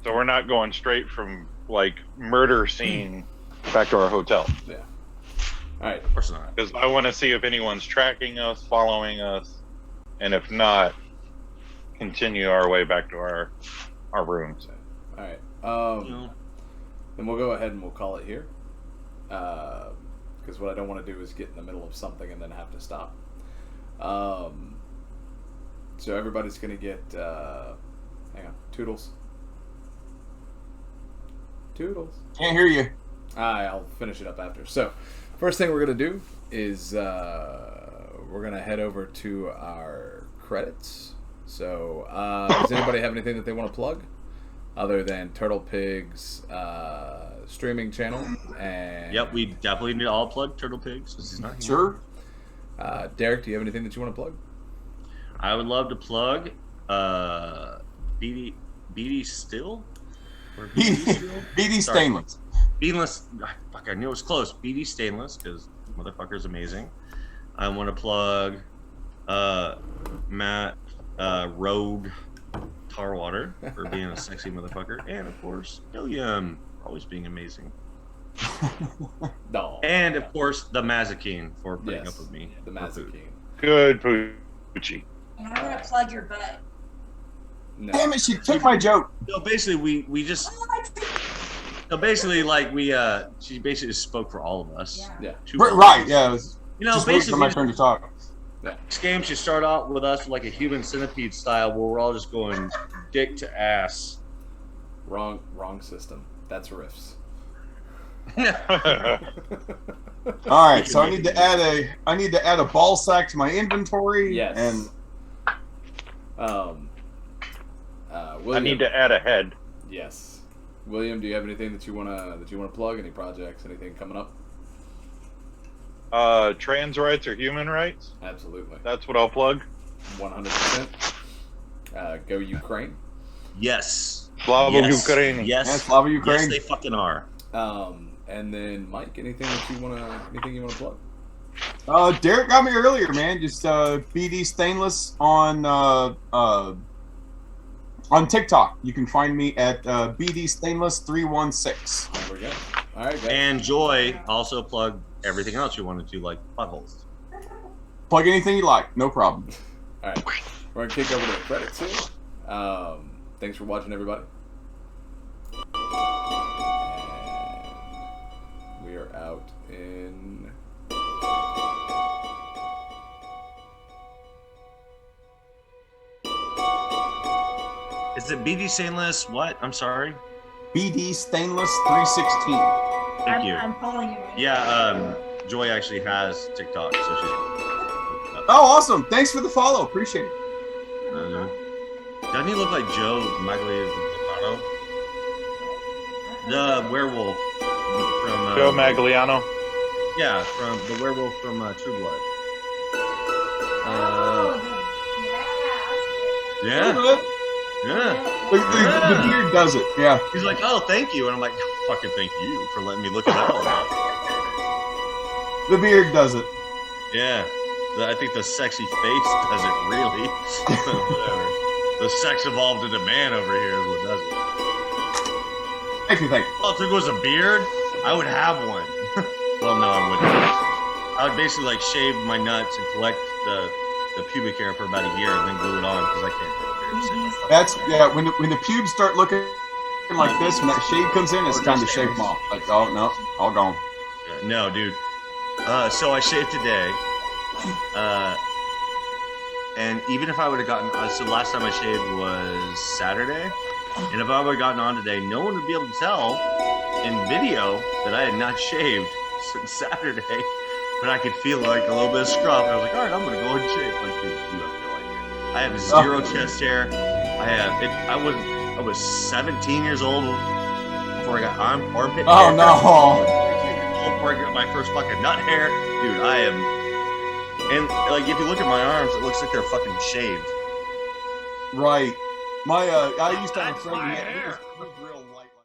So we're not going straight from murder scene back to our hotel. Yeah. All right. Of course not. Because I want to see if anyone's tracking us, following us, and if not, continue our way back to our rooms. All right. Then we'll go ahead and we'll call it here. Because what I don't want to do is get in the middle of something and then have to stop. So everybody's going to get... hang on. Toodles. Toodles. Can't hear you. I'll finish it up after. So, first thing we're going to do is we're going to head over to our credits. So, does anybody have anything that they want to plug? Other than Turtle Pig's streaming channel? And Yep, we definitely need to all plug Turtle Pig since he's not here. Sure. Derek, do you have anything that you want to plug? I would love to plug BD Still? Or BD Still? BD Stainless. Stainless. Fuck, I knew it was close. BD Stainless, because motherfucker's amazing. I want to plug Matt Rogue Tarwater for being a sexy motherfucker. And, of course, William for always being amazing. No. And, of course, the Mazikeen for putting Yes, up with me. the Mazikeen. Good Poochie. And I'm gonna plug your butt. No. Damn it, she took my joke. So basically, we just... So basically, like, she basically just spoke for all of us. Yeah. Right, yeah. It was You know, just waiting for basically, my turn to talk. this game should start out with us like a human centipede style, where we're all just going dick to ass. Wrong system. That's riffs. All right, so I need to add a ball sack to my inventory. Yes. And William, I need to add a head. Yes. William, do you have anything that you wanna plug? Any projects? Anything coming up? Trans rights or human rights? Absolutely. That's what I'll plug. 100%. Go Ukraine. Yes. Slava Ukraini. Yes. Yeah, Slava Ukraine. Yes, they fucking are. And then Mike, anything you wanna plug? Derek got me earlier, man. Just BD Stainless on TikTok. You can find me at BD Stainless 316. There we go. All right, guys. And Joy also plug everything else you wanted to, like buttholes. Plug anything you like, no problem. All right, we're gonna kick over to the credits here. Thanks for watching, everybody. And we are out in. Is it BD Stainless? What? I'm sorry. BD Stainless 316. Thank you. I'm following you. Yeah, Joy actually has TikTok, so she's. Oh, awesome! Thanks for the follow. Appreciate it. Doesn't he look like Joe Magliano? The werewolf from Joe Magliano. Yeah, from the werewolf from True Blood. Yeah. Yeah. The beard does it. Yeah. He's like, oh, thank you, and I'm like, fucking thank you for letting me look at that all now. The beard does it. Yeah. I think the sexy face does it really. Whatever. The sex evolved into man over here is what does it. Makes me think. Oh, if it was a beard, I would have one. Well, no, I wouldn't. I would basically like shave my nuts and collect the pubic hair for about a year and then glue it on because I can't grow beards. That's when the pubes start looking like this, when that shade comes in, it's time to shave them off. Like, oh no, all gone. Yeah, no, dude. So I shaved today. And even if I would have gotten, so last time I shaved was Saturday, and if I would have gotten on today, no one would be able to tell in video that I had not shaved since Saturday, but I could feel like a little bit of scruff, and I was like, all right, I'm gonna go ahead and shave. Like, dude, you have no idea. I have zero chest hair. I was 17 years old before I got armpit hair. Oh no! Before I got my first fucking nut hair, dude, I am. And like, if you look at my arms, it looks like they're fucking shaved. Right. My I used to have a friend.